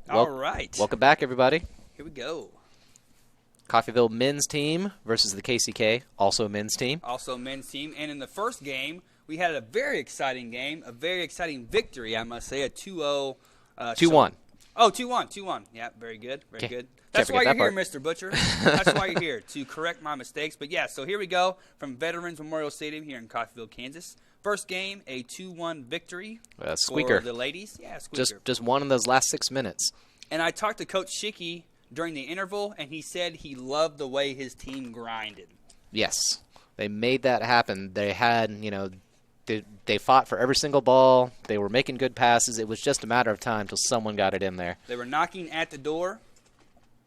All right. Welcome back, everybody. Here we go. Coffeyville men's team versus the KCK, also men's team. Also men's team. And in the first game, we had a very exciting game, a very exciting victory, I must say, a 2-0. 2-1. Oh, 2-1. Yeah, very good. Very good. That's why you're here, Mr. Butcher. That's why you're here, to correct my mistakes. But, yeah, so here we go from Veterans Memorial Stadium here in Coffeyville, Kansas. First game, a 2-1 victory squeaker. for the ladies. Yeah, squeaker. Just one in those last 6 minutes. And I talked to Coach Schicky during the interval, and he said he loved the way his team grinded. Yes. They made that happen. They had, they fought for every single ball. They were making good passes. It was just a matter of time until someone got it in there. They were knocking at the door.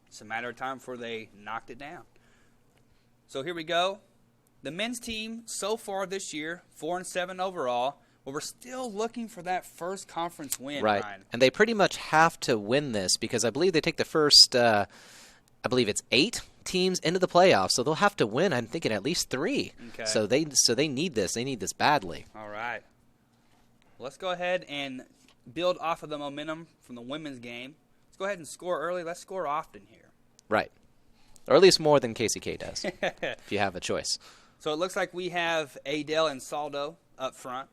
It's a matter of time before they knocked it down. So here we go. The men's team so far this year, 4-7 overall, but we're still looking for that first conference win, right. Ryan. And they pretty much have to win this because I believe they take the first, I believe it's 8 teams into the playoffs, so they'll have to win, I'm thinking, at least 3. Okay. So they need this. They need this badly. All right. Let's go ahead and build off of the momentum from the women's game. Let's go ahead and score early. Let's score often here. Right. Or at least more than KCK does, if you have a choice. So it looks like we have Adele and Saldo up front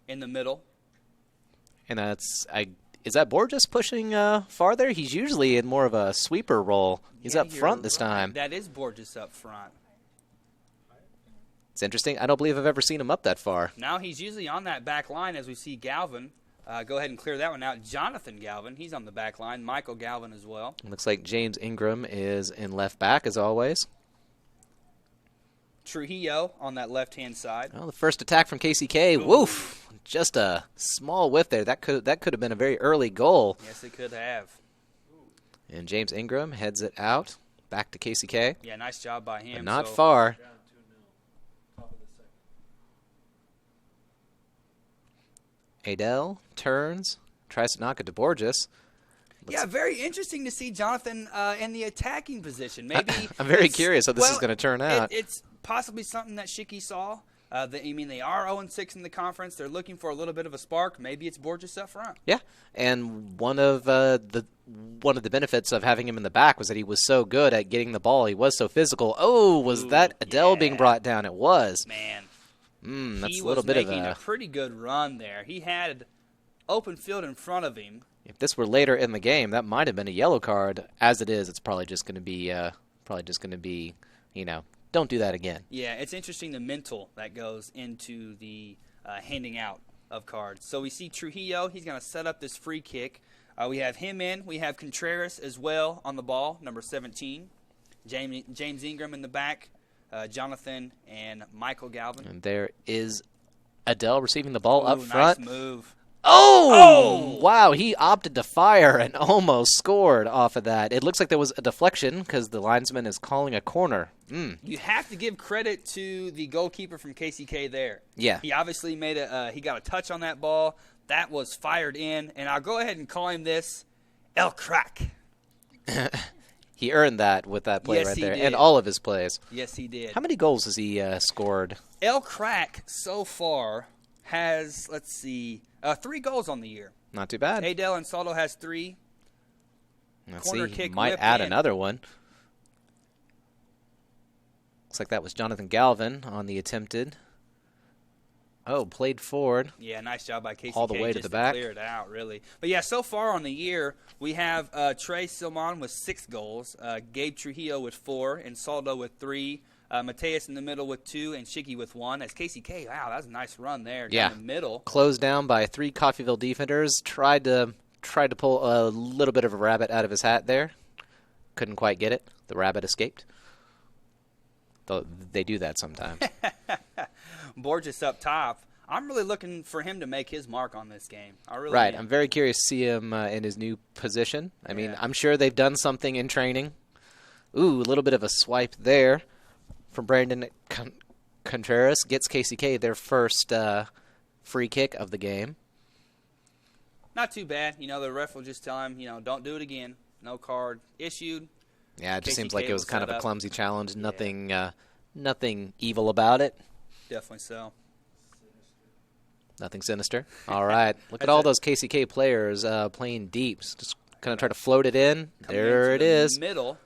in the middle. And is that Borges pushing farther? He's usually in more of a sweeper role. He's up front this time. That is Borges up front. It's interesting. I don't believe I've ever seen him up that far. Now he's usually on that back line as we see Galvin. Go ahead and clear that one out. Jonathan Galvin, he's on the back line. Michael Galvin as well. Looks like James Ingram is in left back as always. Trujillo on that left-hand side. Well, the first attack from KCK. Ooh. Woof! Just a small whiff there. That could have been a very early goal. Yes, it could have. And James Ingram heads it out back to KCK. Yeah, nice job by him. But not far. Adele turns, tries to knock it to Borges. Yeah, very interesting to see Jonathan in the attacking position. Maybe I'm very curious how this is going to turn out. It's possibly something that Schicky saw. They are 0-6 in the conference. They're looking for a little bit of a spark. Maybe it's Borges up front. Yeah, and one of the benefits of having him in the back was that he was so good at getting the ball. He was so physical. Oh, was that Adele being brought down? It was. Man, that's a little bit of a pretty good run there. He had open field in front of him. If this were later in the game, that might have been a yellow card. As it is, it's probably just going to be, don't do that again. Yeah, it's interesting the mental that goes into the handing out of cards. So we see Trujillo. He's going to set up this free kick. We have him in. We have Contreras as well on the ball, number 17. James Ingram in the back. Jonathan and Michael Galvin. And there is Adele receiving the ball up front. Nice move. Oh! Wow, he opted to fire and almost scored off of that. It looks like there was a deflection because the linesman is calling a corner. You have to give credit to the goalkeeper from KCK there. Yeah. He obviously he got a touch on that ball. That was fired in, and I'll go ahead and call him this El Crack. He earned that with that play right there, and all of his plays. Yes, he did. How many goals has he scored? El Crack so far has, 3 goals on the year. Not too bad. Adele and Saldo has 3. Let's see, he might add another one. Looks like that was Jonathan Galvin on the attempted. Oh, played forward. Yeah, nice job by KCK. All the way to the back. Clear it out, really. But, yeah, so far on the year, we have Trey Silman with 6 goals, Gabe Trujillo with 4, and Saldo with 3. Mateus in the middle with 2, and Schicky with 1. As KCK, wow, that was a nice run there down the middle. Closed down by 3 Coffeyville defenders. Tried to pull a little bit of a rabbit out of his hat there. Couldn't quite get it. The rabbit escaped. Though they do that sometimes. Borges up top. I'm really looking for him to make his mark on this game. I really am. I'm very curious to see him in his new position. I mean, I'm sure they've done something in training. Ooh, a little bit of a swipe there from Brandon Contreras. Gets KCK their first free kick of the game. Not too bad. The ref will just tell him, don't do it again. No card issued. Yeah, it just seems like it was kind of a clumsy challenge. Nothing evil about it. Definitely so. Nothing sinister. All right. Look at all those KCK players playing deep. Just Going to try to float it in. There it is. Middle.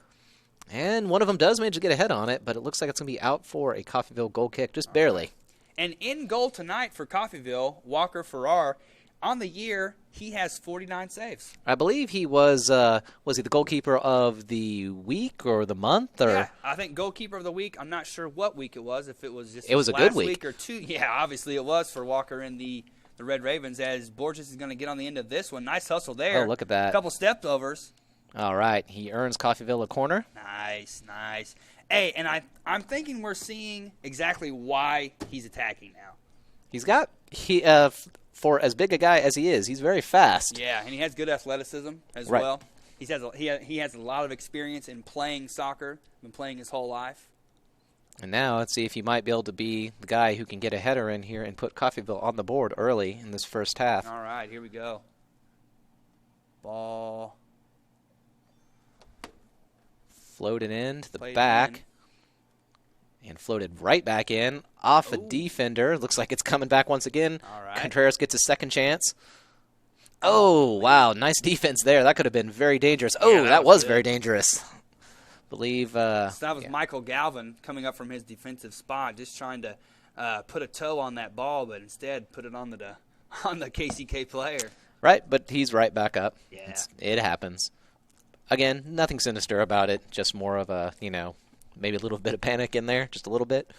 And one of them does manage to get a head on it, but it looks like it's going to be out for a Coffeyville goal kick, just barely. And in goal tonight for Coffeyville, Walker Farrar, on the year, he has 49 saves. I believe he was he the goalkeeper of the week or the month? Or? Yeah, I think goalkeeper of the week. I'm not sure what week it was, if it was just it was a last good week or two. Yeah, obviously it was for Walker and the Red Ravens, as Borges is going to get on the end of this one. Nice hustle there. Oh, look at that. A couple step overs. All right, he earns Coffeyville a corner. Nice, nice. Hey, and I'm thinking we're seeing exactly why he's attacking now. He's got for as big a guy as he is, he's very fast. Yeah, and he has good athleticism as well. He has a lot of experience in playing soccer, been playing his whole life. And now let's see if he might be able to be the guy who can get a header in here and put Coffeyville on the board early in this first half. All right, here we go. Ball. Floated into the back. And floated right back in. Off a defender. Looks like it's coming back once again. All right. Contreras gets a second chance. Oh, wow. Nice defense there. That could have been very dangerous. Oh, that was very dangerous. Believe. So that was Michael Galvin coming up from his defensive spot, just trying to put a toe on that ball, but instead put it on the KCK player. Right, but he's right back up. Yeah. It happens. Again, nothing sinister about it. Just more of a, maybe a little bit of panic in there, just a little bit.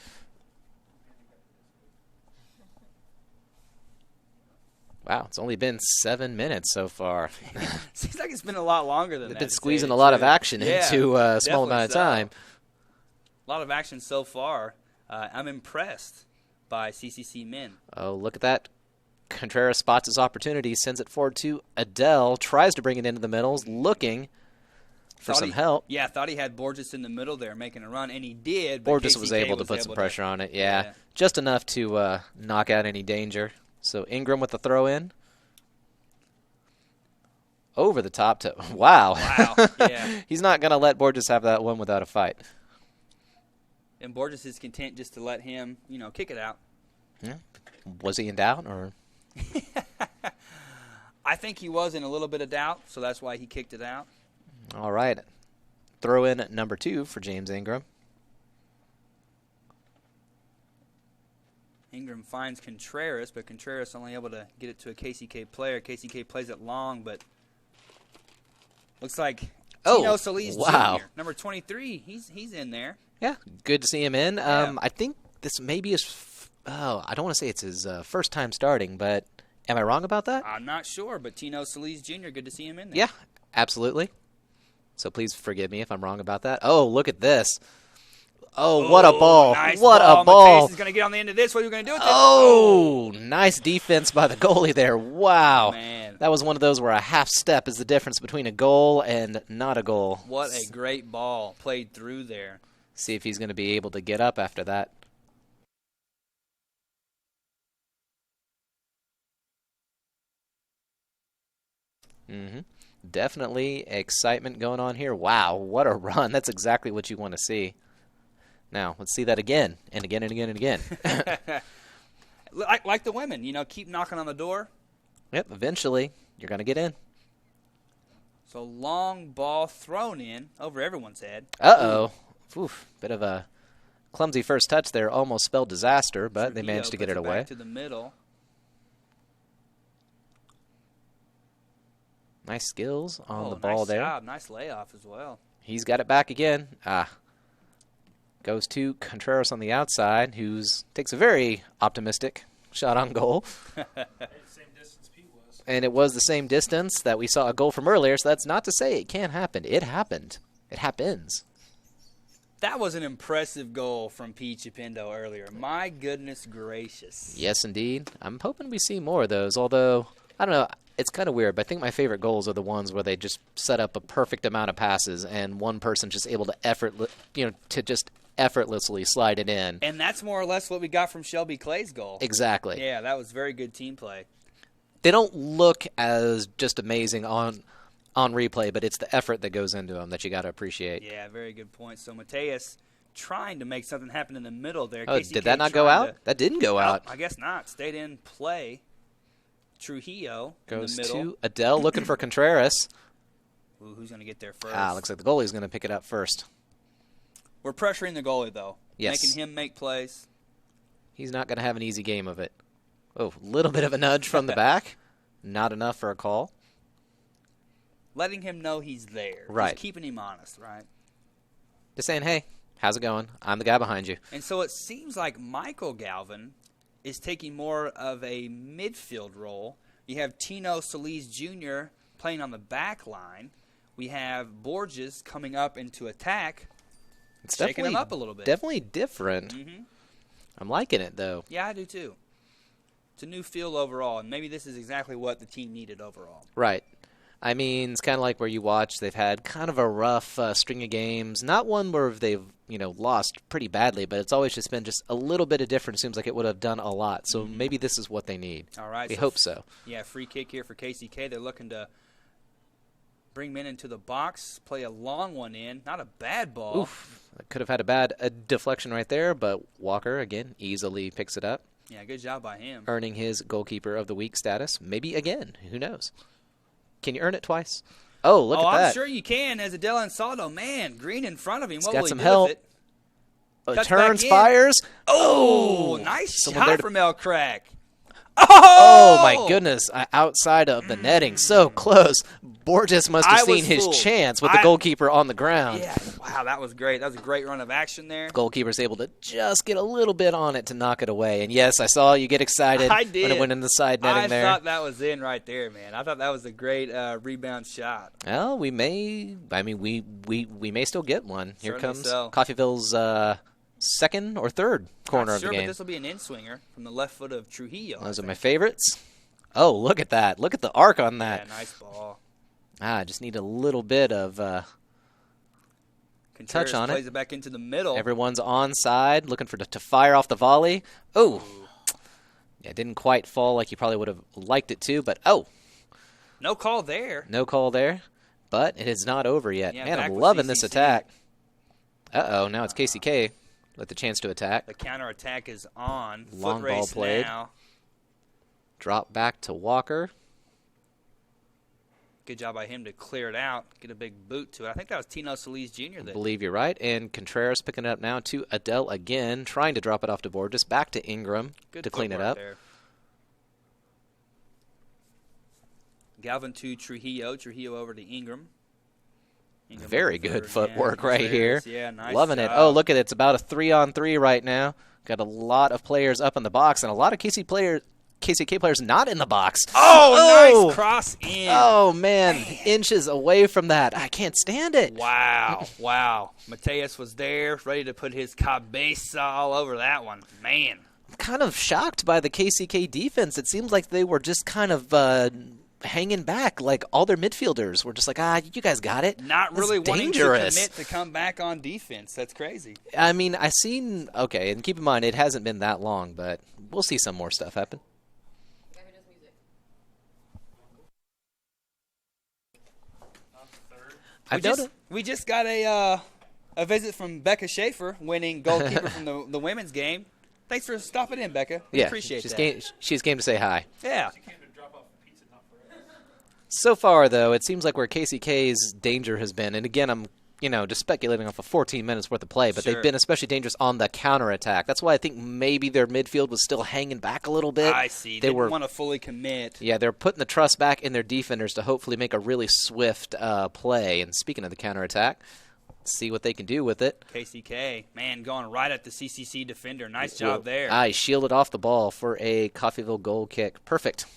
Wow, it's only been 7 minutes so far. Seems like it's been a lot longer than that. They've been squeezing a lot of action into a small amount of time. A lot of action so far. I'm impressed by CCC men. Oh, look at that. Contreras spots his opportunity, sends it forward to Adele, tries to bring it into the middle, looking for some help. Yeah, thought he had Borges in the middle there making a run, and he did. But Borges was able to put some pressure on it, yeah. Just enough to knock out any danger. So Ingram with the throw in. Over the top to wow. Yeah. He's not going to let Borges have that one without a fight. And Borges is content just to let him, kick it out. Yeah. Was he in doubt or? I think he was in a little bit of doubt, so that's why he kicked it out. All right. Throw in number 2 for James Ingram. Ingram finds Contreras, but Contreras only able to get it to a KCK player. KCK plays it long, but looks like Tino Solis Jr., number 23, he's in there. Yeah, good to see him in. I think this maybe is, I don't want to say it's his first time starting, but am I wrong about that? I'm not sure, but Tino Solis Jr., good to see him in there. Yeah, absolutely. So please forgive me if I'm wrong about that. Oh, look at this. Oh, what a ball. Nice what ball. A ball. Mateus is going to get on the end of this. What are you going to do with it? Oh, nice defense by the goalie there. Wow. Man. That was one of those where a half step is the difference between a goal and not a goal. What a great ball played through there. See if he's going to be able to get up after that. Definitely excitement going on here. Wow, what a run. That's exactly what you want to see. Now, let's see that again and again and again and again. Like the women, keep knocking on the door. Yep, eventually you're going to get in. So long ball thrown in over everyone's head. Uh-oh. Oof, bit of a clumsy first touch there. Almost spelled disaster, but they managed to get it away. Back to the middle. Nice skills on the ball there. Job. Nice layoff as well. He's got it back again. Goes to Contreras on the outside, who takes a very optimistic shot on goal. And it was the same distance that we saw a goal from earlier, so that's not to say it can't happen. It happened. It happens. That was an impressive goal from Pete Chipindo earlier. My goodness gracious. Yes, indeed. I'm hoping we see more of those, although, I don't know, it's kind of weird, but I think my favorite goals are the ones where they just set up a perfect amount of passes and one person just able to just effortlessly slide it in. And that's more or less what we got from Shelby Clay's goal. Exactly. Yeah, that was very good team play. They don't look as just amazing on replay, but it's the effort that goes into them that you got to appreciate. Yeah, very good point. So Mateus trying to make something happen in the middle there. Oh, KCK did that not go out? That didn't go out. I guess not. Stayed in play. Trujillo goes in the middle. to Adele looking for Contreras. Ooh, who's going to get there first? Looks like the goalie's going to pick it up first. We're pressuring the goalie, though. Yes. Making him make plays. He's not going to have an easy game of it. Oh, a little bit of a nudge from the back. Not enough for a call. Letting him know he's there. Right. Just keeping him honest, right? Just saying, hey, how's it going? I'm the guy behind you. And so it seems like Michael Galvin is taking more of a midfield role. You have Tino Solis Jr. playing on the back line. We have Borges coming up into attack, It's shaking him up a little bit. Definitely different. Mm-hmm. I'm liking it, though. Yeah, I do too. It's a new feel overall, and maybe this is exactly what the team needed overall. Right. I mean, it's kind of like where you watch. They've had kind of a rough string of games. Not one where they've lost pretty badly, but it's always just been just a little bit of difference. Seems like it would have done a lot. So maybe this is what they need. All right. We hope so. Yeah, free kick here for KCK. They're looking to bring men into the box, play a long one in. Not a bad ball. Oof. Could have had a bad deflection right there, but Walker, again, easily picks it up. Yeah, good job by him. Earning his goalkeeper of the week status. Maybe again. Who knows? Can you earn it twice? Oh, look at that. I'm sure you can as a Del Ansaldo. Man, Green in front of him. What got will he some do help. with it? It turns, fires. Oh, nice Someone there shot to- from El Crack. Oh, my goodness. Outside of the netting. So close. Borges must have I was seen his fooled. chance with the goalkeeper on the ground. Yeah, wow, that was great. That was a great run of action there. Goalkeeper's able to just get a little bit on it to knock it away. And, yes, I saw you get excited I did. when it went in the side netting there. I thought that was in right there, man. I thought that was a great rebound shot. Well, we may still get one. Here Certainly comes so. Coffeyville's second or third corner Not of the sure, game. but this will be an in-swinger from the left foot of Trujillo. Those are my favorites. Oh, look at that. Look at the arc on that. Yeah, nice ball. Just need a little bit of touch on plays it. it back into the middle. Everyone's onside, looking to fire off the volley. Oh, yeah, didn't quite fall like you probably would have liked it to, but No call there. no call there. But it is not over yet. Yeah, Man, back I'm with loving this CCC. attack. Now it's KCK with the chance to attack. The counterattack is on. Long Foot ball race played. now. Drop back to Walker. Good job by him to clear it out, get a big boot to it. I think that was Tino Solis Jr. I that believe you're right. And Contreras picking it up now to Adele again, trying to drop it off to Borges. Back to Ingram good to clean it footwork up. there. Galvin to Trujillo. Trujillo over to Ingram. Ingram Very with the good third. footwork Yeah, right here. Yeah, nice Loving it. job. Oh, look at it. It's about a 3-on-3 right now. Got a lot of players up in the box and a lot of KCK players not in the box. Oh, nice cross in. Oh, man. Inches away from that. I can't stand it. Wow. Mateus was there, ready to put his cabeza all over that one. Man. I'm kind of shocked by the KCK defense. It seems like they were just kind of hanging back. Like all their midfielders were just like, you guys got it. Not That's really wanting dangerous. to commit to come back on defense. That's crazy. I mean, okay, and keep in mind, it hasn't been that long, but we'll see some more stuff happen. We just got a visit from Becca Schaefer, winning goalkeeper from the women's game. Thanks for stopping in, Becca. We appreciate that. She's came to say hi. Yeah. So far, though, it seems like where KCK's danger has been, and again, I'm just speculating off of 14 minutes worth of play, but they've been especially dangerous on the counterattack. That's why I think maybe their midfield was still hanging back a little bit. I see. They didn't want to fully commit. Yeah, they're putting the trust back in their defenders to hopefully make a really swift play. And speaking of the counterattack, see what they can do with it. KCK, man, going right at the CCC defender. Nice job there. He shielded off the ball for a Coffeyville goal kick. Perfect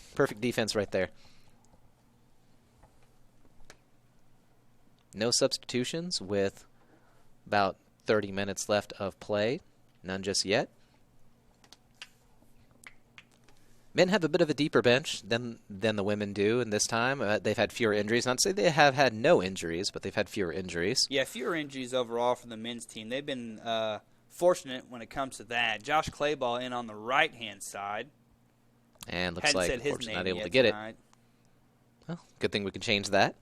defense right there. No substitutions with about 30 minutes left of play. None just yet. Men have a bit of a deeper bench than the women do, and this time they've had fewer injuries. Not to say they have had no injuries, but they've had fewer injuries. Yeah, fewer injuries overall for the men's team. They've been fortunate when it comes to that. Josh Clayball in on the right-hand side. And looks Hadn't like, said his unfortunately, name not able yet to get tonight. it. Well, good thing we can change that.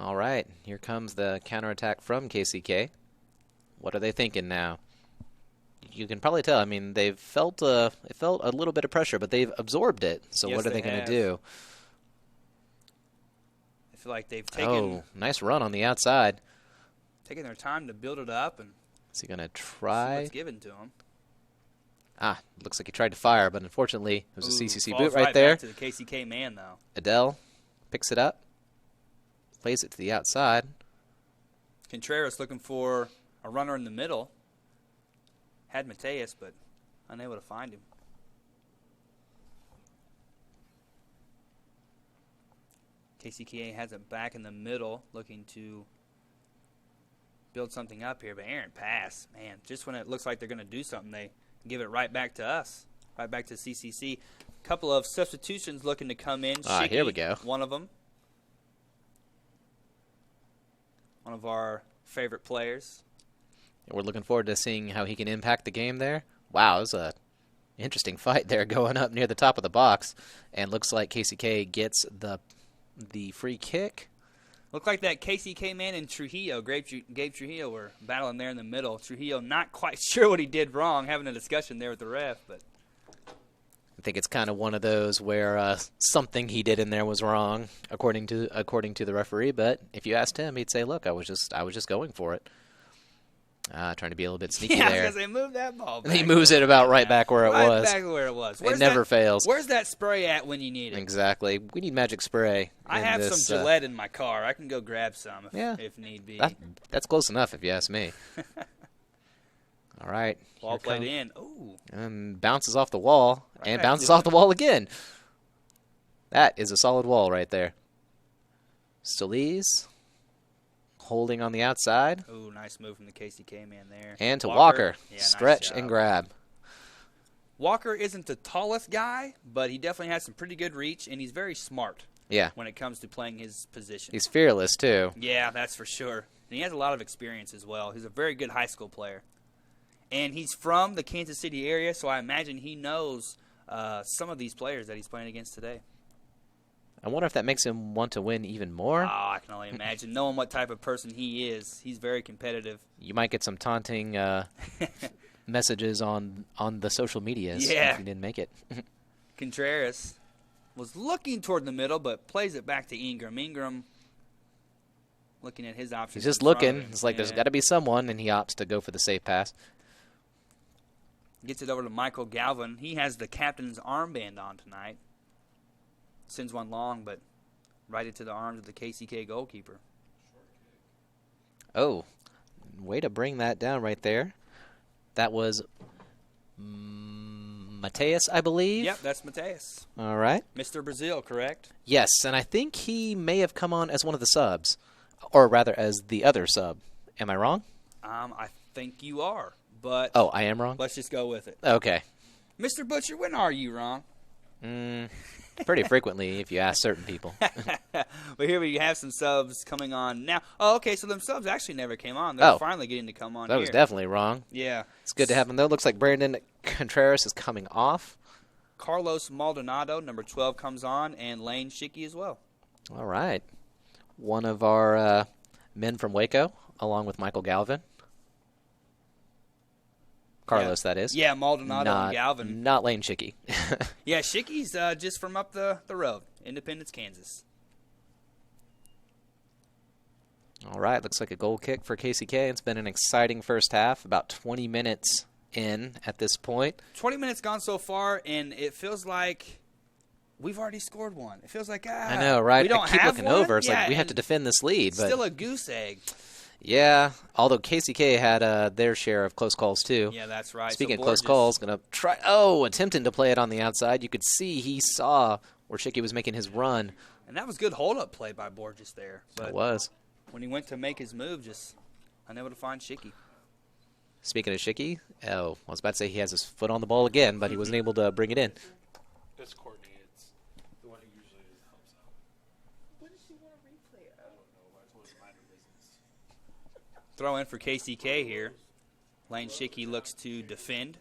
All right, here comes the counterattack from KCK. What are they thinking now? you can probably tell. I mean, they've felt it felt a little bit of pressure, but they've absorbed it. So Yes, what are they going to do? I feel like they've taken Oh, nice run on the outside. taking their time to build it up and Is he going to see try? what's given to them. Looks like he tried to fire, but unfortunately, it was a CCC boot Falls right there. back to the KCK man, though. Adele picks it up, plays it to the outside. Contreras looking for a runner in the middle. Had Mateus, but unable to find him. KCK has it back in the middle, looking to build something up here. But Aaron pass, man, just when it looks like they're going to do something, they give it right back to us, right back to CCC. Couple of substitutions looking to come in. Here we go. One of them. One of our favorite players. We're looking forward to seeing how he can impact the game there. Wow, it was a interesting fight there going up near the top of the box. And looks like KCK gets the free kick. Looked like that KCK man and Trujillo, Gabe Trujillo, were battling there in the middle. Trujillo not quite sure what he did wrong, having a discussion there with the ref. But I think it's kind of one of those where something he did in there was wrong, according to the referee. But if you asked him, he'd say, "Look, I was just going for it." Trying to be a little bit sneaky there. because they moved that ball back. He moves it about right back where it was. Right back where it was. It never fails. Where's that spray at when you need it? Exactly. We need magic spray. I have some Gillette in my car. I can go grab some if need be. That's close enough if you ask me. All right. Ball played in. Ooh. And bounces off the wall and back bounces to off the wall again. That is a solid wall right there. Steliz holding on the outside. Ooh, nice move from the KCK man there. And to Walker. Yeah, Stretch nice and grab. Walker isn't the tallest guy, but he definitely has some pretty good reach, and he's very smart. Yeah. When it comes to playing his position. He's fearless, too. Yeah, that's for sure. And he has a lot of experience as well. He's a very good high school player. And he's from the Kansas City area, so I imagine he knows some of these players that he's playing against today. I wonder if that makes him want to win even more. Oh, I can only imagine. Knowing what type of person he is, he's very competitive. You might get some taunting messages on the social medias if you didn't make it. Contreras was looking toward the middle, but plays it back to Ingram. Ingram looking at his options. He's just looking. It's like there's got to be someone, and he opts to go for the safe pass. Gets it over to Michael Galvin. He has the captain's armband on tonight. Sends one long, but right into the arms of the KCK goalkeeper. Oh, way to bring that down right there. That was Mateus, I believe. Yep, that's Mateus. All right. Mr. Brazil, correct? Yes, and I think he may have come on as one of the subs, or rather as the other sub. Am I wrong? I think you are, but oh, I am wrong? Let's just go with it. Okay. Mr. Butcher, when are you wrong? Pretty frequently, if you ask certain people. But here we have some subs coming on now. Oh, okay, so them subs actually never came on. They're finally getting to come on That here. was definitely wrong. Yeah. It's good to have him, though. Looks like Brandon Contreras is coming off. Carlos Maldonado, number 12, comes on, and Lane Schicky as well. All right. One of our men from Waco, along with Michael Galvin. Carlos, that is. Yeah, Maldonado and Galvin. Not Lane Schicky. Yeah, Schicky's just from up the road, Independence, Kansas. All right, looks like a goal kick for KCK. It's been an exciting first half, about 20 minutes in at this point. 20 minutes gone so far, and it feels like we've already scored one. It feels like, I know, right? We don't I keep have looking one? over. It's like we have to defend this lead. But still a goose egg. Yeah, although KCK had their share of close calls, too. Yeah, that's right. Speaking of close calls, going to try, attempting to play it on the outside. You could see he saw where Schicky was making his run. And that was good hold-up play by Borges there. But it was. When he went to make his move, just unable to find Schicky. Speaking of Schicky, I was about to say he has his foot on the ball again, but he wasn't able to bring it in. It's Courtney. It's the one who usually helps out. What does she want to replay it? I don't know. I told her to mind her business. Throw in for KCK here. Lane Schicky looks to defend,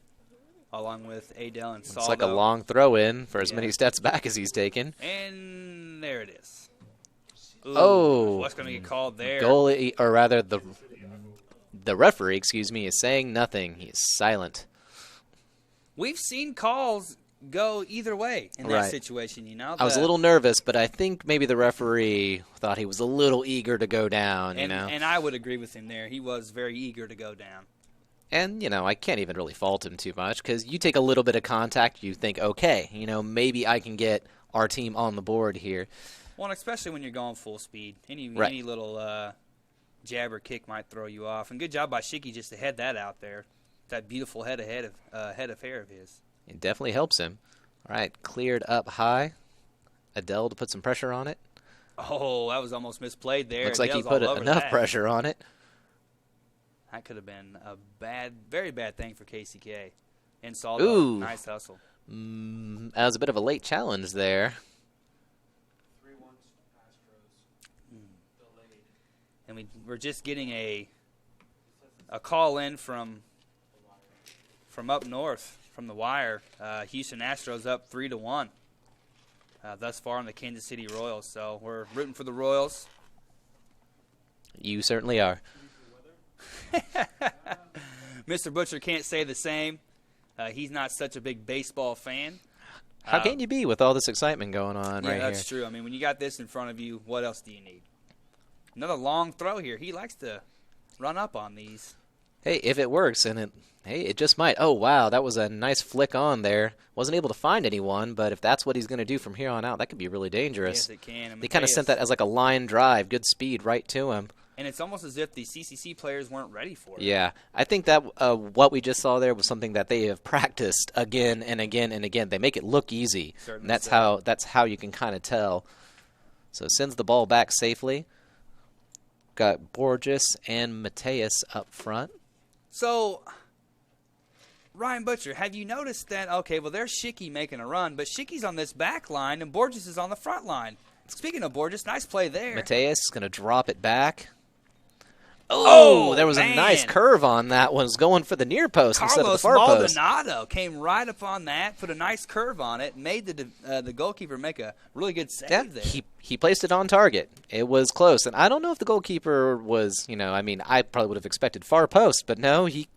along with Adele and Saldo. It's like a long throw in for as many steps back as he's taken. And there it is. Ooh, what's going to get called there? Goalie, or rather the referee, is saying nothing. He is silent. we've seen calls go either way in that Right. situation, you know. I was a little nervous, but I think maybe the referee thought he was a little eager to go down, and I would agree with him there. He was very eager to go down. And, I can't even really fault him too much because you take a little bit of contact, you think, okay, maybe I can get our team on the board here. Well, and especially when you're going full speed. Any little jab or kick might throw you off. And good job by Shiki just to head that out there. That beautiful head of hair of his. It definitely helps him. All right, cleared up high. Adele to put some pressure on it. Oh, that was almost misplayed there. Looks like he Adele's put all over enough that. pressure on it. That could have been a very bad thing for KCK. And Saldo, Ooh. nice hustle. That was a bit of a late challenge there. 3-1 Astros. Delayed. And we're just getting a call in from up north, from the wire. Houston Astros up 3-1 thus far on the Kansas City Royals. So we're rooting for the Royals. You certainly are. Mr. Butcher can't say the same. He's not such a big baseball fan. How can you be with all this excitement going on Yeah, right here? that's true. I mean, when you got this in front of you, what else do you need? Another long throw here. He likes to run up on these. Hey, if it works, and it just might. Oh, wow, that was a nice flick on there. Wasn't able to find anyone, but if that's what he's going to do from here on out, that could be really dangerous. Yes, it can. And They kind of sent that as like a line drive, good speed right to him. And it's almost as if the CCC players weren't ready for it. Yeah, I think that what we just saw there was something that they have practiced again and again and again. They make it look easy. Certainly And so. that's how you can kind of tell. So sends the ball back safely. Got Borges and Mateus up front. So, Ryan Butcher, have you noticed that, okay, well, there's Shiki making a run, but Shiki's on this back line and Borges is on the front line. Speaking of Borges, nice play there. Mateus is going to drop it back. Oh, there was man. a nice curve on that one. It was going for the near post instead of the Carlos far post. Maldonado came right up on that, put a nice curve on it, made the goalkeeper make a really good save Yeah, there. he placed it on target. It was close. And I don't know if the goalkeeper was, I probably would have expected far post, but no, he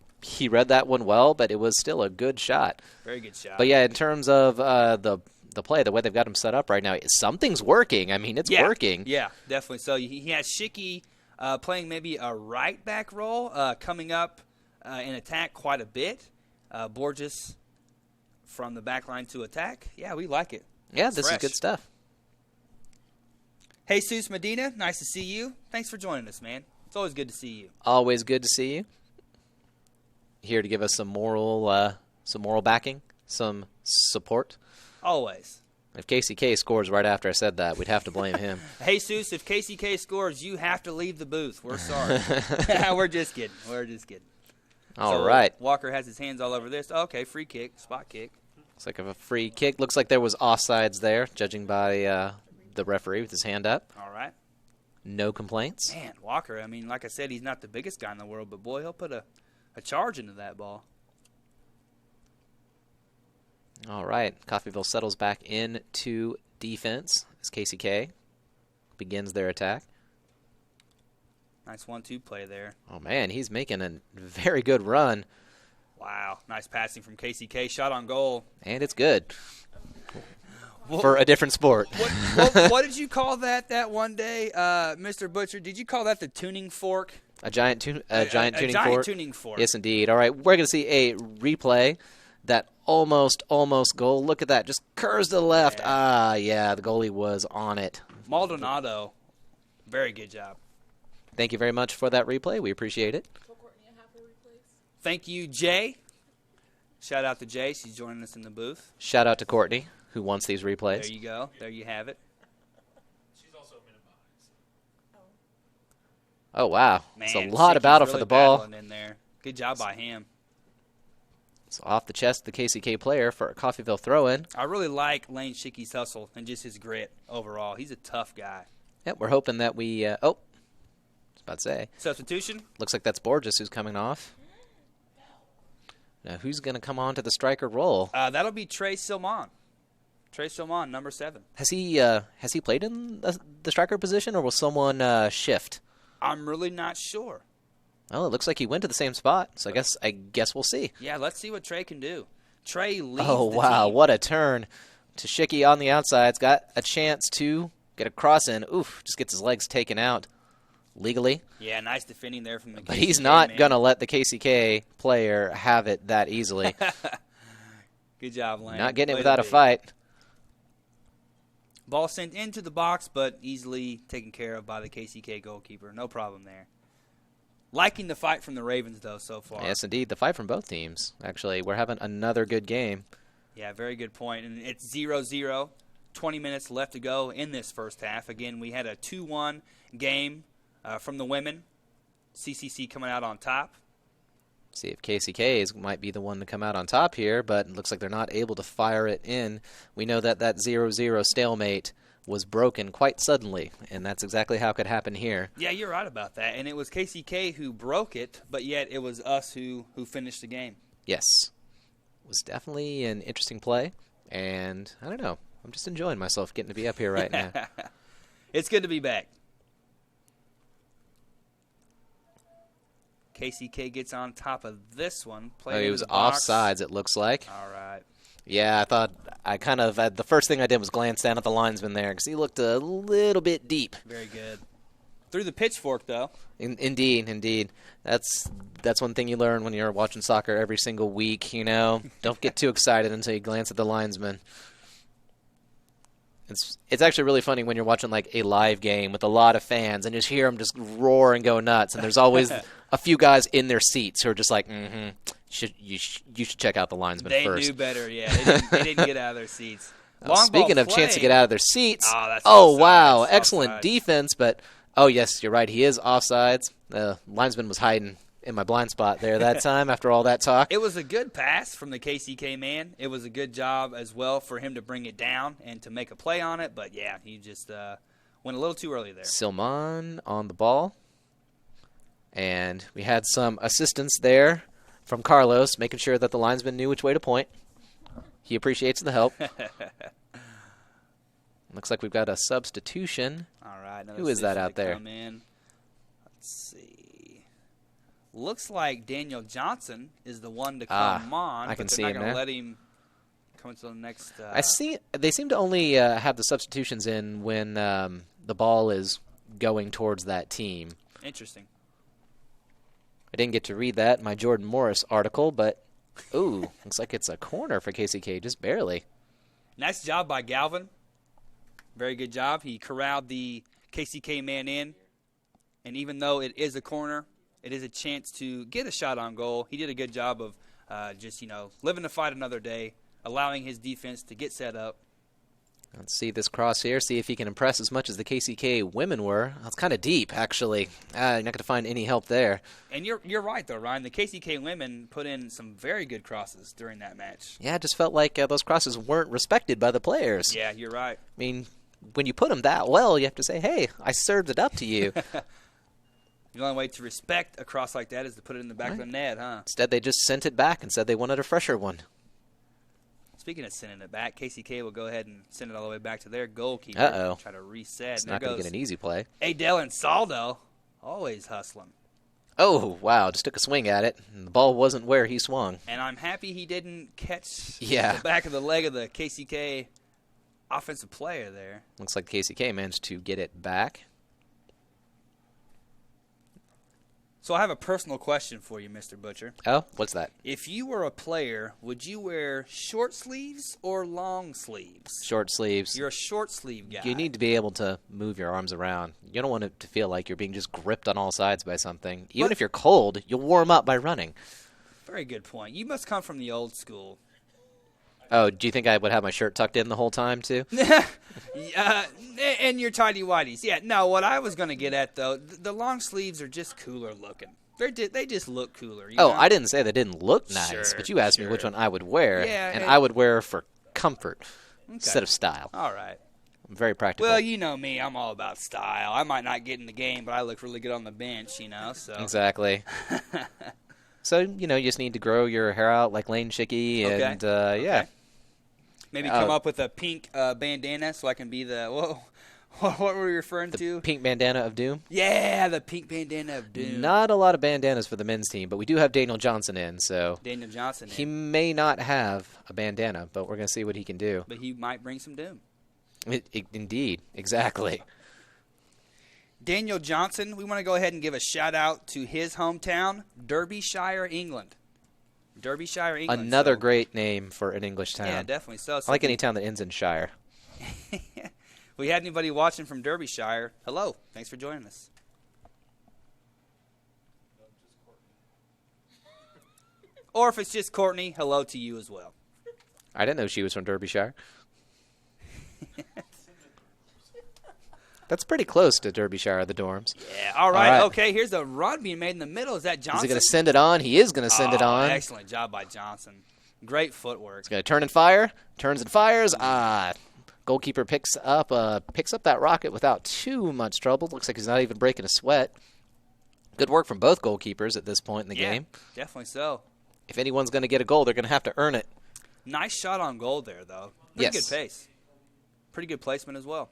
read that one well, but it was still a good shot. Very good shot. But yeah, in terms of the play, the way they've got him set up right now, something's working. I mean, it's working. Yeah, definitely. So he has Shiki playing maybe a right back role, coming up in attack quite a bit. Borges from the back line to attack. Yeah, we like it. Yeah, It's this fresh. is good stuff. Jesus Medina, nice to see you. Thanks for joining us, man. It's always good to see you. Always good to see you. Here to give us some moral backing, some support. Always. If KCK scores right after I said that, we'd have to blame him. Jesus, if KCK scores, you have to leave the booth. We're sorry. We're just kidding. All right. Walker has his hands all over this. Okay, free kick, spot kick. Looks like a free kick. Looks like there was offsides there, judging by the referee with his hand up. All right. No complaints. Man, Walker, I mean, like I said, he's not the biggest guy in the world, but boy, he'll put a charge into that ball. All right. Coffeyville settles back into defense as KCK begins their attack. Nice 1-2 play there. Oh, man, he's making a very good run, Wow, nice passing from KCK. Shot on goal. and it's good What, for a different sport. what did you call that one day, Mr. Butcher? Did you call that the tuning fork? A giant tuning fork. Tuning fork. Yes, indeed. All right, we're going to see a replay. That almost goal. Look at that. Just curves to the left. Yeah. The goalie was on it. Maldonado, very good job. Thank you very much for that replay. We appreciate it. So Courtney, I have her replays. Thank you, Jay. Shout out to Jay. She's joining us in the booth. Shout out to Courtney, who wants these replays. There you go. There you have it. She's also a minute behind. Oh, wow. Man, It's a lot of Shiki's battle really for the ball. battling in there. Good job by him. It's off the chest of the KCK player for a Coffeyville throw-in. I really like Lane Shiki's hustle and just his grit overall. He's a tough guy. Yep, we're hoping that we I was about to say. Substitution? Looks like that's Borges who's coming off. Now, who's going to come on to the striker role? That'll be Trey Silman. Trey Silman, number 7. Has he played in the striker position, or will someone shift? I'm really not sure. Well, it looks like he went to the same spot, so I guess we'll see. Yeah, let's see what Trey can do. Trey leads Oh, the wow. team. What a turn. Tashiki on the outside's got a chance to get a cross in. Oof, just gets his legs taken out legally. Yeah, nice defending there from the But KCK, he's not man. going to let the KCK player have it that easily. Good job, Lane. Not getting it Way to without a be. fight. Ball sent into the box, but easily taken care of by the KCK goalkeeper. No problem there. Liking the fight from the Ravens, though, so far. Yes, indeed. The fight from both teams. Actually, we're having another good game. Yeah, very good point. And it's 0-0. 20 minutes left to go in this first half. Again, we had a 2-1 game from the women. CCC coming out on top. See if KCK might be the one to come out on top here, but it looks like they're not able to fire it in. We know that 0-0 stalemate was broken quite suddenly, and that's exactly how it could happen here. Yeah, you're right about that. And it was KCK who broke it, but yet it was us who finished the game. Yes. It was definitely an interesting play, and I don't know. I'm just enjoying myself getting to be up here right now. It's good to be back. KCK gets on top of this one. He was offsides, it looks like. All right. Yeah, the first thing I did was glance down at the linesman there because he looked a little bit deep. Very good. Through the pitchfork, though. Indeed. That's one thing you learn when you're watching soccer every single week, you know. Don't get too excited until you glance at the linesman. It's actually really funny when you're watching like a live game with a lot of fans and just hear them just roar and go nuts, and there's always a few guys in their seats who are just like, you should check out the linesman first. They knew better, yeah. They didn't get out of their seats. Speaking of chance to get out of their seats, that's wow, offsides, excellent offsides. defense, but, oh, yes, you're right, he is offsides. The linesman was hiding in my blind spot there that time after all that talk. It was a good pass from the KCK man. It was a good job as well for him to bring it down and to make a play on it, but, yeah, he just went a little too early there. Silman on the ball. And we had some assistance there from Carlos, making sure that the linesman knew which way to point. He appreciates the help. Looks like we've got a substitution. All right. Who is that out there? Come in. Let's see. Looks like Daniel Johnson is the one to come on. I can but see they're him not going now. to let him come into the next. I see. They seem to only have the substitutions in when the ball is going towards that team. Interesting. I didn't get to read that in my Jordan Morris article, but ooh, looks like it's a corner for KCK, just barely. Nice job by Galvin. Very good job. He corralled the KCK man in, and even though it is a corner, it is a chance to get a shot on goal. He did a good job of just living to fight another day, allowing his defense to get set up. Let's see this cross here, see if he can impress as much as the KCK women were. It's kind of deep, actually. You're not going to find any help there. And you're right, though, Ryan. The KCK women put in some very good crosses during that match. Yeah, it just felt like those crosses weren't respected by the players. Yeah, you're right. I mean, when you put them that well, you have to say, hey, I served it up to you. The only way to respect a cross like that is to put it in the back of the net, huh? Instead, they just sent it back and said they wanted a fresher one. Speaking of sending it back, KCK will go ahead and send it all the way back to their goalkeeper. Uh-oh. Try to reset. It's And not there going to goes get an easy play. Adele and Saldo, always hustling. Oh, wow, just took a swing at it, and the ball wasn't where he swung. And I'm happy he didn't catch Yeah. the back of the leg of the KCK offensive player there. Looks like KCK managed to get it back. So I have a personal question for you, Mr. Butcher. Oh, what's that? If you were a player, would you wear short sleeves or long sleeves? Short sleeves. You're a short sleeve guy. You need to be able to move your arms around. You don't want it to feel like you're being just gripped on all sides by something. Even But- if you're cold, you'll warm up by running. Very good point. You must come from the old school. Oh, do you think I would have my shirt tucked in the whole time, too? And your tidy whities. Yeah, no, what I was going to get at, though, the long sleeves are just cooler looking. They just look cooler. You know? I didn't say they didn't look nice, Sure, but you asked me which sure. one I would wear, Yeah, and and- I would wear for comfort Okay. instead of style. All right. I'm very practical. Well, you know me. I'm all about style. I might not get in the game, but I look really good on the bench, so. Exactly. So, you just need to grow your hair out like Lane Schicky, Okay. and, yeah. Maybe come up with a pink bandana so I can be the What were we referring The to? pink bandana of doom. Yeah, the pink bandana of doom. Not a lot of bandanas for the men's team, but we do have Daniel Johnson in, so Daniel Johnson. he may not have a bandana, but we're going to see what he can do. But he might bring some doom. Indeed, exactly. Daniel Johnson, we want to go ahead and give a shout-out to his hometown, Derbyshire, England. Derbyshire, England. Another So- great name for an English town. Yeah, definitely. So I like any town that ends in shire. If we had anybody watching from Derbyshire, hello. Thanks for joining us. Or if it's just Courtney, hello to you as well. I didn't know she was from Derbyshire. That's pretty close to Derbyshire, the dorms. Yeah, all right. All right. Okay, here's a run being made in the middle. Is that Johnson? Is he going to send it on? He is going to send it on. Excellent job by Johnson. Great footwork. He's going to turn and fire. Turns and fires. Goalkeeper picks up that rocket without too much trouble. Looks like he's not even breaking a sweat. Good work from both goalkeepers at this point in the game. Definitely so. If anyone's going to get a goal, they're going to have to earn it. Nice shot on goal there, though. Pretty Yes. good pace. Pretty good placement as well.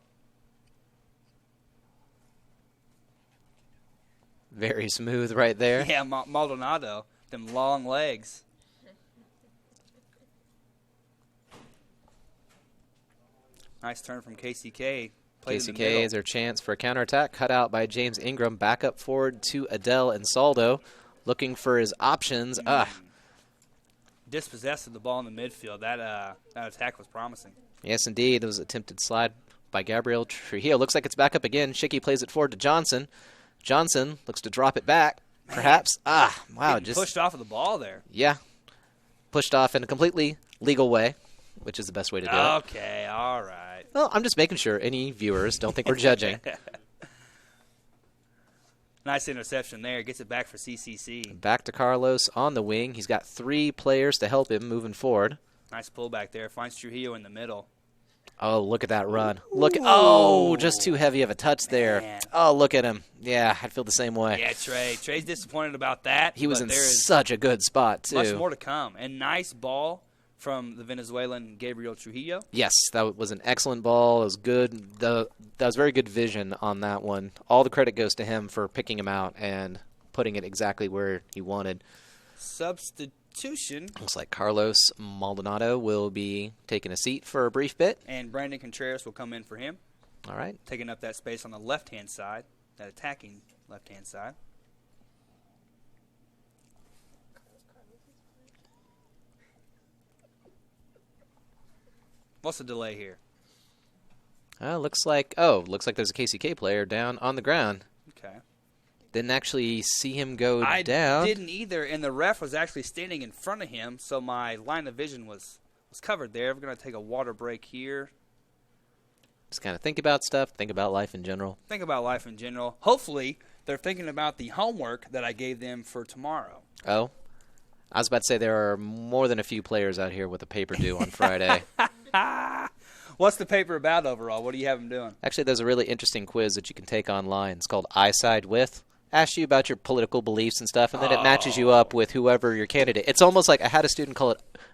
Very smooth right there. Yeah, Maldonado, them long legs. Nice turn from KCK. Played in the KCK middle. is their chance for a counterattack. Cut out by James Ingram. Back up forward to Adele and Saldo. Looking for his options. Dispossessed of the ball in the midfield. That attack was promising. Yes, indeed. There was an attempted slide by Gabriel Trujillo. Looks like it's back up again. Shicky plays it forward to Johnson. Johnson looks to drop it back. Perhaps. Wow. Getting Just pushed off of the ball there. Yeah. Pushed off in a completely legal way, which is the best way to do it. Okay, all right. Well, I'm just making sure any viewers don't think we're judging. Nice interception there. Gets it back for CCC. Back to Carlos on the wing. He's got 3 players to help him moving forward. Nice pullback there. Finds Trujillo in the middle. Oh, look at that run. Oh, just too heavy of a touch there. Man. Oh, look at him. Yeah, I'd feel the same way. Yeah, Trey. Trey's disappointed about that. He was but in there is such a good spot, too. much more to come. And nice ball from the Venezuelan Gabriel Trujillo. Yes, that was an excellent ball. It was good. That was very good vision on that one. All the credit goes to him for picking him out and putting it exactly where he wanted. Substitution. Looks like Carlos Maldonado will be taking a seat for a brief bit. And Brandon Contreras will come in for him, All right. taking up that space on the left-hand side, that attacking left-hand side. What's the delay here? Looks like there's a KCK player down on the ground. Okay. Didn't actually see him go I down. didn't either, and the ref was actually standing in front of him, so my line of vision was covered there. We're going to take a water break here. Just kind of think about stuff, think about life in general. Think about life in general. Hopefully, they're thinking about the homework that I gave them for tomorrow. Oh, I was about to say there are more than a few players out here with a paper due on Friday. What's the paper about overall? What do you have them doing? Actually, there's a really interesting quiz that you can take online. It's called I Side With. Asks you about your political beliefs and stuff, and then it matches you up with whoever your candidate. It's almost like I had a student call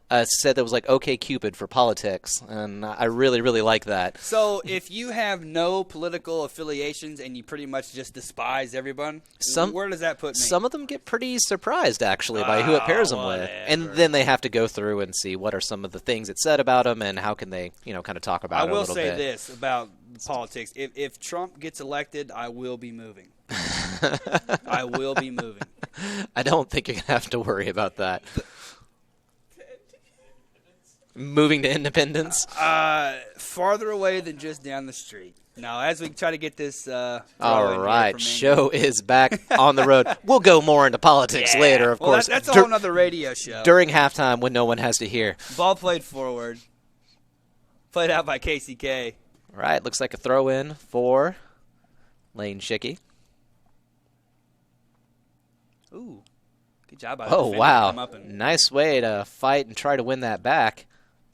it, said that was like OK Cupid for politics, and I really, really like that. So, if you have no political affiliations and you pretty much just despise everyone, where does that put me? Some of them get pretty surprised, actually, by who it pairs them with. And whatever. then they have to go through and see what are some of the things it said about them and how can they, kind of talk about it a I will little say bit. this about politics. If Trump gets elected, I will be moving. I will be moving. I don't think you're going to have to worry about that. Moving to Independence? Farther away than just down the street. Now, as we try to get this All going right, here from show is back on the road. We'll go more into politics Yeah. later, of Well, course. that's a whole other radio show. During halftime when no one has to hear. Ball played forward. Played out by KCK. All right, looks like a throw-in for Lane Shicky. Ooh, good job by the Oh, defender to wow. come up and Nice way to fight and try to win that back.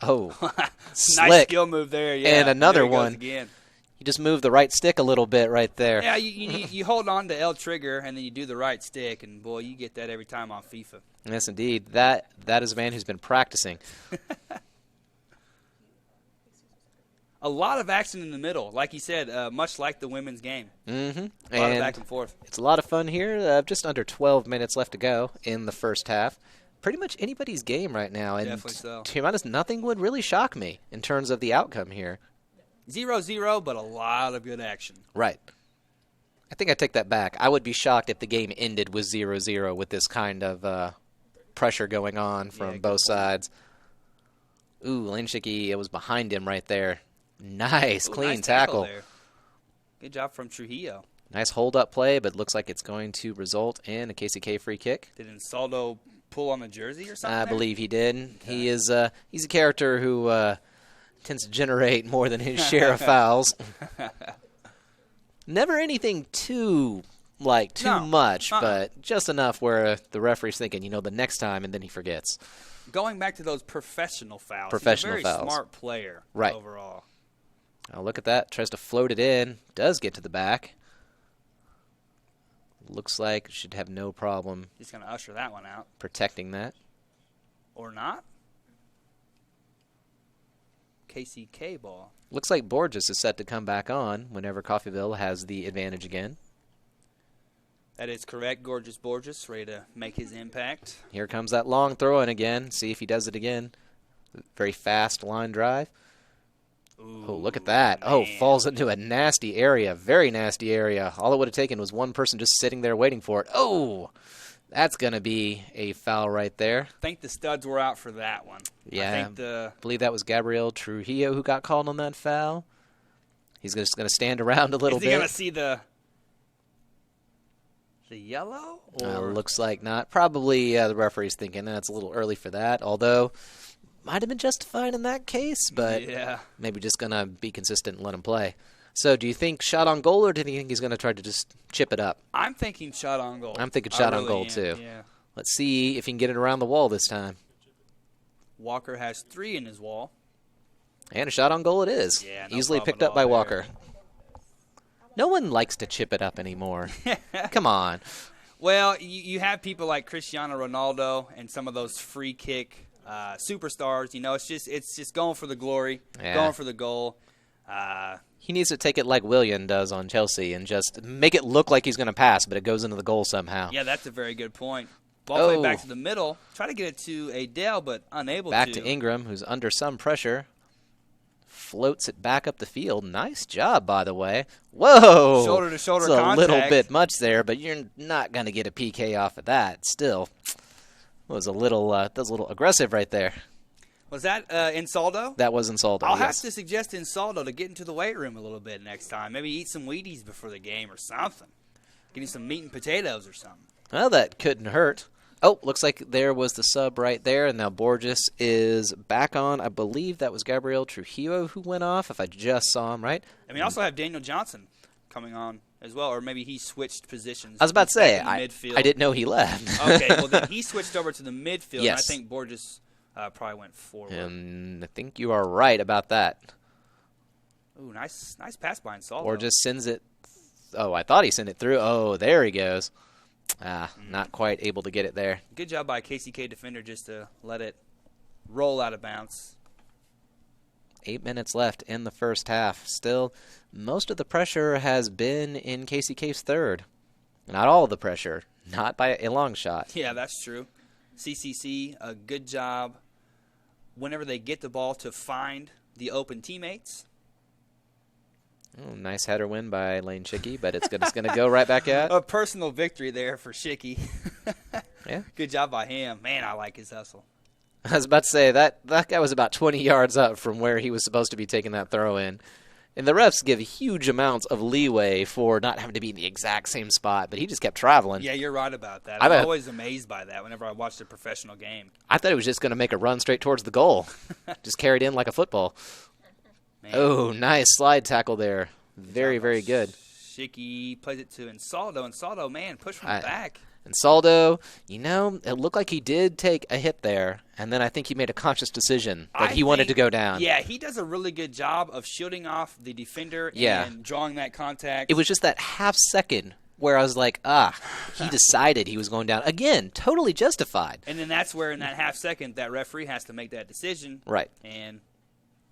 Oh, nice slick. skill move there. Yeah, And another there he goes one. again. You just moved the right stick a little bit right there. Yeah, you hold on to L trigger and then you do the right stick, and boy, you get that every time on FIFA. Yes, indeed. That is a man who's been practicing. A lot of action in the middle, like you said, much like the women's game. Mm-hmm. A lot of back and forth. It's a lot of fun here. Just under 12 minutes left to go in the first half. Pretty much anybody's game right now. And Definitely so. to be honest, nothing would really shock me in terms of the outcome here. 0-0, but a lot of good action. Right. I think I take that back. I would be shocked if the game ended with 0-0 with this kind of pressure going on from both sides. Ooh, Lane Schicky, it was behind him right there. Nice, clean nice tackle. there. Good job from Trujillo. Nice hold-up play, but looks like it's going to result in a KCK free kick. Did Insaldo pull on the jersey or something? I there? believe he did. Okay. He's a character who tends to generate more than his share of fouls. Never anything too much, but just enough where the referee's thinking, the next time, and then he forgets. Going back to those professional fouls. Professional He's a very fouls. smart player Right. overall. Oh, look at that. Tries to float it in. Does get to the back. Looks like should have no problem. He's going to usher that one out. Protecting that. Or not. KCK ball. Looks like Borges is set to come back on whenever Coffeyville has the advantage again. That is correct. Gorgeous Borges ready to make his impact. Here comes that long throw in again. See if he does it again. Very fast line drive. Ooh, Oh, look at that. Man. Oh, falls into a nasty area. Very nasty area. All it would have taken was one person just sitting there waiting for it. Oh, that's going to be a foul right there. I think the studs were out for that one. Yeah, I believe that was Gabriel Trujillo who got called on that foul. He's just going to stand around a little bit. Is he going to see the yellow? Or Looks like not. Probably the referee's thinking that's a little early for that, although might have been justified in that case, but yeah. maybe just going to be consistent and let him play. So do you think shot on goal, or do you think he's going to try to just chip it up? I'm thinking shot on goal. I'm thinking shot on goal, am, too. Yeah. Let's see if he can get it around the wall this time. Walker has 3 in his wall. And a shot on goal it is. Yeah, no Easily problem picked at up by all there. Walker. No one likes to chip it up anymore. Come on. Well, you have people like Cristiano Ronaldo and some of those free kick superstars. It's just going for the glory, going for the goal. He needs to take it like Willian does on Chelsea and just make it look like he's going to pass, but it goes into the goal somehow. Yeah, that's a very good point. Ball played back to the middle. Try to get it to Adele, but unable to. Back to Ingram, who's under some pressure. Floats it back up the field. Nice job, by the way. Whoa! Shoulder-to-shoulder it's contact. a little bit much there, but you're not going to get a PK off of that. Still, it was a little aggressive right there. Was that Insaldo? That was Insaldo. I'll yes. have to suggest Insaldo to get into the weight room a little bit next time. Maybe eat some Wheaties before the game or something. Getting some meat and potatoes or something. Well, that couldn't hurt. Oh, looks like there was the sub right there, and now Borges is back on. I believe that was Gabriel Trujillo who went off, if I just saw him right. And we also have Daniel Johnson coming on as well, or maybe he switched positions. I was about to say, I midfield. didn't know he left. Okay, well then he switched over to the midfield, Yes. and I think Borges probably went forward. And I think you are right about that. Ooh, nice pass by Insaldo. Borges sends it. Oh, I thought he sent it through. Oh, there he goes. Not quite able to get it there. Good job by KCK defender just to let it roll out of bounds. 8 minutes left in the first half. Still, most of the pressure has been in KCK's third. Not all of the pressure. Not by a long shot. Yeah, that's true. CCC, a good job whenever they get the ball to find the open teammates. Oh, nice header win by Lane Schicky, but it's going to go right back out. A personal victory there for Schicky. Yeah. Good job by him. Man, I like his hustle. I was about to say, that guy was about 20 yards up from where he was supposed to be taking that throw in. And the refs give huge amounts of leeway for not having to be in the exact same spot, but he just kept traveling. Yeah, you're right about that. I'm always amazed by that whenever I watch a professional game. I thought he was just going to make a run straight towards the goal. Just carried in like a football. Man. Oh, nice slide tackle there. Very, very good. Schicky plays it to Insaldo. Insaldo, man, push from the back. Insaldo, it looked like he did take a hit there, and then I think he made a conscious decision that he wanted to go down. Yeah, he does a really good job of shielding off the defender and drawing that contact. It was just that half second where I was like, he decided he was going down. Again, totally justified. And then that's where in that half second that referee has to make that decision. Right. And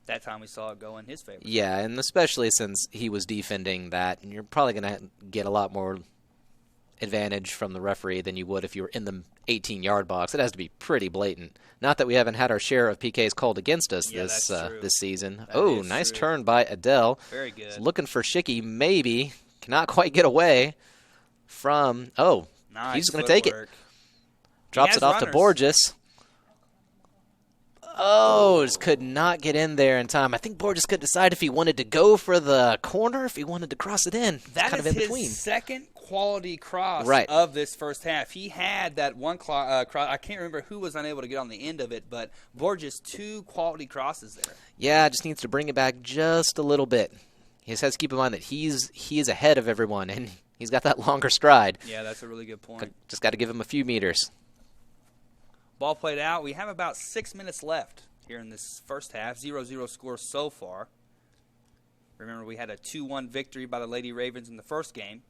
that time we saw it go in his favor. Yeah, and especially since he was defending that, and you're probably going to get a lot more advantage from the referee than you would if you were in the 18-yard box. It has to be pretty blatant. Not that we haven't had our share of PKs called against us this season. That nice true. turn by Adele. Very good. He's looking for Shicky, maybe. Cannot quite get away from... Nice he's going to take it. footwork. Drops it off to Borges. Just could not get in there in time. I think Borges could decide if he wanted to go for the corner, if he wanted to cross it in. That kind is of in his between. second quality cross Right. of this first half. He had that one cross. I can't remember who was unable to get on the end of it, but Borges, 2 quality crosses there. Yeah, just needs to bring it back just a little bit. He just has to keep in mind that he is ahead of everyone, and he's got that longer stride. Yeah, that's a really good point. Just got to give him a few meters. Ball played out. We have about 6 minutes left here in this first half. 0-0 score so far. Remember, we had a 2-1 victory by the Lady Ravens in the first game.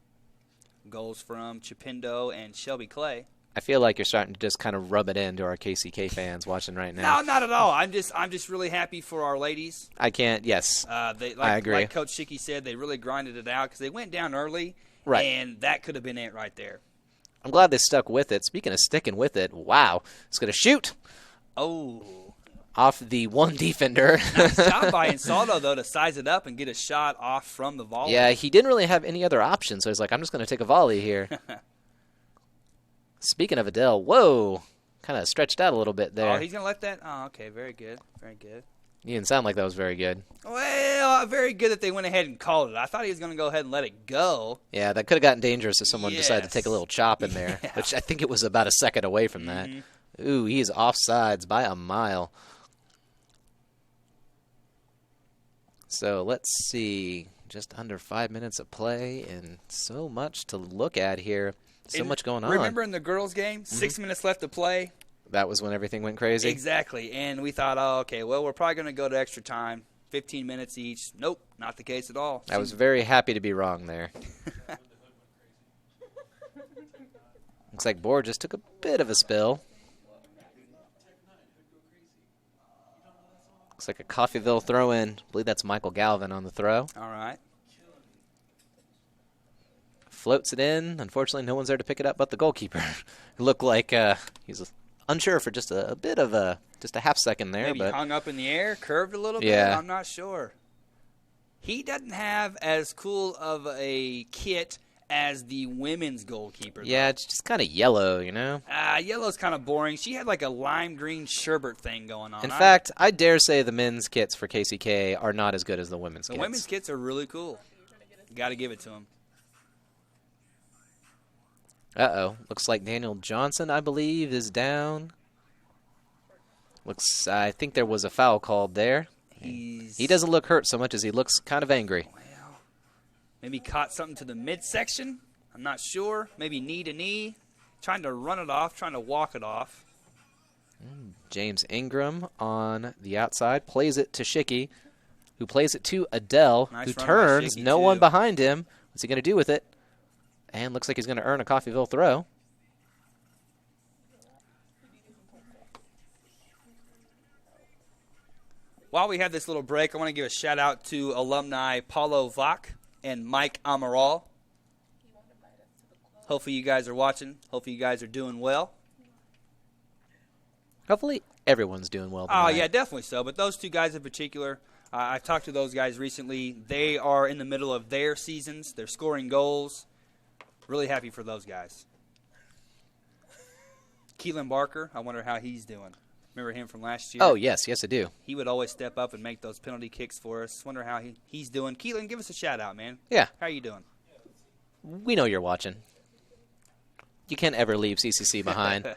Goals from Chipindo and Shelby Clay. I feel like you're starting to just kind of rub it into our KCK fans watching right now. No, not at all. I'm just really happy for our ladies. I can't. Yes, I agree. Like Coach Shicky said, they really grinded it out because they went down early, Right. and that could have been it right there. I'm glad they stuck with it. Speaking of sticking with it, wow, it's going to shoot Oh, off the one defender. nice job by Insaldo, though, to size it up and get a shot off from the volley. Yeah, he didn't really have any other option, so he's like, I'm just going to take a volley here. Speaking of Adele, whoa, kind of stretched out a little bit there. Oh, he's going to let that? Oh, okay, very good, very good. You didn't sound like that was very good. Well, very good that they went ahead and called it. I thought he was going to go ahead and let it go. Yeah, that could have gotten dangerous if someone decided to take a little chop in there, Yeah. which I think it was about a second away from that. Ooh, he's offsides by a mile. So let's see, just under 5 minutes of play and so much to look at here. So much going on. Remember in the girls' game, 6 minutes left to play? That was when everything went crazy? Exactly, and we thought, oh, okay, well, we're probably going to go to extra time, 15 minutes each. Nope, not the case at all. I was very happy to be wrong there. Looks like Borges took a bit of a spill. Looks like a Coffeyville throw-in. I believe that's Michael Galvin on the throw. All right. Floats it in. Unfortunately, no one's there to pick it up but the goalkeeper. It looked like he's unsure for just a bit of a half second there. Maybe but hung up in the air, curved a little bit. Yeah. I'm not sure. He doesn't have as cool of a kit as the women's goalkeeper. Yeah, it's just kind of yellow, you know? Yellow's kind of boring. She had like a lime green sherbet thing going on. In fact, I dare say the men's kits for KCK are not as good as the women's the kits. women's kits are really cool. Got to give it to them. Uh-oh. Looks like Daniel Johnson, I believe, is down. I think there was a foul called there. He doesn't look hurt so much as he looks kind of angry. Well, maybe caught something to the midsection. I'm not sure. Maybe knee to knee. Trying to run it off, trying to walk it off. James Ingram on the outside plays it to Shicky, who plays it to Adele, Nice who run by turns. Shicky, No too. one behind him. What's he going to do with it? And looks like he's going to earn a Coffeyville throw. While we have this little break, I want to give a shout-out to alumni Paulo Vach and Mike Amaral. Hopefully you guys are watching. Hopefully you guys are doing well. Hopefully everyone's doing well Oh, tonight. yeah, definitely so. But those two guys in particular, I've talked to those guys recently. They are in the middle of their seasons. They're scoring goals. Really happy for those guys. Keelan Barker, I wonder how he's doing. Remember him from last year? Oh, yes, I do. He would always step up and make those penalty kicks for us. Wonder how he's doing. Keelan, give us a shout-out, man. Yeah, How you doing? we know you're watching. You can't ever leave CCC behind.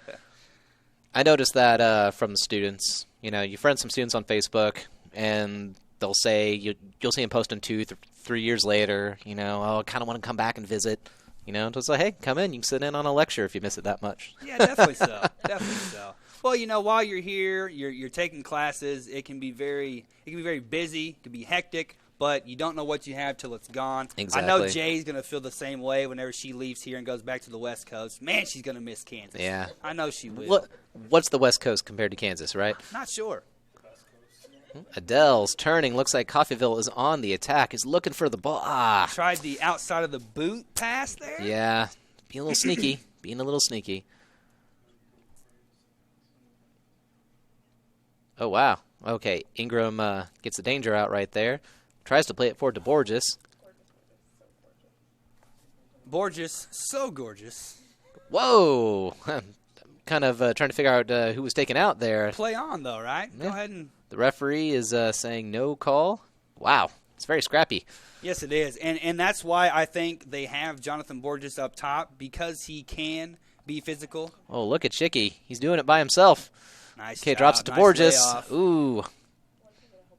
I noticed that from the students. You know, you friend some students on Facebook, and they'll say you'll see them posting 3 years later. You know, oh, I kind of want to come back and visit. You know, just like, hey, come in. You can sit in on a lecture if you miss it that much. Yeah, definitely so. Definitely so. Well, you know, while you're here, you're taking classes. It can be very busy. It can be hectic, but you don't know what you have till it's gone. Exactly. I know Jay's gonna feel the same way whenever she leaves here and goes back to the West Coast. Man, she's gonna miss Kansas. Yeah. I know she will. What's the West Coast compared to Kansas, right? Not sure. Adele's turning. Looks like Coffeyville is on the attack. Is looking for the ball. Ah. Tried the outside of the boot pass there. Yeah. Being a little sneaky. Being a little sneaky. Oh, wow. Okay. Ingram gets the danger out right there. Tries to play it forward to Borges. Borges, so gorgeous. Whoa. Kind of trying to figure out who was taken out there. Play on, though, right? Yeah. Go ahead and... The referee is saying no call. Wow. It's very scrappy. Yes, it is. And that's why I think they have Jonathan Borges up top, because he can be physical. Oh, look at Chicky. He's doing it by himself. Nice Okay, job. drops it to Nice Borges. layoff. Ooh.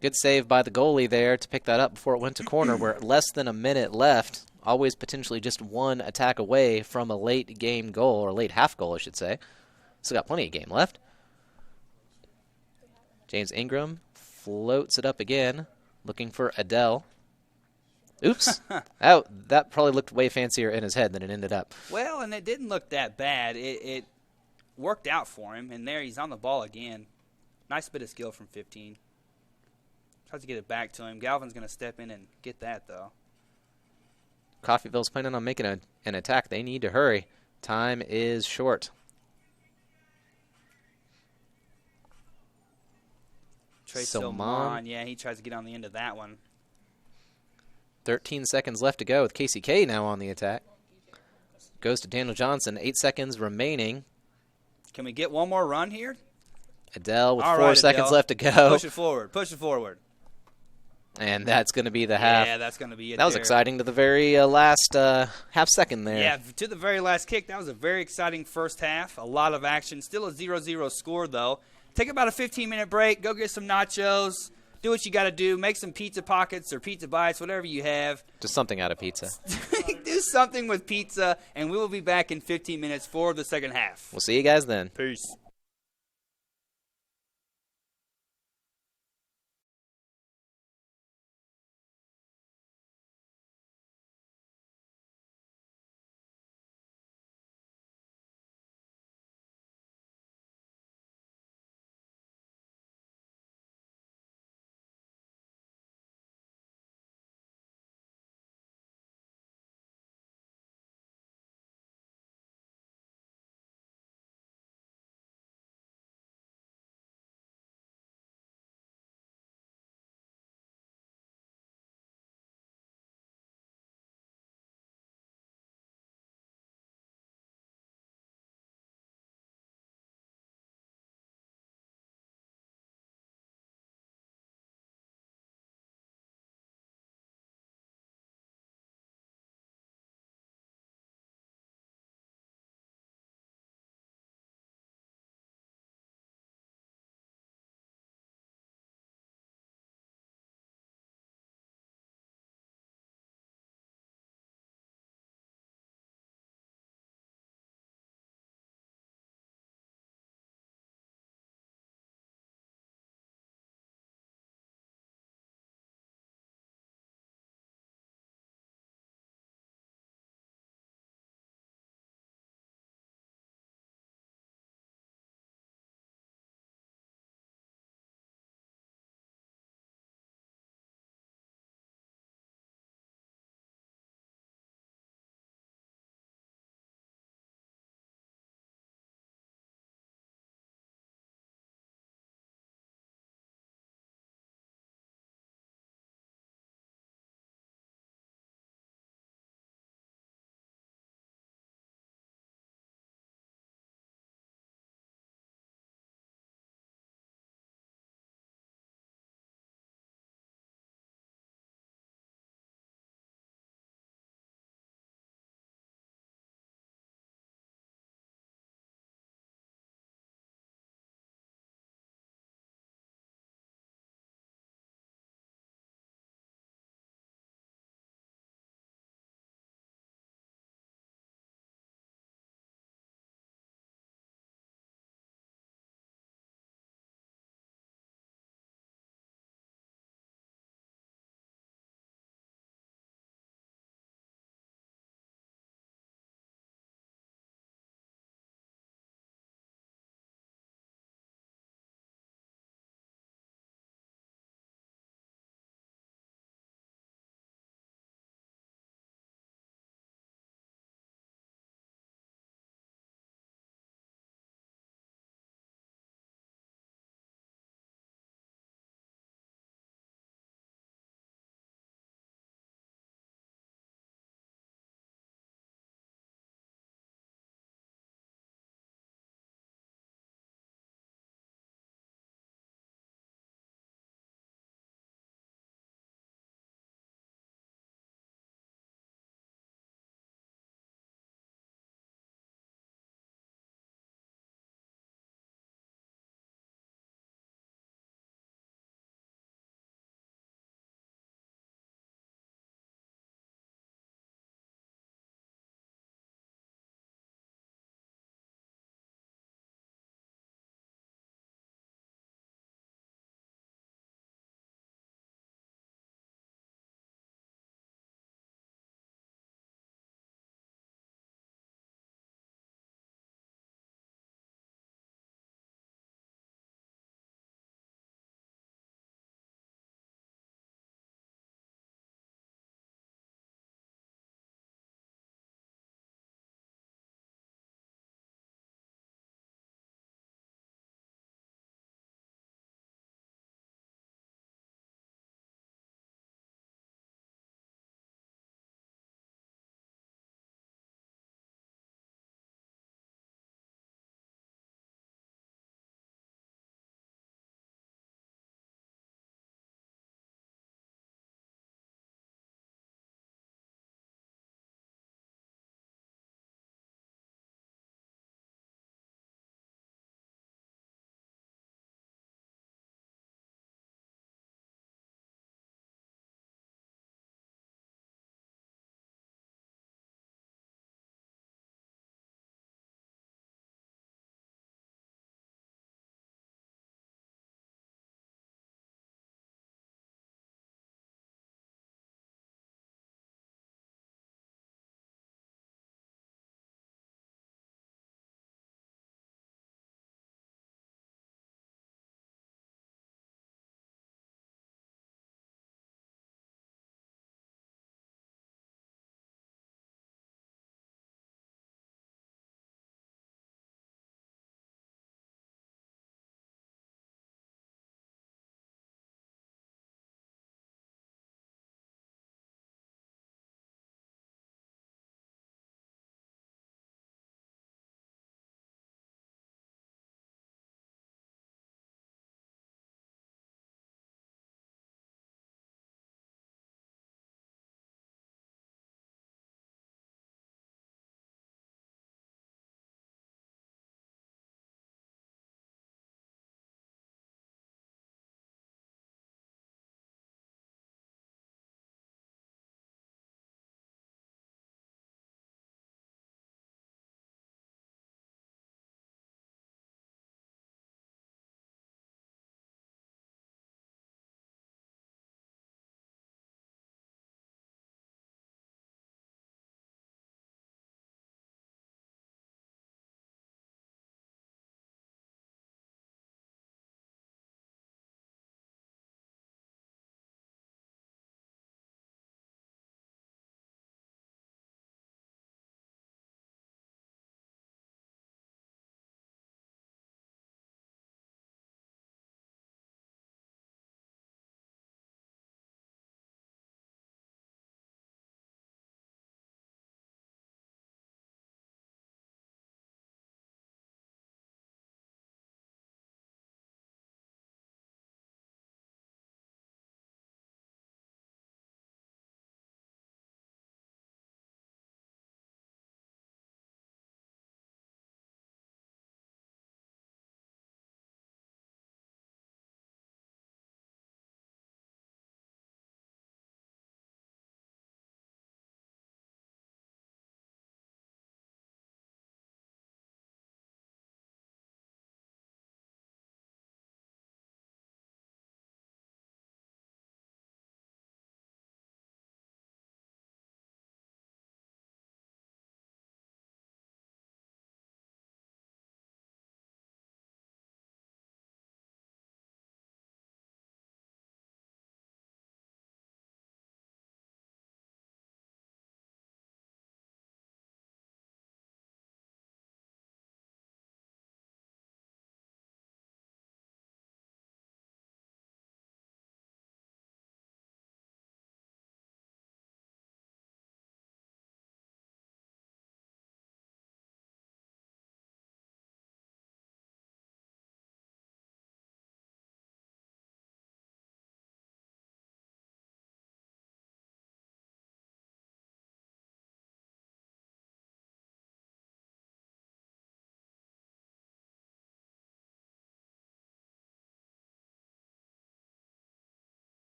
Good save by the goalie there to pick that up before it went to corner. We're less than a minute left. Always potentially just one attack away from a late game goal, or late half goal, I should say. Still got plenty of game left. James Ingram floats it up again, looking for Adele. Oops. That probably looked way fancier in his head than it ended up. Well, and it didn't look that bad. It worked out for him, and there he's on the ball again. Nice bit of skill from 15. Tries to get it back to him. Galvin's going to step in and get that, though. Coffeyville's planning on making an attack. They need to hurry. Time is short. Trey Salmon. Salmon, yeah, he tries to get on the end of that one. 13 seconds left to go with KCK now on the attack. Goes to Daniel Johnson. 8 seconds remaining. Can we get one more run here? Adele with All 4 right, seconds Adele. left to go. Push it forward. Push it forward. And that's going to be the half. Yeah, that's going to be it. That was there. exciting to the very last half second there. Yeah, to the very last kick. That was a very exciting first half. A lot of action. Still a 0-0 score, though. Take about a 15-minute break. Go get some nachos. Do what you got to do. Make some pizza pockets or pizza bites, whatever you have. Just something out of pizza. Do something with pizza, and we will be back in 15 minutes for the second half. We'll see you guys then. Peace.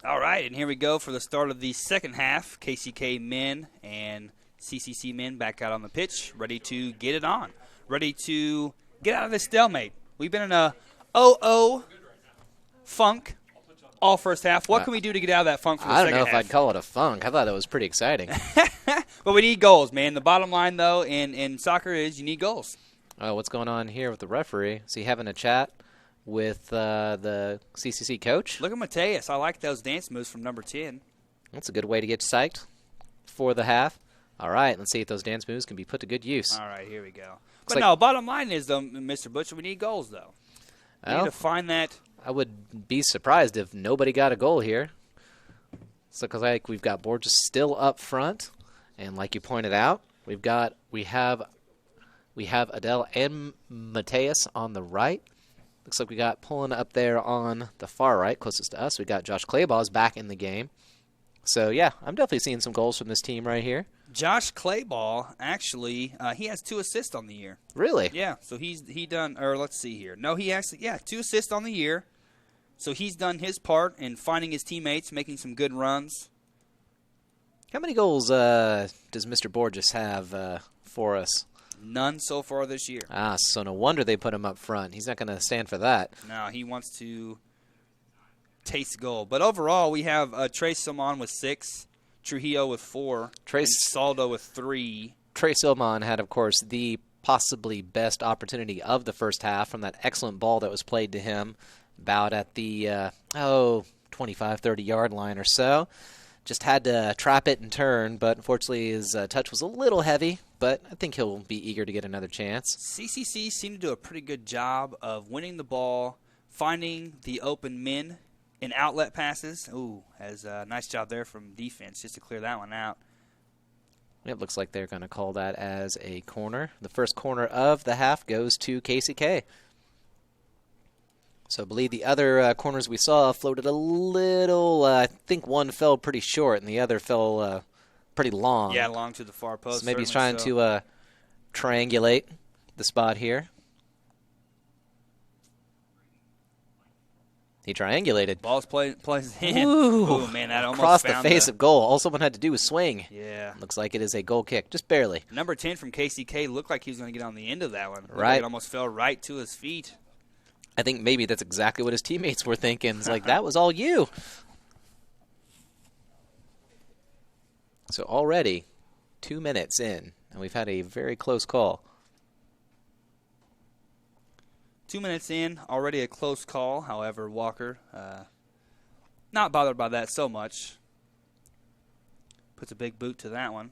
All right, and here we go for the start of the second half. KCK men and CCC men back out on the pitch, ready to get it on, ready to get out of this stalemate. We've been in a 0-0 funk all first half. What can we do to get out of that funk for the second half? I don't know if I'd call it a funk. I thought that was pretty exciting. But we need goals, man. The bottom line, though, in soccer is you need goals. Oh, what's going on here with the referee? Is he having a chat with the CCC coach? Look at Mateus. I like those dance moves from number 10. That's a good way to get psyched for the half. All right, let's see if those dance moves can be put to good use. All right, here we go. Looks But no, bottom line is, though, Mr. Butcher, we need goals, though. We need to find that. I would be surprised if nobody got a goal here. So, because like we've got Borges still up front, and like you pointed out, we have Adele and Mateus on the right. Looks like we got pulling up there on the far right, closest to us. We got Josh Clayballs back in the game. So yeah, I'm definitely seeing some goals from this team right here. Josh Clayball, actually, he has 2 assists on the year. Really? Yeah, so he done, or let's see here. No, he actually, 2 assists on the year. So he's done his part in finding his teammates, making some good runs. How many goals does Mr. Borges have for us? None so far this year. Ah, so no wonder they put him up front. He's not going to stand for that. No, he wants to taste goal. But overall, we have Trace Simon with 6, Trujillo with 4, and Saldo with 3. Trey Silman had, of course, the possibly best opportunity of the first half from that excellent ball that was played to him about at the, 25, 30-yard line or so. Just had to trap it and turn, but unfortunately his touch was a little heavy, but I think he'll be eager to get another chance. CCC seemed to do a pretty good job of winning the ball, finding the open men in outlet passes. Ooh, has a nice job there from defense just to clear that one out. It looks like they're going to call that as a corner. The first corner of the half goes to KCK. So I believe the other corners we saw floated a little. I think one fell pretty short and the other fell pretty long. Yeah, long to the far post. So maybe he's trying to triangulate the spot here. He triangulated. Ball's plays in. Ooh, man, that almost across the found face of goal. All someone had to do was swing. Yeah. Looks like it is a goal kick, just barely. Number 10 from KCK looked like he was going to get on the end of that one. Right. It almost fell right to his feet. I think maybe that's exactly what his teammates were thinking. It's like, that was all you. So already 2 minutes in, and we've had a very close call. 2 minutes in, already a close call. However, Walker not bothered by that so much. Puts a big boot to that one.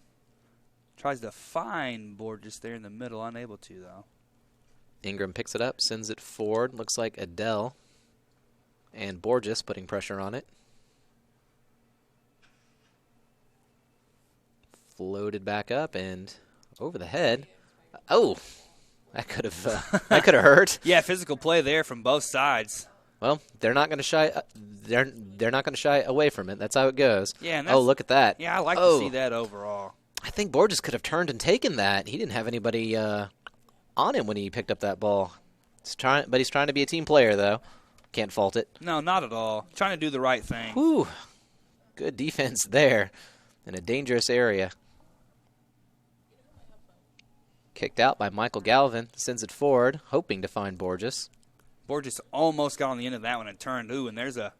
Tries to find Borges there in the middle, unable to, though. Ingram picks it up, sends it forward. Looks like Adele and Borges putting pressure on it. Floated back up and over the head. Oh, that could have hurt. Yeah, physical play there from both sides. Well, they're not going to shy. They're not going to shy away from it. That's how it goes. Yeah. And oh, look at that. Yeah, I like to see that overall. I think Borges could have turned and taken that. He didn't have anybody on him when he picked up that ball. He's trying to be a team player, though. Can't fault it. No, not at all. Trying to do the right thing. Whew. Good defense there in a dangerous area. Kicked out by Michael Galvin. Sends it forward, hoping to find Borges. Borges almost got on the end of that one and turned. Ooh, and there's a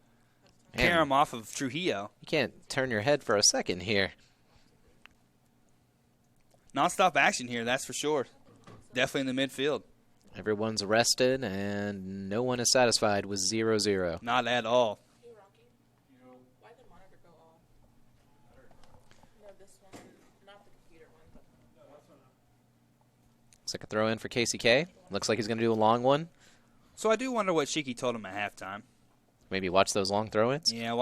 carom off of Trujillo. You can't turn your head for a second here. Non-stop action here, that's for sure. Definitely in the midfield. Everyone's rested, and no one is satisfied with 0-0. Not at all. Hey, Rocky. Why did the monitor go off? No, this one, not the computer one. Looks like a throw in for KCK. Looks like he's going to do a long one. So I do wonder what Shiki told him at halftime. Maybe watch those long throw-ins? Yeah,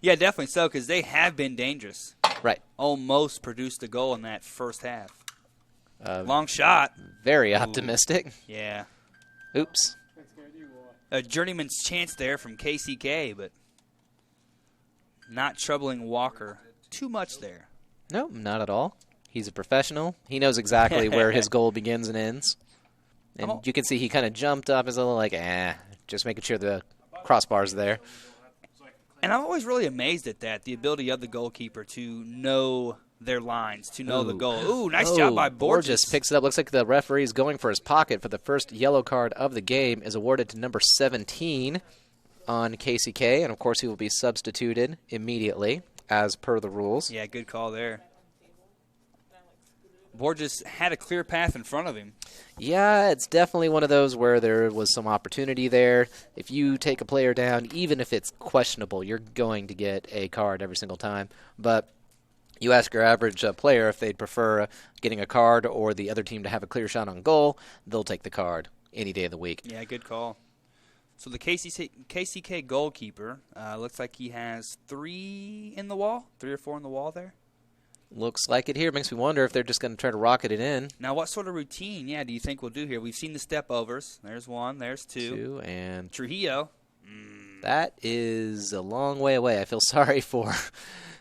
yeah, definitely so, because they have been dangerous. Right. Almost produced a goal in that first half. Long shot. Very optimistic. Yeah. Oops. A journeyman's chance there from KCK, but not troubling Walker too much there. No, not at all. He's a professional. He knows exactly where his goal begins and ends. And you can see he kind of jumped up as a little like, just making sure the crossbar's there. And I'm always really amazed at that, the ability of the goalkeeper to know their lines, to know the goal. Ooh, nice job by Borges. Picks it up. Looks like the referee is going for his pocket for the first yellow card of the game. Is awarded to number 17 on KCK, and of course he will be substituted immediately as per the rules. Yeah, good call there. Borges had a clear path in front of him. Yeah, it's definitely one of those where there was some opportunity there. If you take a player down, even if it's questionable, you're going to get a card every single time. But you ask your average player if they'd prefer getting a card or the other team to have a clear shot on goal, they'll take the card any day of the week. Yeah, good call. So the KCK goalkeeper looks like he has 3 in the wall, 3 or 4 in the wall there. Looks like it here. Makes me wonder if they're just going to try to rocket it in. Now, what sort of routine, do you think we'll do here? We've seen the step overs. There's 1, there's 2. 2, and Trujillo. That is a long way away. I feel sorry for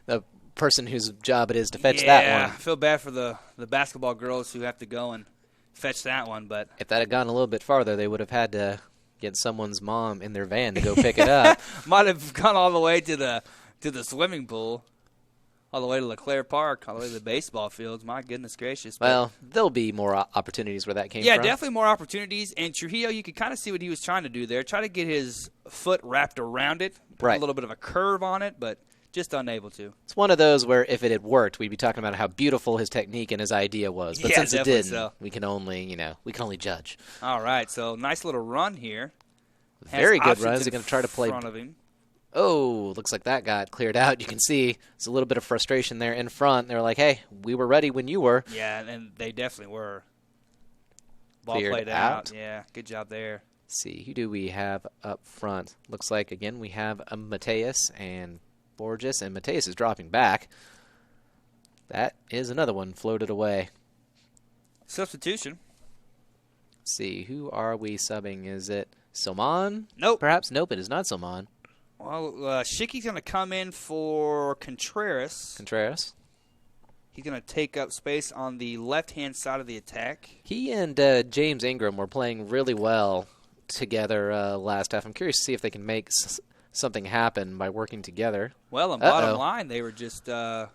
the person whose job it is to fetch that one. Yeah, I feel bad for the basketball girls who have to go and fetch that one. But if that had gone a little bit farther, they would have had to get someone's mom in their van to go pick it up. Might have gone all the way to the swimming pool. All the way to LeClaire Park, all the way to the baseball fields. My goodness gracious. Well, there'll be more opportunities where that came from. Yeah, definitely more opportunities. And Trujillo, you could kind of see what he was trying to do there. Try to get his foot wrapped around it. Put a little bit of a curve on it, but just unable to. It's one of those where if it had worked, we'd be talking about how beautiful his technique and his idea was. But since it didn't, we can only judge. All right, so nice little run here. Very good run. Is he going to try to play? Front of him. Oh, looks like that got cleared out. You can see there's a little bit of frustration there in front. They were like, hey, we were ready when you were. Yeah, and they definitely were. Ball Cleared played out. Yeah, good job there. Let's see, who do we have up front? Looks like, again, we have Mateus and Borges, and Mateus is dropping back. That is another one floated away. Substitution. Let's see, who are we subbing? Is it Soman? Nope. Perhaps? Nope, it is not Soman. Well, Shiki's going to come in for Contreras. He's going to take up space on the left-hand side of the attack. He and James Ingram were playing really well together last half. I'm curious to see if they can make something happen by working together. Well, on bottom line, they were just they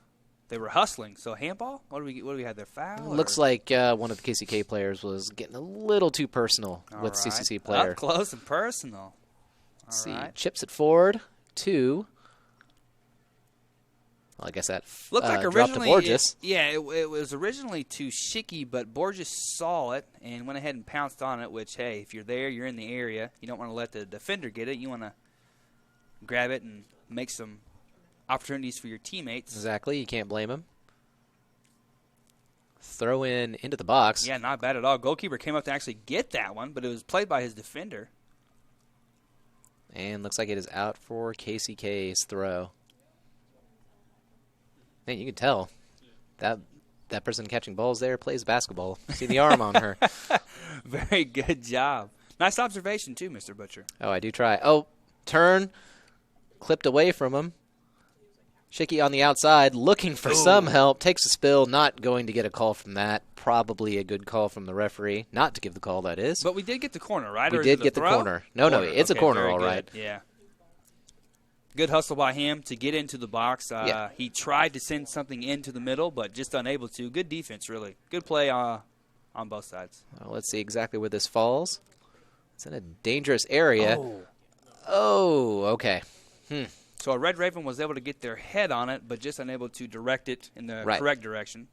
were hustling. So handball? What do we have there? Foul? Looks like one of the KCK players was getting a little too personal with CCC player. Up close and personal. Let's see, chips it forward to. Well, I guess that looked like dropped to Borges. It was originally to Shiki, but Borges saw it and went ahead and pounced on it, which, hey, if you're there, you're in the area. You don't want to let the defender get it. You want to grab it and make some opportunities for your teammates. Exactly. You can't blame him. Throw into the box. Yeah, not bad at all. Goalkeeper came up to actually get that one, but it was played by his defender. And looks like it is out for KCK's throw. Man, you can tell that person catching balls there plays basketball. See the arm on her. Very good job. Nice observation, too, Mr. Butcher. Oh, I do try. Oh, turn. Clipped away from him. Shiki on the outside, looking for some help. Takes a spill. Not going to get a call from that. Probably a good call from the referee. Not to give the call, that is. But we did get the corner, right? We did get the corner. No, it's a corner, all right. Yeah. Good hustle by him to get into the box. He tried to send something into the middle, but just unable to. Good defense, really. Good play on both sides. Well, let's see exactly where this falls. It's in a dangerous area. Oh, okay. So a Red Raven was able to get their head on it, but just unable to direct it in the correct direction.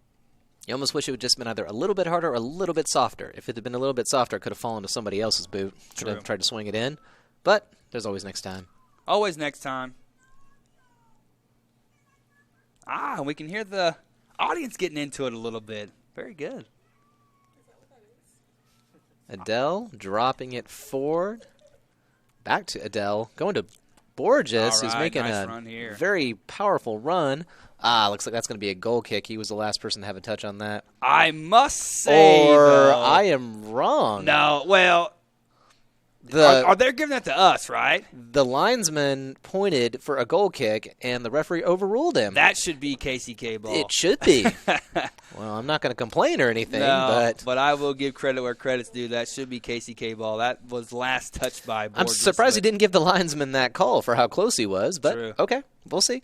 You almost wish it would just been either a little bit harder or a little bit softer. If it had been a little bit softer, it could have fallen to somebody else's boot. Could have tried to swing it in. But there's always next time. Always next time. We can hear the audience getting into it a little bit. Very good. Adele dropping it forward. Back to Adele. Going to Borges, who's making a very powerful run. Looks like that's going to be a goal kick. He was the last person to have a touch on that. I must say, I am wrong. No, well, Are they giving that to us, right? The linesman pointed for a goal kick, and the referee overruled him. That should be KCK ball. It should be. Well, I'm not going to complain or anything, No, but I will give credit where credit's due. That should be KCK ball. That was last touched by Borges. I'm surprised he didn't give the linesman that call for how close he was, but True. Okay, we'll see.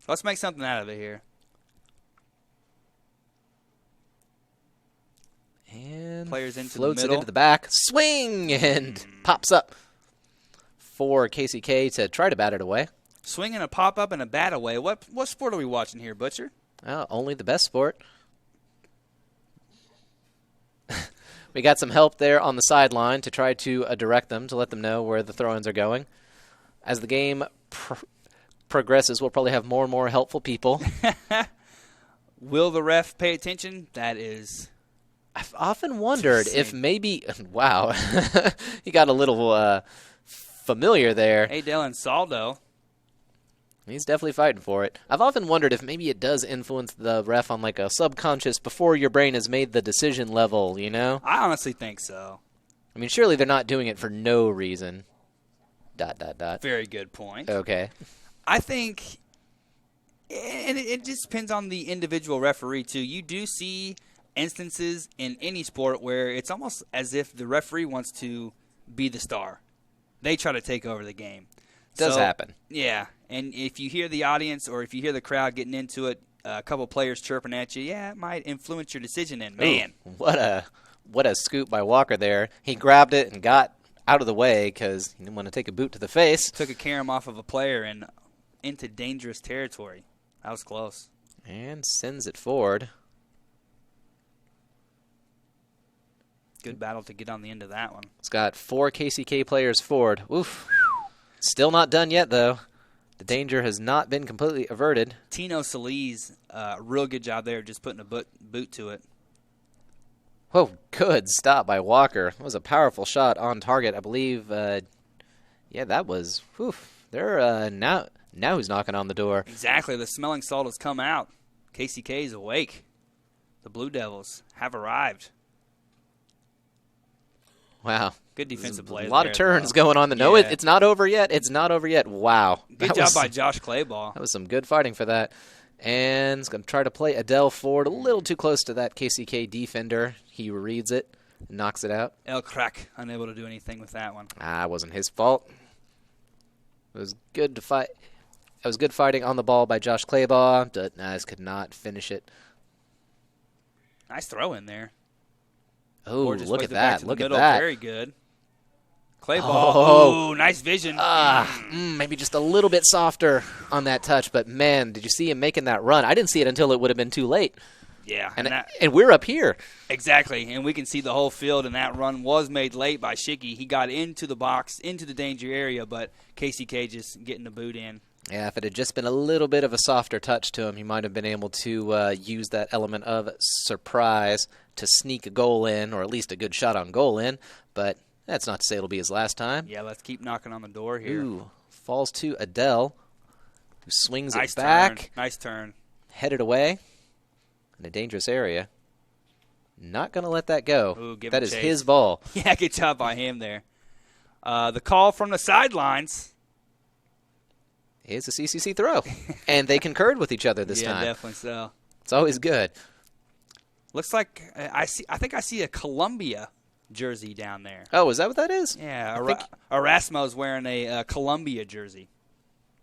Let's make something out of it here. And Players into the floats middle. it into the back. Swing! And pops up for KCK to try to bat it away. Swinging a pop-up and a bat away. What sport are we watching here, Butcher? Only the best sport. We got some help there on the sideline to try to direct them, to let them know where the throw-ins are going. As the game progresses, we'll probably have more and more helpful people. Will the ref pay attention? That is... I've often wondered insane. if maybe... Wow. He got a little familiar there. Hey, Dylan Saldo. He's definitely fighting for it. I've often wondered if maybe it does influence the ref on like a subconscious before your brain has made the decision level, you know? I honestly think so. I mean, surely they're not doing it for no reason. ... Very good point. Okay. I think, and it just depends on the individual referee, too. You do see instances in any sport where it's almost as if the referee wants to be the star. They try to take over the game. Does happen. Yeah, and if you hear the audience or if you hear the crowd getting into it, a couple players chirping at you, yeah, it might influence your decision. And, man. Ooh, what a scoop by Walker there. He grabbed it and got out of the way because he didn't want to take a boot to the face. Took a carom off of a player and into dangerous territory. That was close. And sends it forward. Good battle to get on the end of that one. It's got 4 KCK players forward. Oof. Still not done yet, though. The danger has not been completely averted. Tino Solis, real good job there, just putting a boot to it. Oh, good stop by Walker. That was a powerful shot on target. I believe, yeah, that was, they're, now who's knocking on the door? Exactly. The smelling salt has come out. KCK is awake. The Blue Devils have arrived. Wow. Good defensive play. A lot of turns going on. No, Yeah. it's not over yet. It's not over yet. Wow. Good job by Josh Clayball. That was some good fighting for that. And he's going to try to play Adele forward a little too close to that KCK defender. He reads it, knocks it out. El Crack, unable to do anything with that one. It wasn't his fault. It was good to fight. It was good fighting on the ball by Josh Clayball, but just could not finish it. Nice throw in there. Oh, Borges look plays at it back that. to the Look at middle. that. Very good. Clayball. Oh. Ooh, nice vision. Maybe just a little bit softer on that touch, but man, did you see him making that run? I didn't see it until it would have been too late. Yeah. And we're up here. Exactly, and we can see the whole field, and that run was made late by Shiggy. He got into the box, into the danger area, but KCK just getting the boot in. Yeah, if it had just been a little bit of a softer touch to him, he might have been able to use that element of surprise to sneak a goal in, or at least a good shot on goal in, but that's not to say it'll be his last time. Yeah, let's keep knocking on the door here. Ooh, falls to Adele, who swings Nice it back. turn. Nice turn. Headed away in a dangerous area. Not going to let that go. Ooh, give that him is chase. his ball. Yeah, good job by him there. The call from the sidelines. Is a CCC throw. And they concurred with each other this time. Yeah, definitely so. It's always good. Looks like I think I see a Columbia jersey down there. Oh, is that what that is? Yeah, Erasmo's wearing a Columbia jersey.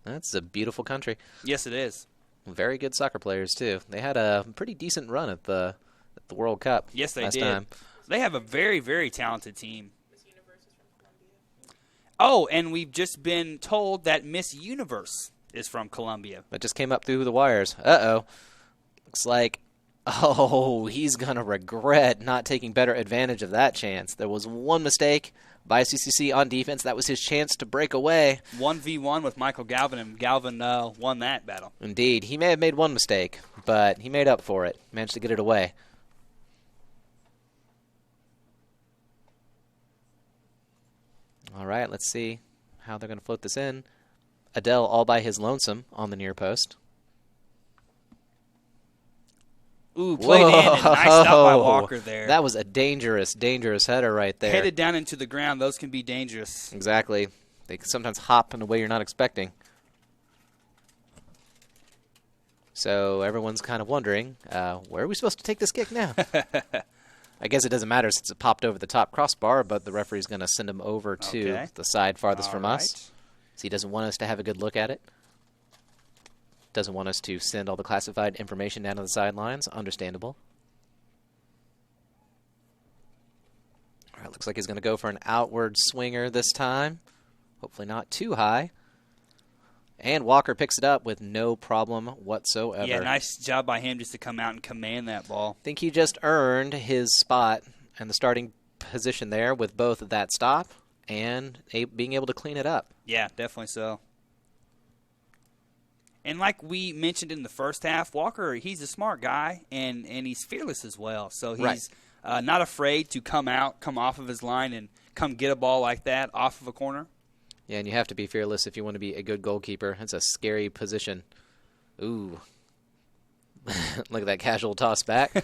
That's a beautiful country. Yes, it is. Very good soccer players, too. They had a pretty decent run at the World Cup Yes, they last did. time. They have a very, very talented team. Miss Universe is from Columbia. Oh, and we've just been told that Miss Universe is from Columbia. That just came up through the wires. Uh-oh. Looks like, he's going to regret not taking better advantage of that chance. There was one mistake by CCC on defense. That was his chance to break away. 1v1 with Michael Galvin, and Galvin won that battle. Indeed. He may have made one mistake, but he made up for it. Managed to get it away. All right, let's see how they're going to float this in. Adele all by his lonesome on the near post. Ooh, played in, and nice stop by Whoa. Walker there. That was a dangerous, dangerous header right there. Headed down into the ground, those can be dangerous. Exactly. They can sometimes hop in a way you're not expecting. So everyone's kind of wondering, where are we supposed to take this kick now? I guess it doesn't matter since it popped over the top crossbar, but the referee's going to send him over to the side farthest from us. So he doesn't want us to have a good look at it. Doesn't want us to send all the classified information down to the sidelines. Understandable. All right, looks like he's going to go for an outward swinger this time. Hopefully not too high. And Walker picks it up with no problem whatsoever. Yeah, nice job by him just to come out and command that ball. I think he just earned his spot and the starting position there with both that stop and being able to clean it up. Yeah, definitely so. And like we mentioned in the first half, Walker, he's a smart guy, and he's fearless as well. So he's not afraid to come off of his line and come get a ball like that off of a corner. Yeah, and you have to be fearless if you want to be a good goalkeeper. It's a scary position. Ooh. Look at that casual toss back.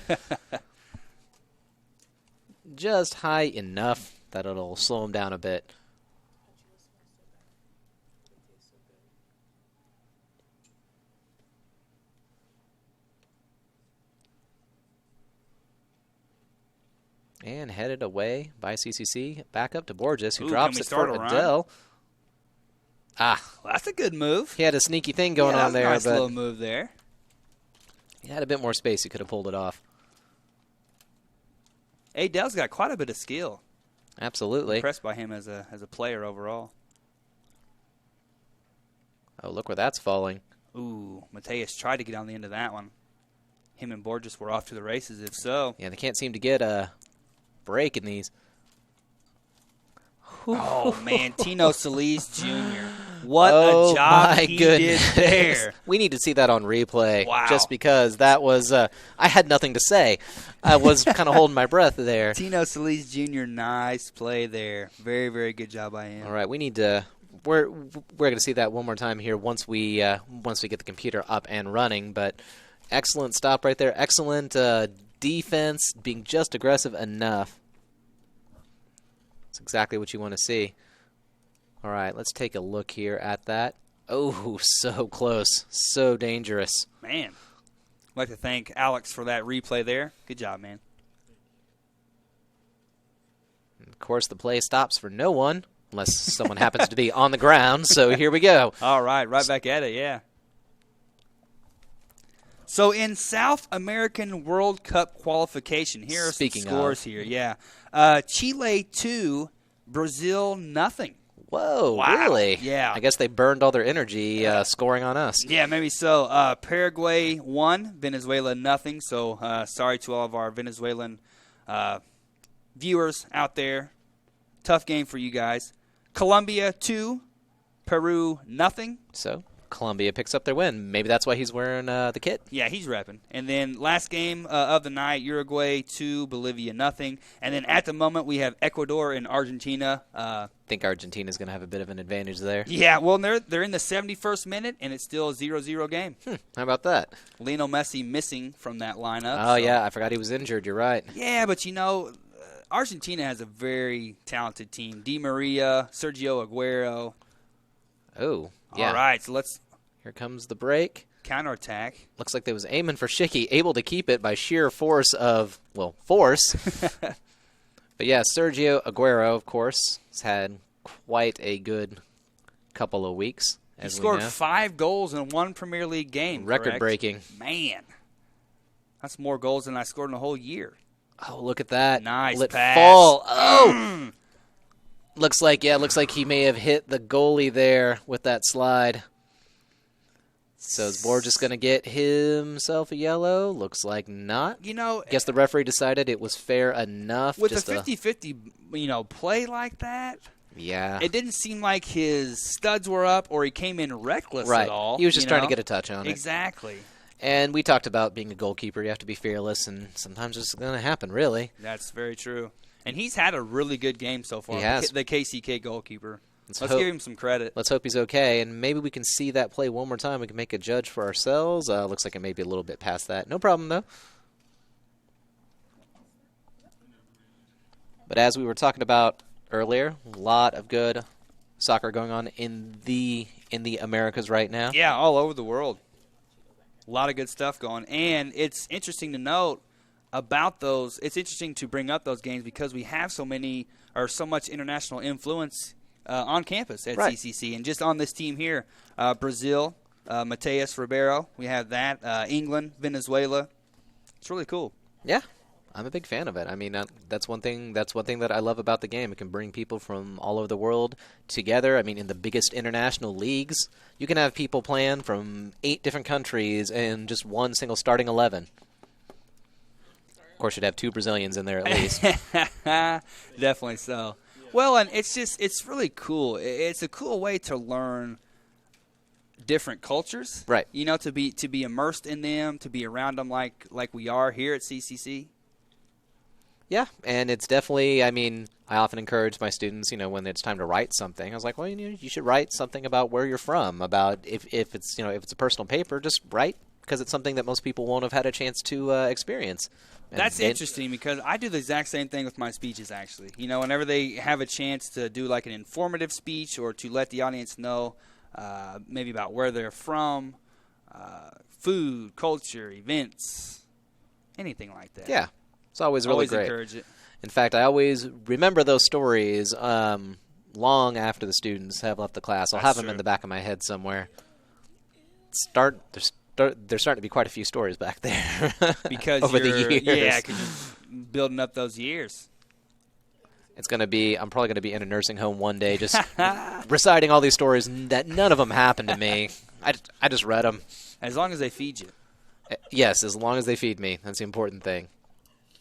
Just high enough that it'll slow him down a bit. And headed away by CCC. Back up to Borges, who drops it for Adele. Well, that's a good move. He had a sneaky thing going on there. Nice but little move there. He had a bit more space. He could have pulled it off. Adele's got quite a bit of skill. Absolutely. Impressed by him as a player overall. Oh, look where that's falling. Ooh, Mateus tried to get on the end of that one. Him and Borges were off to the races, if so. Yeah, they can't seem to get a break in these. Oh, man, Tino Solis Jr. What a job he did there. We need to see that on replay. Wow. Just because that was, I had nothing to say. I was kind of holding my breath there. Tino Solis Jr., nice play there. Very, very good job by him. All right, we need to, we're going to see that one more time here once we get the computer up and running. But excellent stop right there. Excellent defense, being just aggressive enough. That's exactly what you want to see. All right, let's take a look here at that. Oh, so close. So dangerous. Man, I'd like to thank Alex for that replay there. Good job, man. And of course, the play stops for no one, unless someone happens to be on the ground. So here we go. All right, right back at it, yeah. So in South American World Cup qualification, here are some scores here. Yeah, Chile 2, Brazil nothing. Whoa, wow. Really? Yeah. I guess they burned all their energy scoring on us. Yeah, maybe so. Paraguay 1, Venezuela nothing. So sorry to all of our Venezuelan viewers out there. Tough game for you guys. Colombia 2, Peru nothing. So Colombia picks up their win. Maybe that's why he's wearing the kit. Yeah, he's repping. And then last game of the night, Uruguay 2, Bolivia nothing. And then at the moment, we have Ecuador and Argentina. I think Argentina's going to have a bit of an advantage there. Yeah, well, they're in the 71st minute, and it's still a 0-0 game. How about that? Lionel Messi missing from that lineup. Oh, yeah, I forgot he was injured. You're right. Yeah, but, Argentina has a very talented team. Di Maria, Sergio Aguero. Oh, yeah. All right, so let's... Here comes the break. Counterattack. Looks like they was aiming for Schicky, able to keep it by sheer force of, force. But yeah, Sergio Aguero, of course, has had quite a good couple of weeks. He scored 5 goals in one Premier League game. Record-breaking. Man, that's more goals than I scored in a whole year. Oh, look at that. Nice Let pass. Fall. Oh! Looks like he may have hit the goalie there with that slide. So is Borges going to get himself a yellow? Looks like not. Guess the referee decided it was fair enough. With a 50-50, play like that. Yeah. It didn't seem like his studs were up or he came in reckless at all. He was just trying to get a touch on it. Exactly. And we talked about being a goalkeeper. You have to be fearless, and sometimes it's going to happen, really. That's very true. And he's had a really good game so far. He has. The KCK goalkeeper. Let's give him some credit. Let's hope he's okay, and maybe we can see that play one more time. We can make a judge for ourselves. Looks like it may be a little bit past that. No problem, though. But as we were talking about earlier, a lot of good soccer going on in the Americas right now. Yeah, all over the world. A lot of good stuff going. And it's interesting to note about those. It's interesting to bring up those games because we have so much international influence on campus at Right. CCC. And just on this team here, Brazil, Mateus Ribeiro, we have that. England, Venezuela. It's really cool. Yeah, I'm a big fan of it. I mean, that's one thing that I love about the game. It can bring people from all over the world together. I mean, in the biggest international leagues, you can have people playing from 8 different countries and just one single starting 11. Of course, you'd have 2 Brazilians in there at least. Definitely so. Well, and it's really cool. It's a cool way to learn different cultures, Right. You know, to be immersed in them, to be around them like we are here at CCC. Yeah, and it's definitely, I mean, I often encourage my students, when it's time to write something, I was like, well, you should write something about where you're from, about if it's, if it's a personal paper, just write, because it's something that most people won't have had a chance to experience. And That's interesting because I do the exact same thing with my speeches, actually. Whenever they have a chance to do like an informative speech or to let the audience know maybe about where they're from, food, culture, events, anything like that. Yeah, it's always really great. Encourage it. In fact, I always remember those stories long after the students have left the class. I'll That's have them true. in the back of my head somewhere. There's starting to be quite a few stories back there Because over the you're, years. yeah, because you're building up those years. I'm probably going to be in a nursing home one day just reciting all these stories that none of them happened to me. I just read them. As long as they feed you. Yes, as long as they feed me. That's the important thing.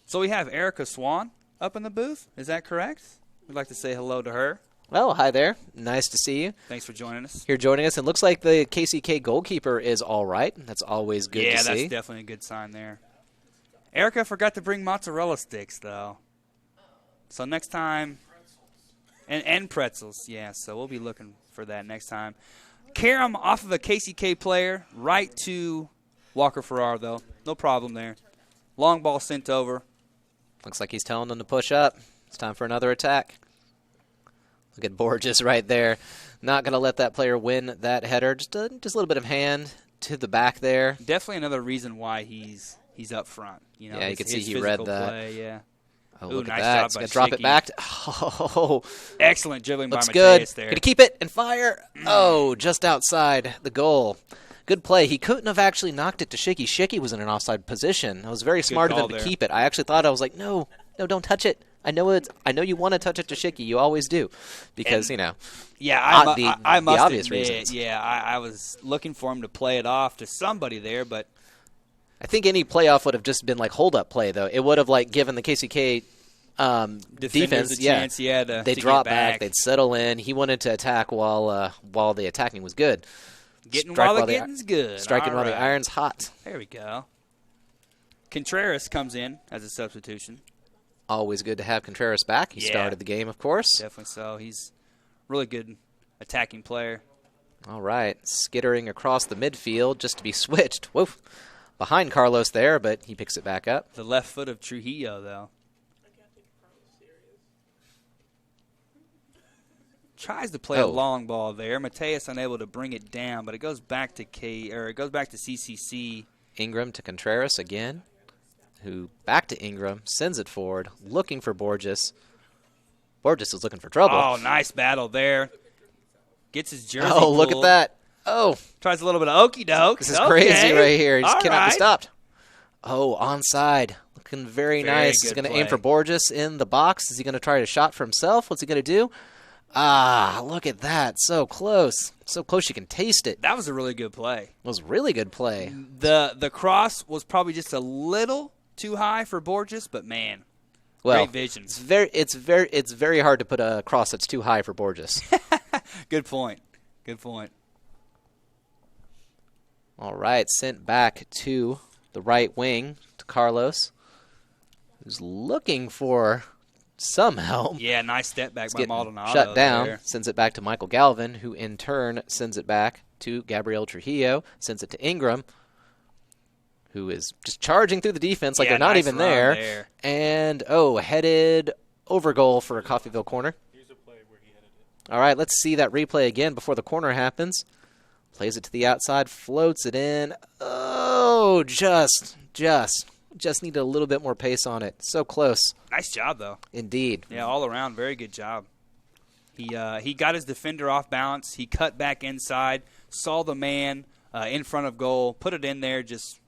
So we have Erica Swan up in the booth. Is that correct? We'd like to say hello to her. Well, hi there. Nice to see you. Thanks for joining us. Here joining us. It looks like the KCK goalkeeper is all right. That's always good to Yeah, see. that's definitely a good sign there. Erica forgot to bring mozzarella sticks, though. So next time, and pretzels, yeah. So we'll be looking for that next time. Karam off of a KCK player, right to Walker Farrar, though. No problem there. Long ball sent over. Looks like he's telling them to push up. It's time for another attack. Look at Borges right there. Not going to let that player win that header. Just a little bit of hand to the back there. Definitely another reason why he's up front. Yeah, you can see his he read physical that. Play, yeah. Oh, Ooh, look nice at that. job He's by going to drop it Shaky. back. Oh, Excellent dribbling looks by good. Mateus there. Going to keep it and fire. Oh, just outside the goal. Good play. He couldn't have actually knocked it to Shaky. Shaky was in an offside position. It was very smart of call him to there. keep it. I actually thought, I was like, no, don't touch it. I know you want to touch it to Shaky. You always do. Because, Yeah, I the must obvious admit, reasons. yeah, I was looking for him to play it off to somebody there, but I think any playoff would have just been like hold-up play, though. It would have given the KCK defense, a chance, to they'd get drop back. they'd settle in. He wanted to attack while the attacking was good. Getting Strike while the the- getting's good. Striking All while the right. iron's hot. There we go. Contreras comes in as a substitution. Always good to have Contreras back. He Yeah. started the game, of course. Definitely so. He's a really good attacking player. All right, skittering across the midfield just to be switched. Whoa, behind Carlos there, but he picks it back up. The left foot of Trujillo, though. Tries to play a Oh. long ball there. Mateus unable to bring it down, but it goes back to CCC. Ingram to Contreras again, who back to Ingram, sends it forward, looking for Borges. Borges is looking for trouble. Oh, nice battle there. Gets his jersey. Oh, look at pulled. that. Oh, Tries a little bit of okey doke. this is crazy right here. He just All cannot right. be stopped. Oh, onside. Looking very nice. He's good going to aim play. for Borges in the box. Is he going to try to shot for himself? What's he going to do? Ah, look at that. So close. So close you can taste it. That was a really good play. It was really good play. The cross was probably just a little too high for Borges, but man, Well, great vision. it's very hard to put a cross that's too high for Borges. Good point. Good point. All right, sent back to the right wing to Carlos, who's looking for some help. Yeah, nice step back He's by getting Maldonado. shut down, there. sends it back to Michael Galvin, who in turn sends it back to Gabriel Trujillo, sends it to Ingram, who is just charging through the defense like Yeah, they're not nice even run there. there. And, headed over goal for a Coffeyville corner. Here's a play where he headed it. All right, let's see that replay again before the corner happens. Plays it to the outside, floats it in. Oh, just needed a little bit more pace on it. So close. Nice job, though. Indeed. Yeah, all around, very good job. He got his defender off balance. He cut back inside, saw the man in front of goal, put it in there. Just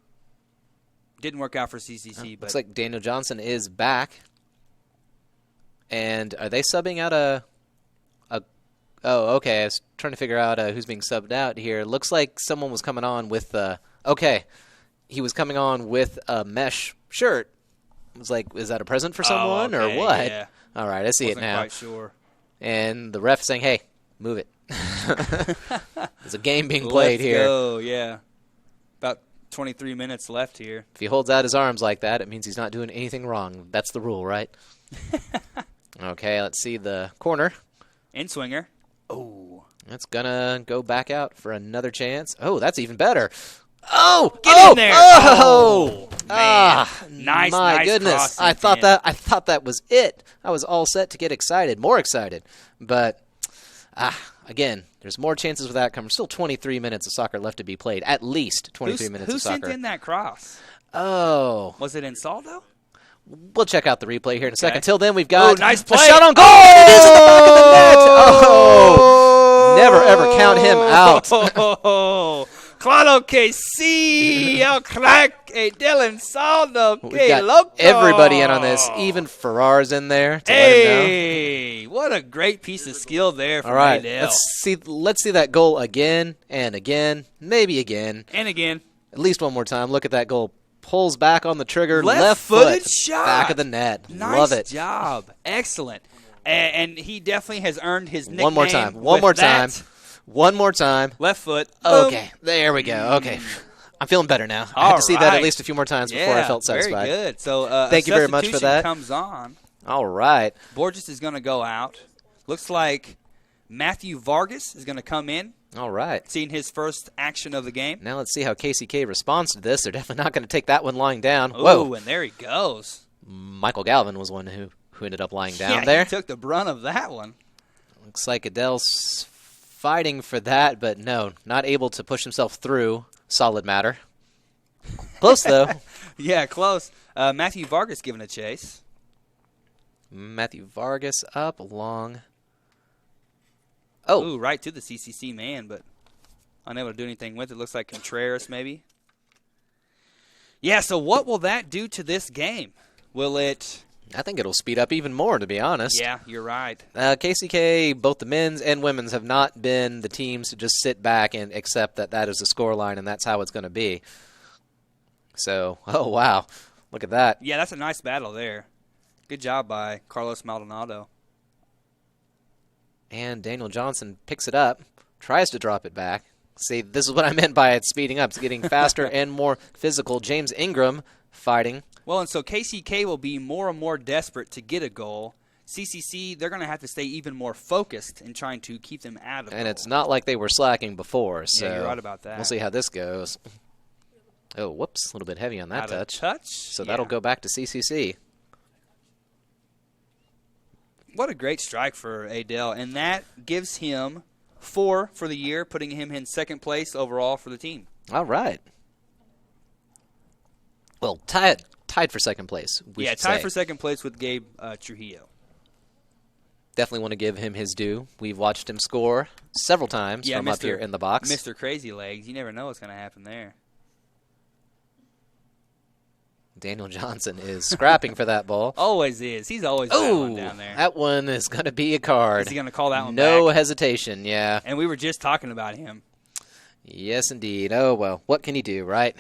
didn't work out for CCC. But Looks like Daniel Johnson is back. And are they subbing out a? Oh, okay. I was trying to figure out who's being subbed out here. Looks like someone was coming on with. Okay, he was coming on with a mesh shirt. I was like, is that a present for someone okay, or what? Yeah. All right, I see Wasn't it now. Quite sure. And the ref saying, "Hey, move it." There's a game being played here. Let's go. Yeah. About 23 minutes left here. If he holds out his arms like that, it means he's not doing anything wrong. That's the rule, right? Okay, let's see the corner. In swinger. Oh. That's going to go back out for another chance. Oh, that's even better. Oh! Get in there! Oh! Man. Nice, my nice goodness. cross I and thought pin. that was it. I was all set to get excited, more excited. But again, there's more chances with that coming. Still 23 minutes of soccer left to be played. At least 23 minutes who of soccer. sent in that cross? Oh. Was it in Saldo? We'll check out the replay here in a second. Okay. Till then, we've got nice a play. shot on goal. It is in the back of the net. Oh! Never ever count him out. Oh, claro que sí, el crack, Dylan Saldo, We've que got loco. everybody in on this. Even Farrar's in there to let him know. Hey, what a great piece of skill there from All right, Adele. let's see that goal again and again, maybe again, And again, at least one more time. Look at that goal. Pulls back on the trigger, Left-footed foot, shot. back of the net. nice Love it. job. Excellent. And he definitely has earned his nickname. One more time. with One more time. Left foot. Okay, there we go. Okay. I'm feeling better now. I had to see that at least a few more times before I felt satisfied. Very good. So Thank you very much for substitution that. comes on. All right. Borges is going to go out. Looks like Matthew Vargas is going to come in, All right. seeing his first action of the game. Now let's see how KCK responds to this. They're definitely not going to take that one lying down. Ooh, Whoa. and there he goes. Michael Galvin was one who ended up lying down Yeah, there. he took the brunt of that one. Looks like Adele's fighting for that, but no, not able to push himself through. Solid matter. Close, though. Yeah, close. Matthew Vargas giving a chase. Matthew Vargas up along. Oh, Ooh, right to the CCC man, but unable to do anything with it. Looks like Contreras maybe. Yeah, so what will that do to this game? Will it... I think it'll speed up even more, to be honest. Yeah, you're right. KCK, both the men's and women's, have not been the teams to just sit back and accept that that is the scoreline and that's how it's going to be. So, oh, wow. Look at that. Yeah, that's a nice battle there. Good job by Carlos Maldonado. And Daniel Johnson picks it up, tries to drop it back. See, this is what I meant by it speeding up. It's getting faster and more physical. James Ingram fighting. Well, and so KCK will be more and more desperate to get a goal. CCC, they're going to have to stay even more focused in trying to keep them out of And goal. it's not like they were slacking before. So Yeah, you're right about that. We'll see how this goes. Oh, whoops. A little bit heavy on that Out of touch. So that'll go back to CCC. What a great strike for Adele, and that gives him 4 for the year, putting him in second place overall for the team. All right. Well, tied for second place. We should tied say. for second place with Gabe Trujillo. Definitely want to give him his due. We've watched him score several times from up here in the box. Mr. Crazy Legs. You never know what's going to happen there. Daniel Johnson is scrapping for that ball. Always is. He's always got one Oh, down there. that one is going to be a card. Is he going to call that one No back? hesitation, yeah. And we were just talking about him. Yes, indeed. Oh, well, what can he do, right?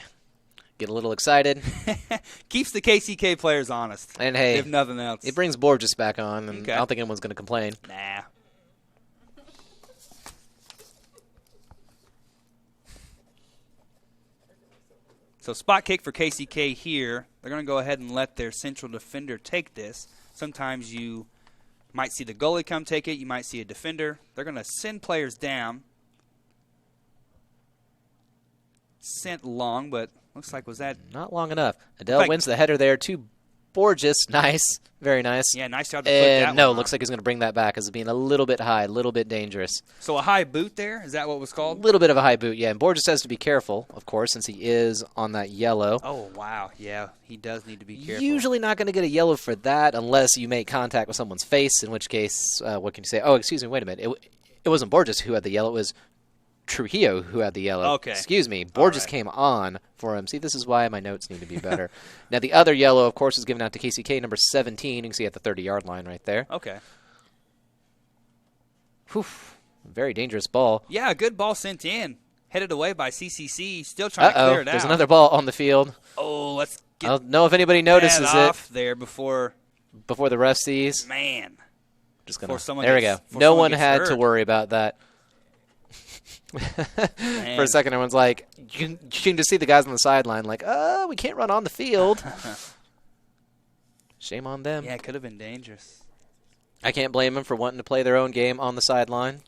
Get a little excited. Keeps the KCK players honest. And, hey, if nothing else. it brings Borges back on, and Okay. I don't think anyone's going to complain. Nah. So spot kick for KCK here. They're going to go ahead and let their central defender take this. Sometimes you might see the goalie come take it. You might see a defender. They're going to send players down. Sent long, but looks like was that... Not long enough. Adele Like- wins the header there to Borges, nice. Very nice. Yeah, nice job to put that And no, one on. looks like he's going to bring that back as being a little bit high, a little bit dangerous. So a high boot there? Is that what it was A called? little bit of a high boot, yeah. And Borges has to be careful, of course, since he is on that yellow. Oh, wow. Yeah, he does need to be careful. Usually not going to get a yellow for that unless you make contact with someone's face, in which case, what can you say? Oh, excuse me, wait a minute. It wasn't Borges who had the yellow. It was Trujillo who had the yellow. Okay. Excuse me. Borges right. came on for him. See, this is why my notes need to be better. Now, the other yellow, of course, is given out to KCK, number 17. You can see at the 30-yard line right there. Okay. Whew. Very dangerous ball. Yeah, a good ball sent in. Headed away by CCC. Still trying to clear it out. There's another ball on the field. Oh, let's I get don't know if anybody notices that it off there before the ref sees. man. Just gonna. Before someone There we gets- go. before No someone one gets had to hurt. worry about that. Man. For a second, everyone's like, you can just see the guys on the sideline like, we can't run on the field. Shame on them. Yeah, it could have been dangerous. I can't blame them for wanting to play their own game on the sideline.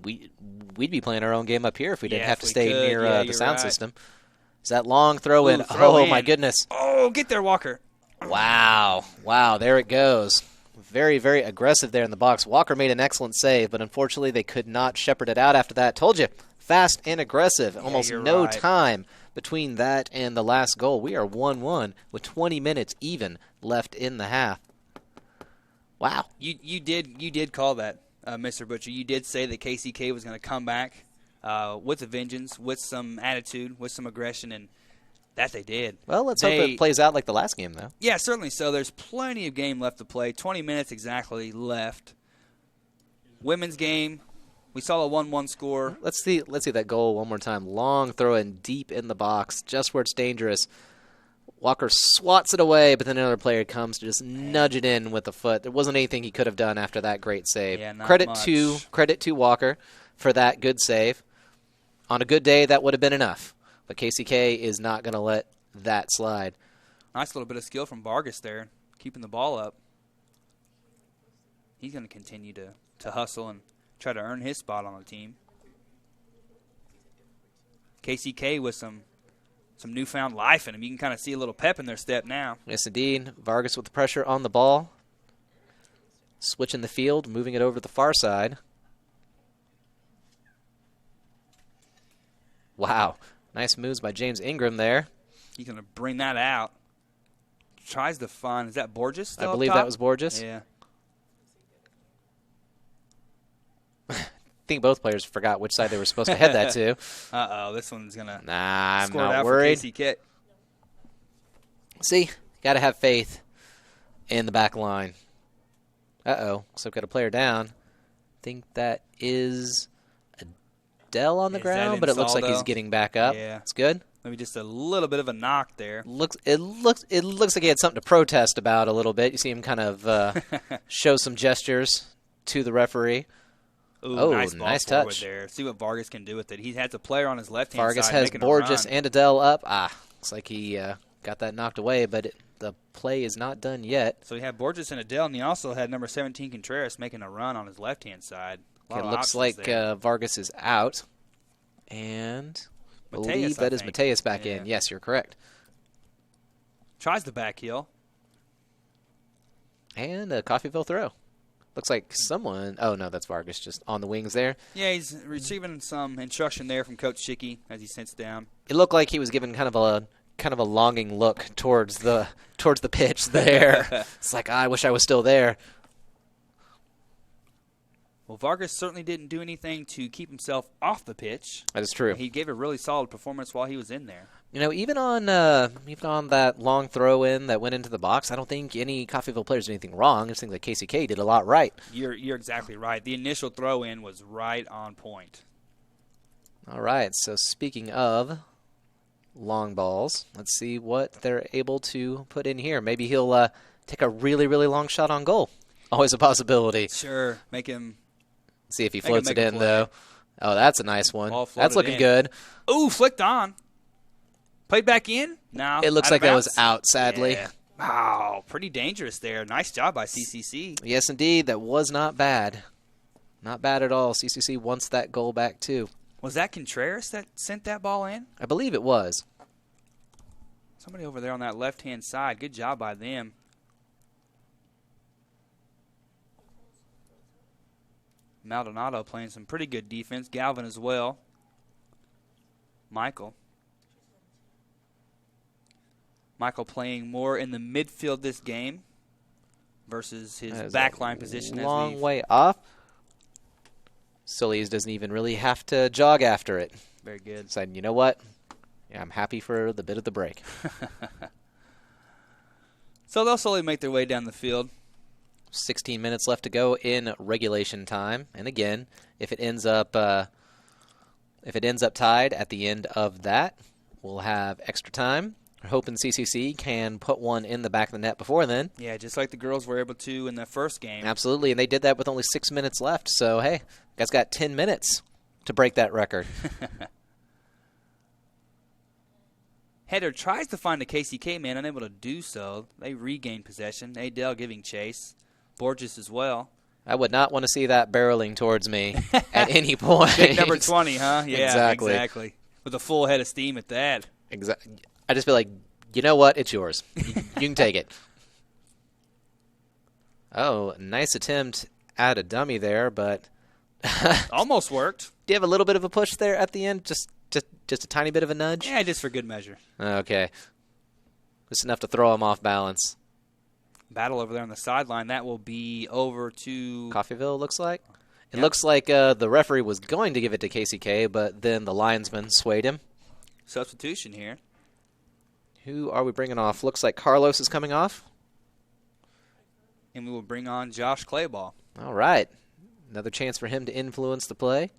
We'd be playing our own game up here if we didn't Yeah, have if to we stay could. near Yeah, the you're sound right. system. Is that long throw in? Ooh, throw Oh, in. my goodness. Oh, get there, Walker. Wow. Wow, there it goes. Very, very aggressive there in the box. Walker made an excellent save, but unfortunately they could not shepherd it out after that. Told you, fast and aggressive. Almost you're no right. time between that and the last goal. We are 1-1 with 20 minutes even left in the half. Wow. You did call that, Mr. Butcher. You did say that KCK was going to come back with a vengeance, with some attitude, with some aggression, and that they did. Well, let's hope it plays out like the last game, though. Yeah, certainly so. There's plenty of game left to play. 20 minutes exactly left. Women's game, we saw a 1-1 score. Let's see that goal one more time. Long throw in deep in the box, just where it's dangerous. Walker swats it away, but then another player comes to just nudge it in with the foot. There wasn't anything he could have done after that great save. Yeah, not credit much. to Walker for that good save. On a good day, that would have been enough. But KCK is not going to let that slide. Nice little bit of skill from Vargas there, keeping the ball up. He's going to continue to hustle and try to earn his spot on the team. KCK with some newfound life in him. You can kind of see a little pep in their step now. Yes, indeed. Vargas with the pressure on the ball. Switching the field, moving it over to the far side. Wow. Nice moves by James Ingram there. He's going to bring that out. Tries to find, is that Borges still I up believe top? that was Borges. Yeah. I think both players forgot which side they were supposed to head that to. Uh-oh, this one's going to Nah, I'm score it not out worried. for KCK. See, got to have faith in the back line. Uh-oh, so we've got a player down. I think that is Adele on the Is that ground, but it looks like he's Insaldo? getting back up. Yeah. It's good. Maybe just a little bit of a knock there. It looks like he had something to protest about a little bit. You see him kind of show some gestures to the referee. Ooh, Oh, nice ball nice forward touch. there. See what Vargas can do with it. He has a player on his left-hand Vargas side has making a Borges run. and Adele up. Looks like he got that knocked away, but the play is not done yet. So he had Borges and Adele, and he also had number 17 Contreras making a run on his left-hand side. A lot It of looks options like there. Vargas is out, and I Mateus, believe I that is think. Mateus back Yeah. in. Yes, you're correct. Tries the back heel. And a Coffeyville throw. Looks like someone. Oh no, that's Vargas just on the wings there. Yeah, he's receiving some instruction there from Coach Schicky as he sits down. It looked like he was given kind of a longing look towards the pitch there. It's like I wish I was still there. Well, Vargas certainly didn't do anything to keep himself off the pitch. That is true. He gave a really solid performance while he was in there. You know, even on that long throw in that went into the box, I don't think any Coffeyville players did anything wrong. I just think that KCK did a lot right. You're exactly right. The initial throw in was right on point. All right. So speaking of long balls, let's see what they're able to put in here. Maybe he'll take a really, really long shot on goal. Always a possibility. Sure, make him. See if he Make him floats make it a in play. though. Oh, that's a nice one. Ball That's floated looking in. good. Ooh, flicked on. Played back in? No. It looks out like of that was bounds? out, sadly. Yeah. Wow, pretty dangerous there. Nice job by CCC. Yes, indeed. That was not bad. Not bad at all. CCC wants that goal back, too. Was that Contreras that sent that ball in? I believe it was. Somebody over there on that left-hand side. Good job by them. Maldonado playing some pretty good defense. Galvin as well. Michael playing more in the midfield this game versus his backline position. Long way off. Sully's doesn't even really have to jog after it. Very good. Said, you know what? Yeah, I'm happy for the bit of the break. So they'll slowly make their way down the field. 16 minutes left to go in regulation time. And again, if it ends up tied at the end of that, we'll have extra time. We're hoping CCC can put one in the back of the net before then. Yeah, just like the girls were able to in the first game. Absolutely, and they did that with only 6 minutes left. So, hey, guys got 10 minutes to break that record. Header tries to find the KCK man, unable to do so. They regain possession. Adele giving chase. Borges as well. I would not want to see that barreling towards me at any point. Big number 20, huh? Yeah, exactly. With a full head of steam at that. Exactly. I just feel like, you know what? It's yours. You can take it. Oh, nice attempt at a dummy there, but almost worked. Do you have a little bit of a push there at the end? Just a tiny bit of a nudge? Yeah, just for good measure. Okay. Just enough to throw him off balance. Battle over there on the sideline. That will be over to Coffeyville, looks like. It looks like the referee was going to give it to KCK, but then the linesman swayed him. Substitution here. Who are we bringing off? Looks like Carlos is coming off. And we will bring on Josh Clayball. All right. Another chance for him to influence the play.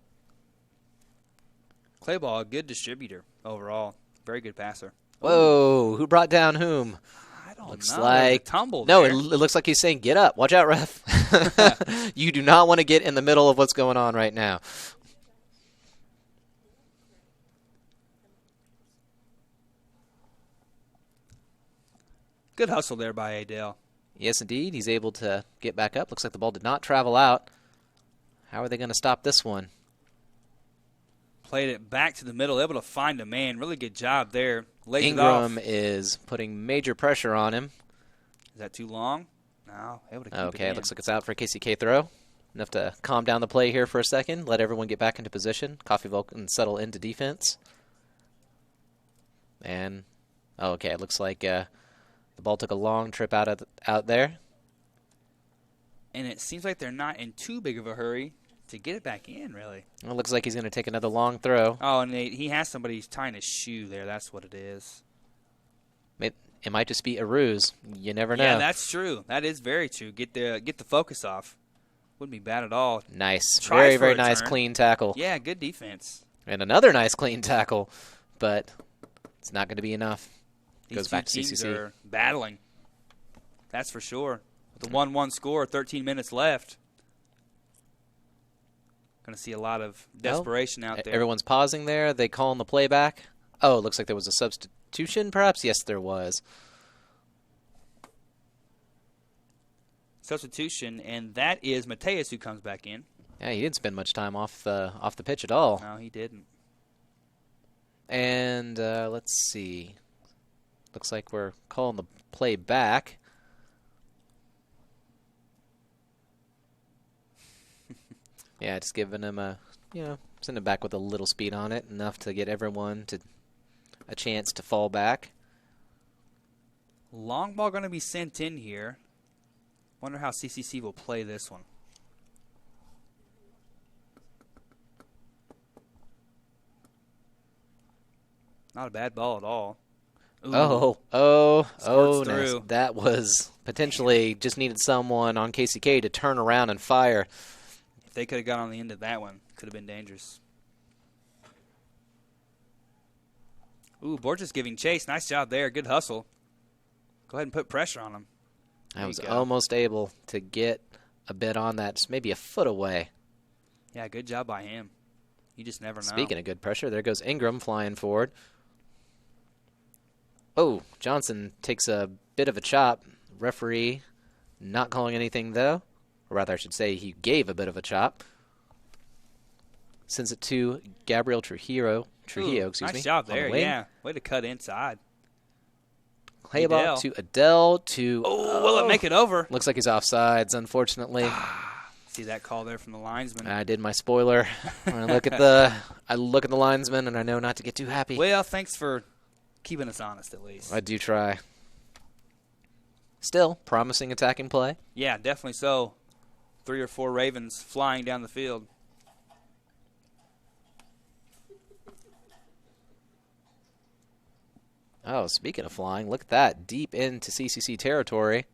Clayball, a good distributor overall. Very good passer. Whoa, who brought down whom? I don't Looks know. like tumble. No, it looks like he's saying, get up. Watch out, ref. You do not want to get in the middle of what's going on right now. Good hustle there by Adele. Yes, indeed. He's able to get back up. Looks like the ball did not travel out. How are they going to stop this one? Played it back to the middle, able to find a man. Really good job there. Lays Ingram it off. is putting major pressure on him. Is that too long? No, able to keep Okay, it in. looks like it's out for a KCK throw. Enough to calm down the play here for a second. Let everyone get back into position. Coffeyville can settle into defense. And, okay, it looks like the ball took a long trip out there. And it seems like they're not in too big of a hurry to get it back in, really. Well, it looks like he's going to take another long throw. Oh, and he has somebody tying his shoe there. That's what it is. It might just be a ruse. You never know. Yeah, that's true. That is very true. Get the focus off. Wouldn't be bad at all. Nice. Tries Very, for very a nice turn. clean tackle. Yeah, good defense. And another nice clean tackle. But it's not going to be enough. These Goes two back to teams CCC. are battling. That's for sure. With the 1-1 score, 13 minutes left. Going to see a lot of desperation out there. Everyone's pausing there. They call in the playback. Oh, it looks like there was a substitution, perhaps? Yes, there was. Substitution, and that is Mateus who comes back in. Yeah, he didn't spend much time off the pitch at all. No, he didn't. And let's see. Looks like we're calling the play back. Yeah, just giving him send him back with a little speed on it, enough to get everyone to a chance to fall back. Long ball going to be sent in here. Wonder how CCC will play this one. Not a bad ball at all. Ooh. Oh, nice. through. That was potentially just needed someone on KCK to turn around and fire. If they could have got on the end of that one, could have been dangerous. Ooh, Borges giving chase. Nice job there. Good hustle. Go ahead and put pressure on him. I was almost able to get a bit on that, just maybe a foot away. Yeah, good job by him. You just never know. Speaking of good pressure, there goes Ingram flying forward. Oh, Johnson takes a bit of a chop. Referee not calling anything, though. Or rather, I should say he gave a bit of a chop. Sends it to Gabriel Trujillo. Ooh, Excuse me. nice job on the there, wing. yeah. Way to cut inside. Hayabach to Adele to... Oh, will it make it over? Looks like he's offsides, unfortunately. See that call there from the linesman. I did my spoiler. I look at the linesman, and I know not to get too happy. Well, thanks for keeping us honest, at least. I do try. Still, promising attacking play. Yeah, definitely so. 3 or 4 Ravens flying down the field. Oh, speaking of flying, look at that. Deep into CCC territory.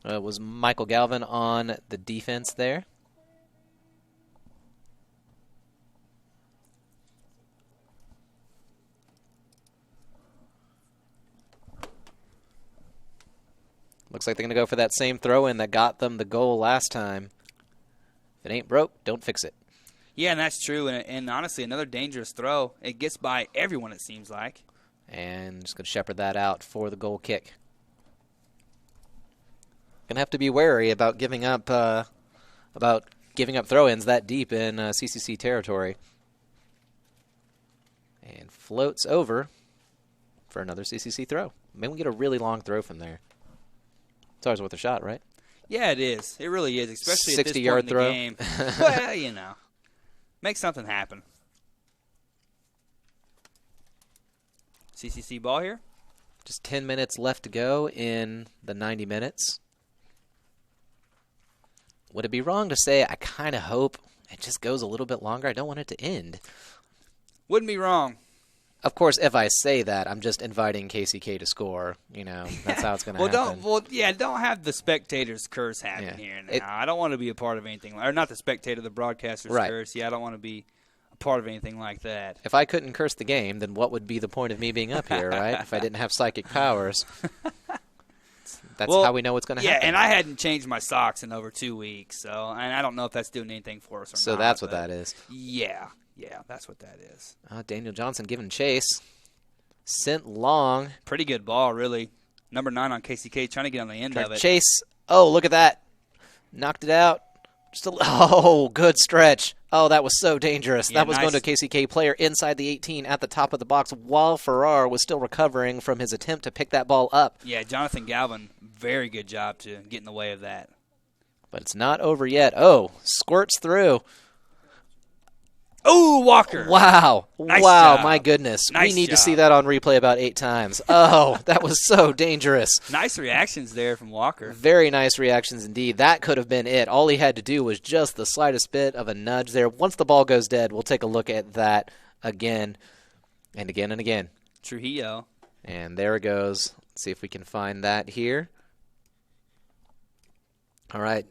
Was Michael Galvin on the defense there? Looks like they're going to go for that same throw-in that got them the goal last time. If it ain't broke, don't fix it. Yeah, and that's true. And honestly, another dangerous throw. It gets by everyone, it seems like. And just going to shepherd that out for the goal kick. Going to have to be wary about giving up throw-ins that deep in CCC territory. And floats over for another CCC throw. Maybe we get a really long throw from there. It's always worth a shot, right? Yeah, it is. It really is, especially at this point 60-yard in the throw. game. Well, you know, make something happen. CCC ball here. Just 10 minutes left to go in the 90 minutes. Would it be wrong to say I kind of hope it just goes a little bit longer? I don't want it to end. Wouldn't be wrong. Of course, if I say that, I'm just inviting KCK to score. You know, that's how it's going to happen. Don't have the spectators curse happen here now. I don't want to be a part of anything, or not the spectator, the broadcaster's curse. Yeah, I don't want to be a part of anything like that. If I couldn't curse the game, then what would be the point of me being up here, right? If I didn't have psychic powers. That's how we know what's going to happen. Yeah, and I hadn't changed my socks in over 2 weeks, and I don't know if that's doing anything for us or not. So that's what that is. Yeah, that's what that is. Daniel Johnson giving chase. Sent long. Pretty good ball, really. Number 9 on KCK trying to get on the end of it. Chase. Oh, look at that. Knocked it out. Good stretch. Oh, that was so dangerous. Yeah, that was going to a KCK player inside the 18 at the top of the box while Farrar was still recovering from his attempt to pick that ball up. Yeah, Jonathan Galvin, very good job to get in the way of that. But it's not over yet. Oh, squirts through. Oh, Walker. Wow. Nice wow, job. My goodness. Nice we need to job. see that on replay about 8 times. Oh, that was so dangerous. Nice reactions there from Walker. Very nice reactions indeed. That could have been it. All he had to do was just the slightest bit of a nudge there. Once the ball goes dead, we'll take a look at that again and again and again. Trujillo. And there it goes. Let's see if we can find that here. All right.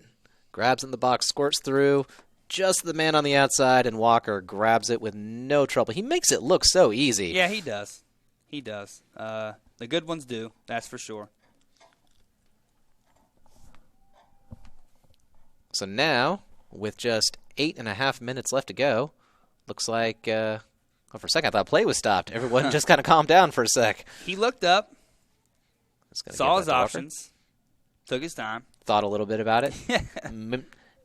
Grabs in the box, squirts through. Just the man on the outside, and Walker grabs it with no trouble. He makes it look so easy. Yeah, he does. He does. The good ones do, that's for sure. So now, with just 8.5 minutes left to go, looks like, for a second I thought play was stopped. Everyone just kind of calmed down for a sec. He looked up, saw his Walker. options, took his time. Thought a little bit about it.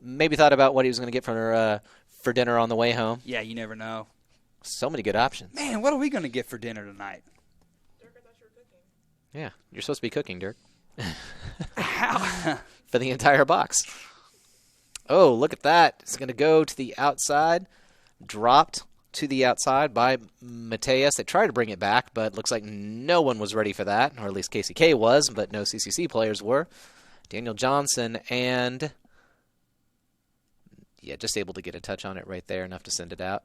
Maybe thought about what he was going to get for dinner on the way home. Yeah, you never know. So many good options. Man, what are we going to get for dinner tonight? Dirk, I thought you were cooking. Yeah, you're supposed to be cooking, Dirk. How? For the entire box. Oh, look at that. It's going to go to the outside. Dropped to the outside by Mateus. They tried to bring it back, but looks like no one was ready for that, or at least KCK was, but no CCC players were. Daniel Johnson and... yeah, just able to get a touch on it right there, enough to send it out.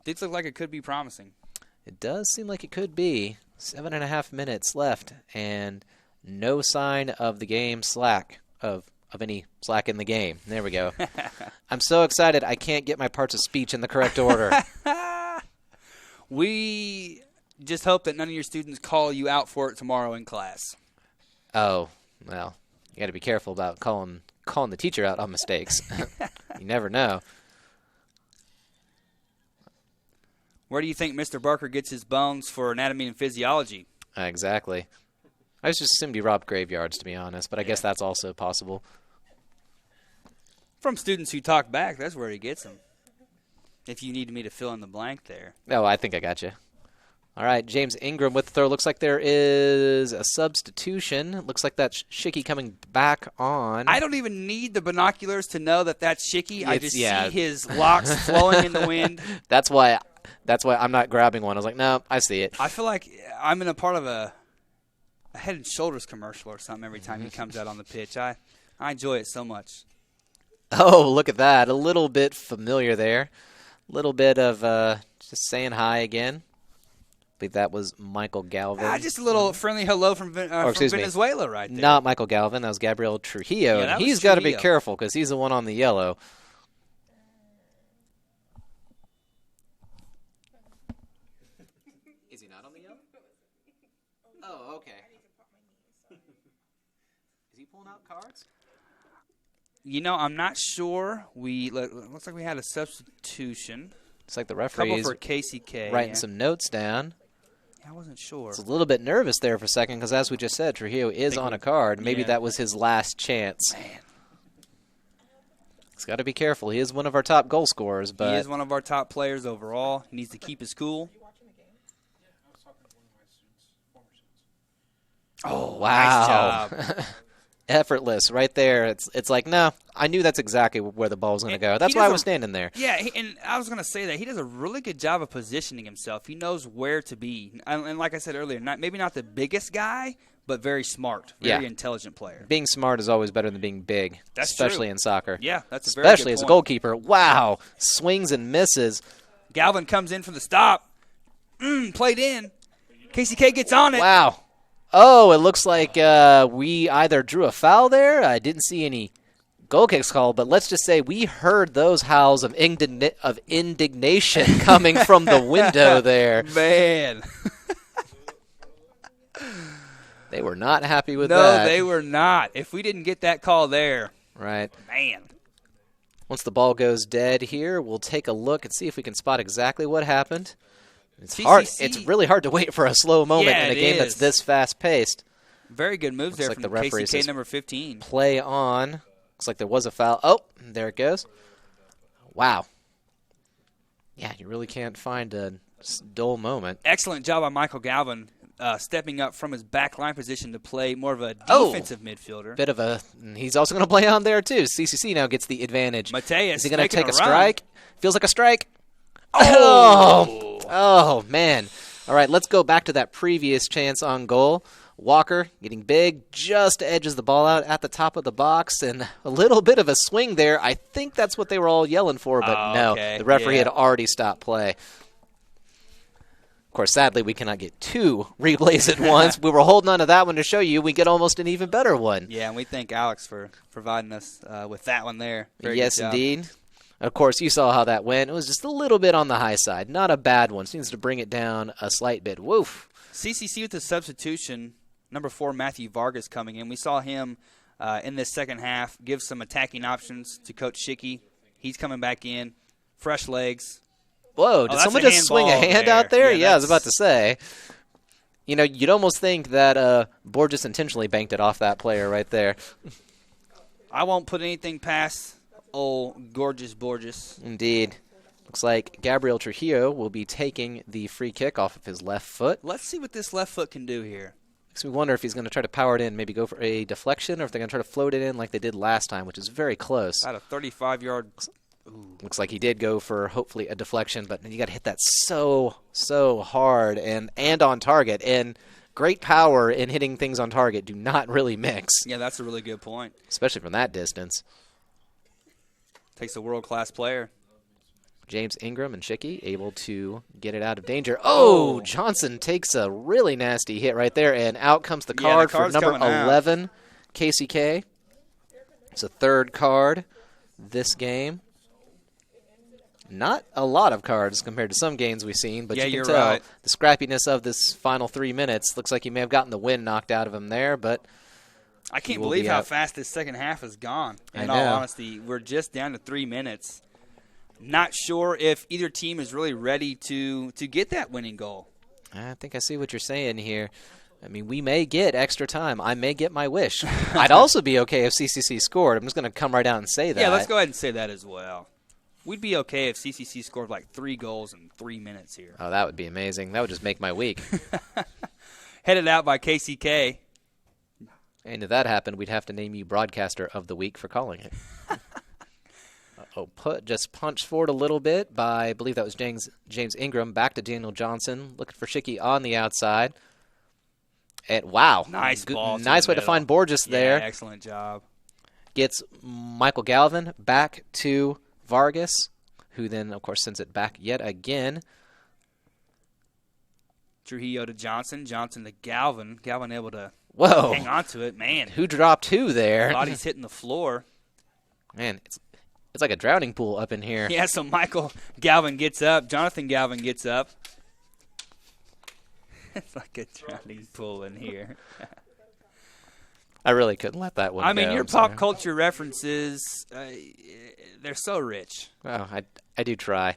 This looks like it could be promising. It does seem like it could be. 7.5 minutes left, and no sign of the game slack, of any slack in the game. There we go. I'm so excited I can't get my parts of speech in the correct order. We just hope that none of your students call you out for it tomorrow in class. Oh, well, you got to be careful about calling the teacher out on mistakes. You never know. Where do you think Mr. Barker gets his bones for anatomy and physiology? Exactly. I just assumed he robbed graveyards, to be honest, but I guess that's also possible. From students who talk back, that's where he gets them. if you need me to fill in the blank there. No, I think I got you. All right, James Ingram with the throw. Looks like there is a substitution. Looks like that's Shicky coming back on. I don't even need the binoculars to know that that's Shicky. I just yeah. see his locks flowing in the wind. That's why I'm not grabbing one. I was like, no, I see it. I feel like I'm in a part of a Head and Shoulders commercial or something every time he comes out on the pitch. I enjoy it so much. Oh, look at that. A little bit familiar there. A little bit of just saying hi again. I believe that was Michael Galvin. Just a little friendly hello from Venezuela right there. Not Michael Galvin. That was Gabriel Trujillo. Yeah, and he's got to be careful because he's the one on the yellow. Is he not on the yellow? Oh, okay. Is he pulling out cards? I'm not sure. Looks like we had a substitution. It's like the referee Couple for KCK. writing some notes down. I wasn't sure. It's a little bit nervous there for a second because, as we just said, Trujillo is on a card. Maybe that was his last chance. Man. He's got to be careful. He is one of our top goal scorers. But he is one of our top players overall. He needs to keep his cool. Oh, wow. Nice job. Effortless right there. It's like, no, I knew that's exactly where the ball was going to go. That's why I was standing there. Yeah, and I was going to say that he does a really good job of positioning himself. He knows where to be. And like I said earlier, maybe not the biggest guy, but very smart, very intelligent player. Being smart is always better than being big, especially true. in soccer. Yeah, that's a very good especially as a goalkeeper. Wow, swings and misses. Galvin comes in for the stop. Played in. KCK gets on it. Wow. Oh, it looks like we either drew a foul there. I didn't see any goal kicks called, but let's just say we heard those howls of indignation coming from the window there. Man. They were not happy with that. No, they were not. If we didn't get that call there. Right. Man. Once the ball goes dead here, we'll take a look and see if we can spot exactly what happened. It's hard. It's really hard to wait for a slow moment in a game that's this fast-paced. Very good moves there from the referee KCK number 15. Play on. Looks like there was a foul. Oh, there it goes. Wow. Yeah, you really can't find a dull moment. Excellent job by Michael Galvin stepping up from his back line position to play more of a defensive midfielder. He's also going to play on there, too. CCC now gets the advantage. Mateus is he going to take a run. strike? Feels like a strike. Oh, man. All right, let's go back to that previous chance on goal. Walker getting big, just edges the ball out at the top of the box, and a little bit of a swing there. I think that's what they were all yelling for, but no. The referee had already stopped play. Of course, sadly, we cannot get two replays at once. We were holding on to that one to show you we get almost an even better one. Yeah, and we thank Alex for providing us with that one there. Yes, indeed. Of course, you saw how that went. It was just a little bit on the high side. Not a bad one. Just needs to bring it down a slight bit. Woof. CCC with the substitution, number 4, Matthew Vargas coming in. We saw him in this second half give some attacking options to Coach Shicky. He's coming back in. Fresh legs. Whoa, did someone just swing a hand out there? Yeah, I was about to say. You know, you'd almost think that Borges intentionally banked it off that player right there. I won't put anything past old gorgeous Borges. Indeed. Looks like Gabriel Trujillo will be taking the free kick off of his left foot. Let's see what this left foot can do here. Makes me wonder if he's going to try to power it in, maybe go for a deflection, or if they're going to try to float it in like they did last time, which is very close. About a 35-yard. Looks like he did go for hopefully a deflection, but you got to hit that so hard and on target. And great power in hitting things on target do not really mix. Yeah, that's a really good point. Especially from that distance. Takes a world-class player. James Ingram and Shicky able to get it out of danger. Oh, Johnson takes a really nasty hit right there, and out comes the card for number 11, KCK. It's a third card this game. Not a lot of cards compared to some games we've seen, but you can tell the scrappiness of this final 3 minutes. Looks like he may have gotten the wind knocked out of him there, but I can't believe how fast this second half has gone. In all honesty, we're just down to 3 minutes. Not sure if either team is really ready to get that winning goal. I think I see what you're saying here. I mean, we may get extra time. I may get my wish. I'd also be okay if CCC scored. I'm just going to come right out and say that. Yeah, let's go ahead and say that as well. We'd be okay if CCC scored like 3 goals in 3 minutes here. Oh, that would be amazing. That would just make my week. Headed out by KCK. And if that happened, we'd have to name you Broadcaster of the Week for calling it. Just punched forward a little bit by, I believe that was James Ingram, back to Daniel Johnson, looking for Schicky on the outside. And wow. Nice ball. Nice way to find Borges there. Yeah, excellent job. Gets Michael Galvin back to Vargas, who then, of course, sends it back yet again. Trujillo to Johnson. Johnson to Galvin. Galvin able to Whoa. hang on to it. Man. Who dropped who there? Body's hitting the floor. Man, it's like a drowning pool up in here. Yeah, so Michael Galvin gets up. Jonathan Galvin gets up. It's like a drowning pool in here. I really couldn't let that one go. I mean, your I'm pop sorry. culture references, they're so rich. Oh, I do try.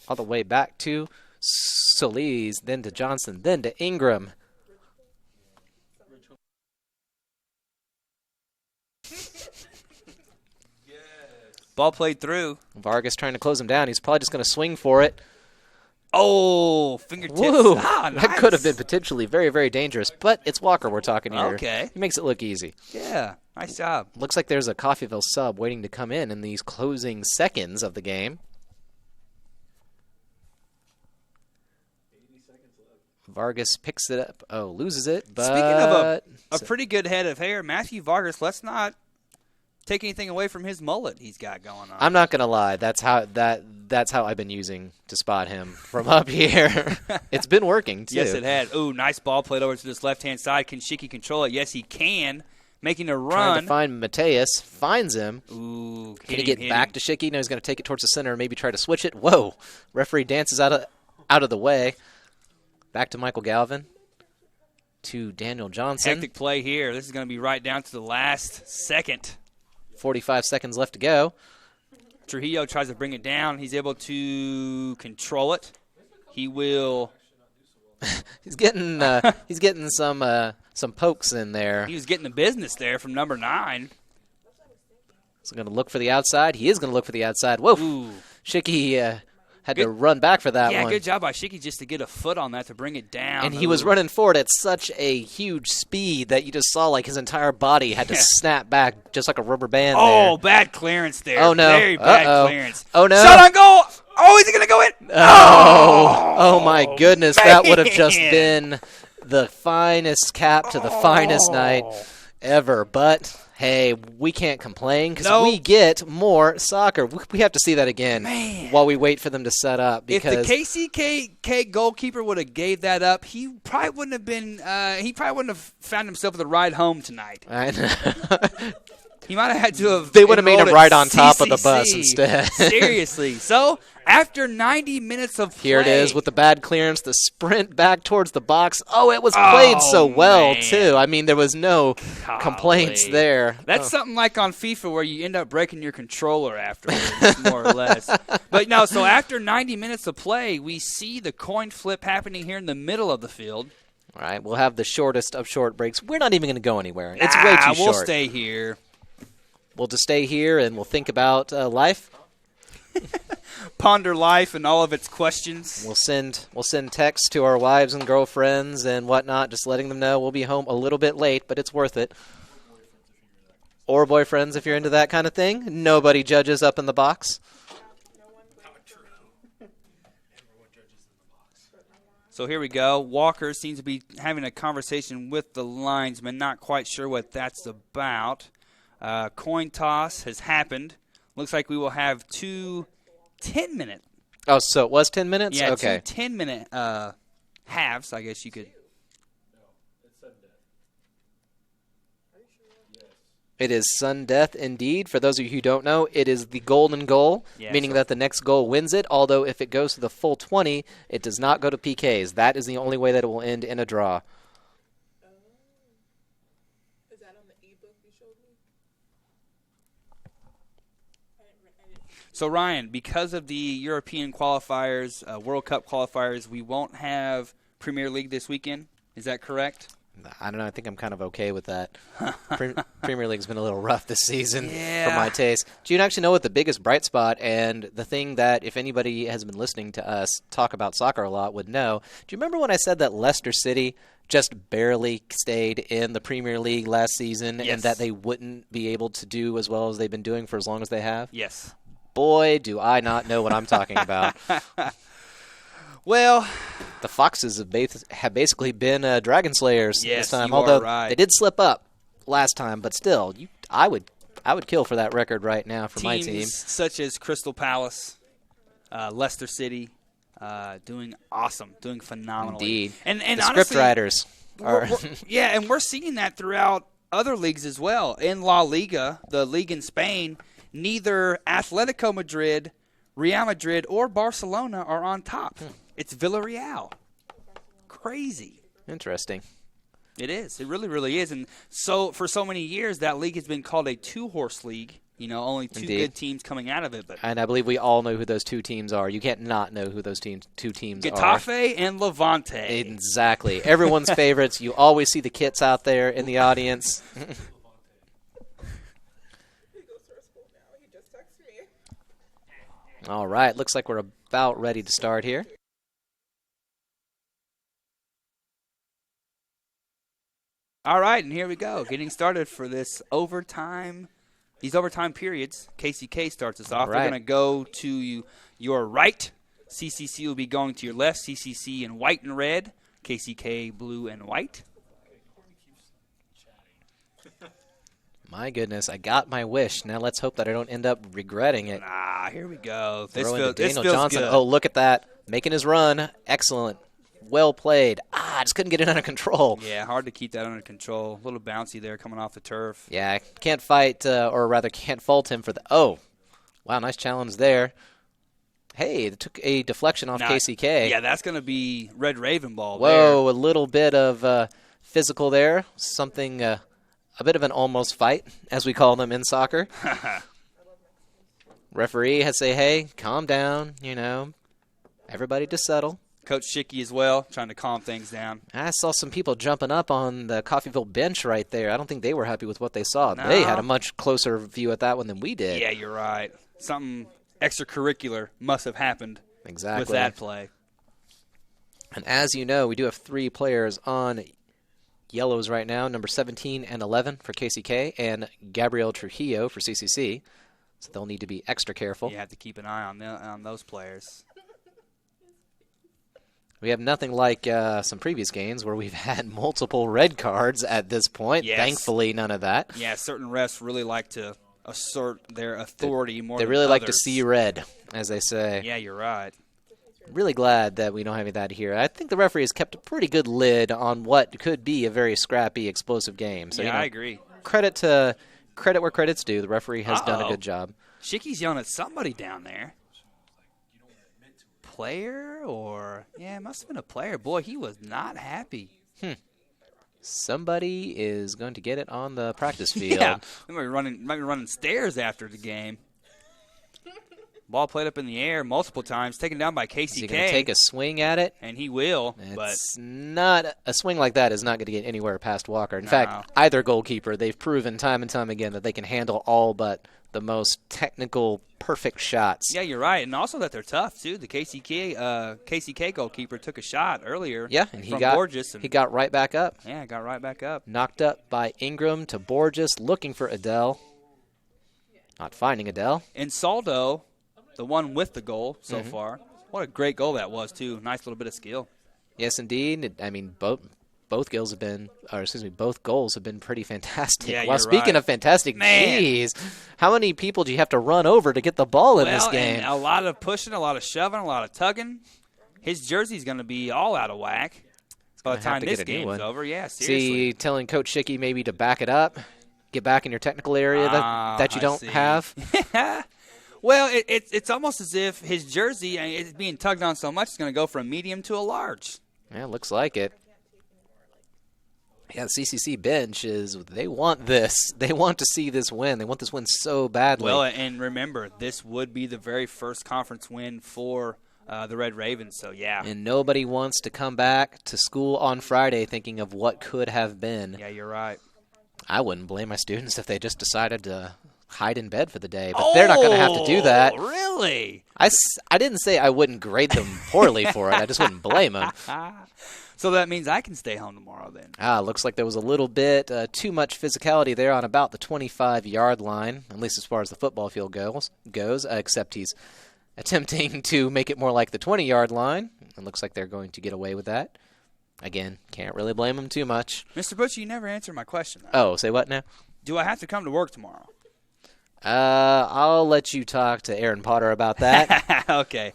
All the way back to Solis, then to Johnson, then to Ingram. Ball played through. Vargas trying to close him down. He's probably just going to swing for it. Oh, fingertips. Whoa, Ah, nice. that could have been potentially very, very dangerous, but it's Walker we're talking here. Okay. He makes it look easy. Yeah, nice job. Looks like there's a Coffeyville sub waiting to come in these closing seconds of the game. 80 seconds left. Vargas picks it up. Oh, loses it, but... Speaking of a pretty good head of hair, Matthew Vargas, let's not take anything away from his mullet he's got going on. I'm not going to lie. That's how I've been using to spot him from up here. It's been working, too. Yes, it has. Ooh, nice ball played over to this left-hand side. Can Schicky control it? Yes, he can. Making a run. Trying to find Mateus. Finds him. Ooh, Can he get back to Schicky? No, he's going to take it towards the center and maybe try to switch it. Whoa. Referee dances out of the way. Back to Michael Galvin. To Daniel Johnson. Hectic play here. This is going to be right down to the last second. 45 seconds left to go. Trujillo tries to bring it down. He's able to control it. He will. He's getting some pokes in there. He was getting the business there from number 9. He's going to look for the outside. He is going to look for the outside. Whoa. Ooh. Schicky had to run back for that Yeah, one. good job by Schicky just to get a foot on that to bring it down. And he was running forward at such a huge speed that you just saw like his entire body had to snap back just like a rubber band Oh, there. bad clearance there. Oh, no. Very bad Uh-oh. clearance. Oh, no. Shot on goal. Oh, is he going to go in? Oh, my goodness. That would have just man. been the finest cap to the finest night ever. But, hey, we can't complain because Nope. we get more soccer. We have to see that again while we wait for them to set up. If the Because KCK goalkeeper would have gave that up, he probably wouldn't have been. He probably wouldn't have found himself with a ride home tonight. I know. He might have had to have. They would have made him enrolled right at on top of the CCC. bus instead. Seriously. So after 90 minutes of play, Here it is with the bad clearance, the sprint back towards the box. Oh, it was played so well, man. too. I mean, there was no complaints Golly. there. That's something like on FIFA where you end up breaking your controller afterwards, more or less. But no, so after 90 minutes of play, we see the coin flip happening here in the middle of the field. All right, we'll have the shortest of short breaks. We're not even going to go anywhere. It's way too short. We'll stay here. We'll just stay here and we'll think about life. Ponder life and all of its questions. We'll send texts to our wives and girlfriends and whatnot, just letting them know we'll be home a little bit late, but it's worth it. Or boyfriends if you're into that kind of thing. Nobody judges up in the box. So here we go. Walker seems to be having a conversation with the linesman. Not quite sure what that's about. Coin toss has happened. Looks like we will have 2 10-minute. Oh, so it was 10 minutes? Yeah, okay. 2 10-minute halves, I guess you could. It is sudden death indeed. For those of you who don't know, it is the golden goal, meaning that the next goal wins it, although if it goes to the full 20, it does not go to PKs. That is the only way that it will end in a draw. Is that on the ebook you showed me? So, Ryan, because of the European qualifiers, World Cup qualifiers, we won't have Premier League this weekend. Is that correct? I don't know. I think I'm kind of okay with that. Premier League's been a little rough this season Yeah. for my taste. Do you actually know what the biggest bright spot and the thing that if anybody has been listening to us talk about soccer a lot would know? Do you remember when I said that Leicester City just barely stayed in the Premier League last season Yes. and that they wouldn't be able to do as well as they've been doing for as long as they have? Yes. Boy, do I not know what I'm talking about. Well, The Foxes have basically been Dragon Slayers Yes, this time. you are Although right. they did slip up last time, but still, I would kill for that record right now for my teams team. such as Crystal Palace, Leicester City, doing awesome, doing phenomenally. Indeed. And the honestly, script writers are. yeah, and we're seeing that throughout other leagues as well. In La Liga, the league in Spain, neither Atletico Madrid, Real Madrid, or Barcelona are on top. It's Villarreal. Crazy. Interesting. It is. It really, really is. And so for so many years, that league has been called a two-horse league. You know, only two Indeed. good teams coming out of it. But And I believe we all know who those two teams are. You can't not know who those two teams are. Getafe and Levante. Exactly. Everyone's favorites. You always see the kits out there in the audience. He goes to our school now. He just texted me. All right. Looks like we're about ready to start here. All right, and here we go. Getting started for this overtime. These overtime periods. KCK starts us off. All right. We're going to go to your right. CCC will be going to your left. CCC in white and red. KCK blue and white. My goodness, I got my wish. Now let's hope that I don't end up regretting it. Here we go. This Throw feels, into this Daniel feels Johnson. good. Oh, look at that. Making his run. Excellent. Well played. I just couldn't get it under control. Yeah, hard to keep that under control. A little bouncy there coming off the turf. Yeah, I can't fight, or rather can't fault him for the... Oh, wow, nice challenge there. Hey, it took a deflection off Now, KCK. Yeah, that's going to be Red Raven ball Whoa, a little bit of physical there. Something, a bit of an almost fight, as we call them in soccer. there. Referee has to say, hey, calm down, everybody just settle. Coach Schicky as well, trying to calm things down. I saw some people jumping up on the Coffeyville bench right there. I don't think they were happy with what they saw. No. They had a much closer view at that one than we did. Yeah, you're right. Something extracurricular must have happened Exactly. with that play. And as you know, we do have 3 players on yellows right now, number 17 and 11 for KCK, and Gabriel Trujillo for CCC. So they'll need to be extra careful. You have to keep an eye on those players. We have nothing like some previous games where we've had multiple red cards at this point. Yes. Thankfully, none of that. Yeah, certain refs really like to assert their authority more They than really like to others. see red, as they say. Yeah, you're right. Really glad that we don't have that here. I think the referee has kept a pretty good lid on what could be a very scrappy, explosive game. So, Yeah, I agree. Credit where credit's due. The referee has done a good job. Shicky's yelling at somebody down there. Player or it must have been a player. Boy, he was not happy. Somebody is going to get it on the practice field. Yeah, they might be running stairs after the game. Ball played up in the air multiple times, taken down by KCK. Is he going to take a swing at it? And he will, but It's not a swing like that is not going to get anywhere past Walker. In No. fact, either goalkeeper, they've proven time and time again that they can handle all but the most technical, perfect shots. yeah, you're right, and also that they're tough too. The KCK goalkeeper took a shot earlier. Yeah, and he from got Borges, and he got right back up. yeah, got right back up. Knocked up by Ingram to Borges, looking for Adele. Not finding Adele. And Saldo, the one with the goal so Mm-hmm. far. What a great goal that was too. Nice little bit of skill. Yes, indeed. I mean, both goals have been, both goals have been pretty fantastic. Yeah, well, you're speaking right. of fantastic, Man. geez, how many people do you have to run over to get the ball in this Well, game? and a lot of pushing, a lot of shoving, a lot of tugging. His jersey's going to be all out of whack by the gonna have time to this get a new game's one. over. Yeah, seriously. See, telling Coach Schicky maybe to back it up, get back in your technical area that you I don't see. have. Well, it's almost as if his jersey is being tugged on so much, it's going to go from medium to a large. Yeah, looks like it. Yeah, the CCC bench they want this. They want to see this win. They want this win so badly. Well, and remember, this would be the very first conference win for the Red Ravens. So, yeah. And nobody wants to come back to school on Friday thinking of what could have been. Yeah, you're right. I wouldn't blame my students if they just decided to hide in bed for the day, but they're not going to have to do that. Really? I didn't say I wouldn't grade them poorly for it. I just wouldn't blame them. So that means I can stay home tomorrow then. Looks like there was a little bit too much physicality there on about the 25-yard line, at least as far as the football field goes, except he's attempting to make it more like the 20-yard line. It looks like they're going to get away with that. Again, can't really blame him too much. Mr. Butcher, you never answered my question, though. Oh, say what now? Do I have to come to work tomorrow? I'll let you talk to Aaron Potter about that. Okay.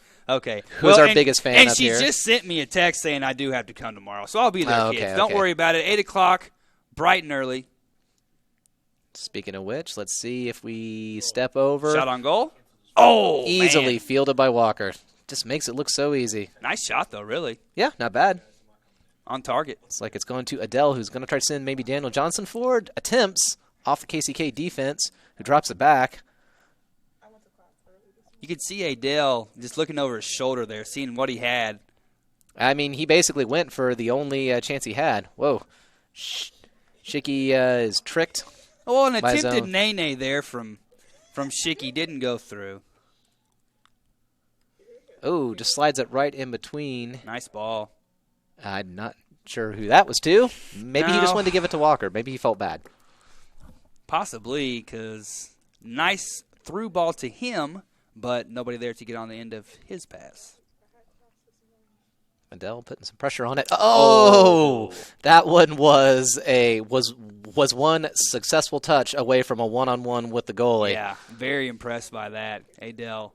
Who's our biggest fan and up she here? just sent me a text saying I do have to come tomorrow. So I'll be there, okay, kids. Don't okay. worry about it. 8 o'clock, bright and early. Speaking of which, let's see if we step over. Shot on goal. Oh, Easily man. fielded by Walker. Just makes it look so easy. Nice shot, though, really. Yeah, not bad. On target. It's like it's going to Adele, who's going to try to send maybe Daniel Johnson forward. Attempts off the KCK defense, who drops it back. You could see Adele just looking over his shoulder there, seeing what he had. I mean, he basically went for the only chance he had. Whoa. Shicky is tricked. Oh, an by his attempted own. nay-nay there from Shicky didn't go through. Oh, just slides it right in between. Nice ball. I'm not sure who that was to. Maybe he just No. wanted to give it to Walker. Maybe he felt bad. Possibly, because nice through ball to him, but nobody there to get on the end of his pass. Adele putting some pressure on it. Oh, that one was one successful touch away from a one-on-one with the goalie. Yeah, very impressed by that, Adele.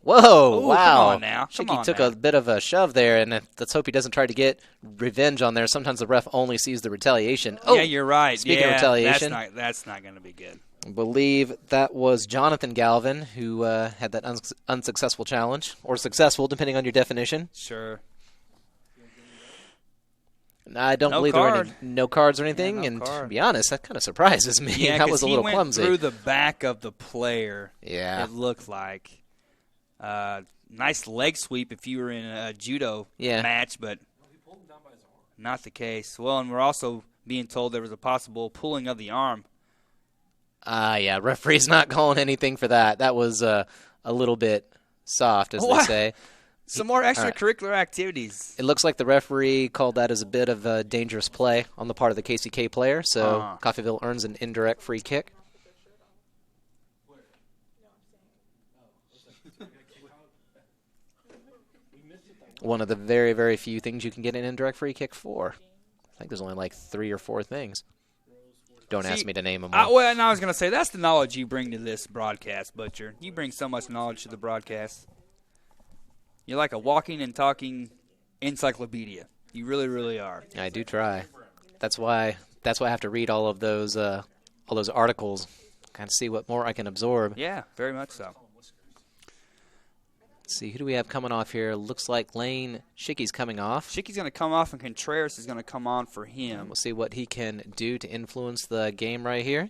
Whoa, Ooh, wow. come on now. Come Shicky on took now. a bit of a shove there, and let's hope he doesn't try to get revenge on there. Sometimes the ref only sees the retaliation. Oh, Yeah, you're right. Speaking of retaliation, that's not going to be good. I believe that was Jonathan Galvin who had that unsuccessful challenge, or successful, depending on your definition. Sure. I don't No believe there were card. any no cards or anything, no and to card. be honest, that kind of surprises me. Yeah, that 'cause was a he little went clumsy. through the back of the player. Yeah. It looked like. Nice leg sweep if you were in a judo match, but not the case. Well, and we're also being told there was a possible pulling of the arm. Yeah, referee's not calling anything for that. That was a little bit soft, as they say. Some more extracurricular activities. It looks like the referee called that as a bit of a dangerous play on the part of the KCK player, so Coffeyville earns an indirect free kick. One of the very, very few things you can get an indirect free kick for. I think there's only like 3 or 4 things. Don't ask me to name them all. Well, and I was going to say, that's the knowledge you bring to this broadcast, Butcher. You bring so much knowledge to the broadcast. You're like a walking and talking encyclopedia. You really, really are. I do try. That's why I have to read all those articles, kind of see what more I can absorb. Yeah, very much so. Let's see, who do we have coming off here? Looks like Lane Schicke's coming off. Schicke's going to come off, and Contreras is going to come on for him. We'll see what he can do to influence the game right here.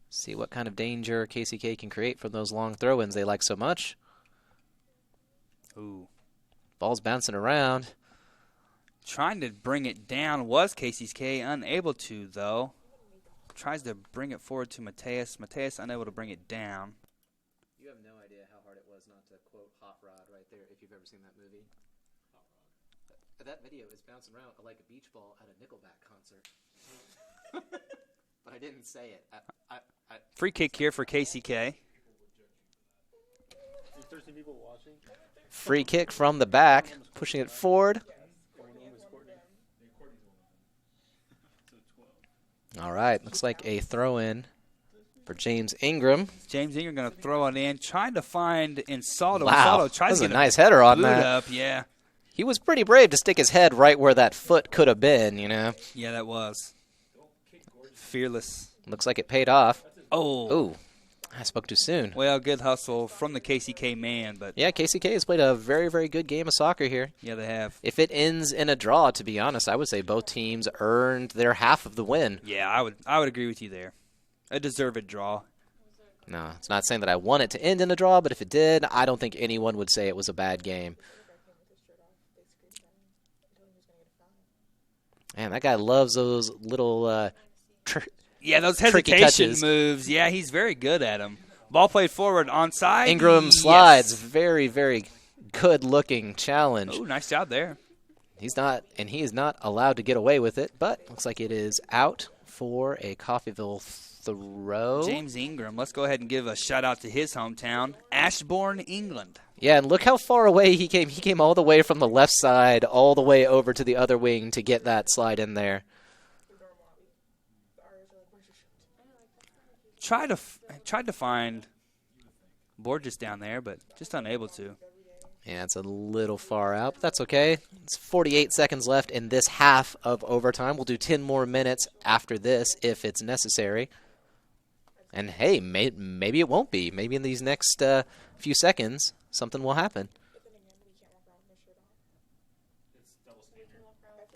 See what kind of danger KCK can create from those long throw-ins they like so much. Ooh. Ball's bouncing around. Trying to bring it down was KCK, unable to, though. Tries to bring it forward to Mateus. Mateus unable to bring it down. You have no idea how hard it was not to quote Hot Rod right there, if you've ever seen that movie. That video is bouncing around like a beach ball at a Nickelback concert. But I didn't say it. Free kick here for KCK. Free kick from the back, pushing it forward. All right, looks like a throw-in for James Ingram. James Ingram going to throw it in, trying to find Insaldo. Wow, Insaldo tries that was to a get nice header on boot that. up. Yeah. He was pretty brave to stick his head right where that foot could have been, you know. Yeah, that was. Fearless. Looks like it paid off. Oh. Ooh, I spoke too soon. Well, good hustle from the KCK man, but Yeah, KCK has played a very, very good game of soccer here. yeah, they have. If it ends in a draw, to be honest, I would say both teams earned their half of the win. Yeah, I would agree with you there. A deserved draw. No, it's not saying that I want it to end in a draw, but if it did, I don't think anyone would say it was a bad game. Man, that guy loves those little those tricky hesitation touches. moves. Yeah, he's very good at them. Ball played forward, onside. Ingram slides. Yes. Very, very good-looking challenge. Oh, nice job there. He is not allowed to get away with it, but looks like it is out for a Coffeyville throw. James Ingram. Let's go ahead and give a shout-out to his hometown, Ashbourne, England. Yeah, and look how far away he came. He came all the way from the left side, all the way over to the other wing to get that slide in there. Tried to find Borges down there, but just unable to. Yeah, it's a little far out, but that's okay. It's 48 seconds left in this half of overtime. We'll do 10 more minutes after this if it's necessary. And, hey, maybe it won't be. Maybe in these next few seconds, something will happen.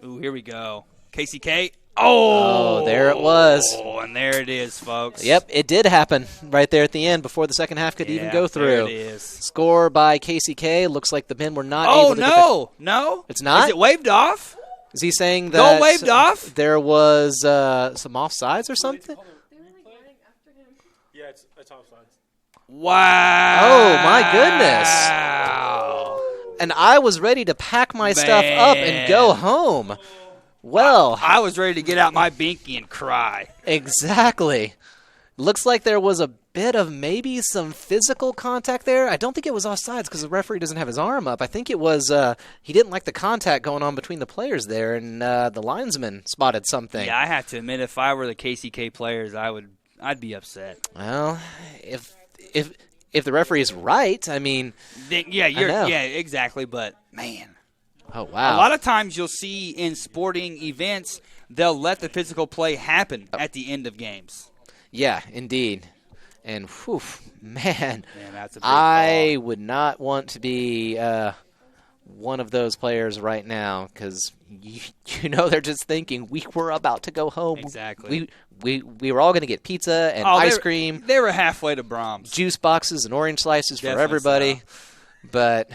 Ooh, here we go. KCK. Oh, there it was. Oh, and there it is, folks. Yep, it did happen right there at the end before the second half could even go through. There it is. Score by KCK. Looks like the men were not able to no. It's not? Is it waved off? Is he saying that Goal waved off? there was some offsides or something? Yeah, it's offsides. Wow. Oh, my goodness. And I was ready to pack my stuff up and go home. Well, I was ready to get out my binky and cry. Exactly. Looks like there was a bit of maybe some physical contact there. I don't think it was offsides because the referee doesn't have his arm up. I think it was he didn't like the contact going on between the players there, and the linesman spotted something. Yeah, I have to admit, if I were the KCK players, I'd be upset. Well, if the referee is right, I mean, Yeah, exactly. But man. Oh, wow. A lot of times you'll see in sporting events, they'll let the physical play happen at the end of games. Yeah, indeed. And, whew, man, that's a big I call. would not want to be one of those players right now because, you know, they're just thinking, we were about to go home. Exactly. We were all going to get pizza and ice cream. They were halfway to Brahms. Juice boxes and orange slices for Definitely everybody. so. But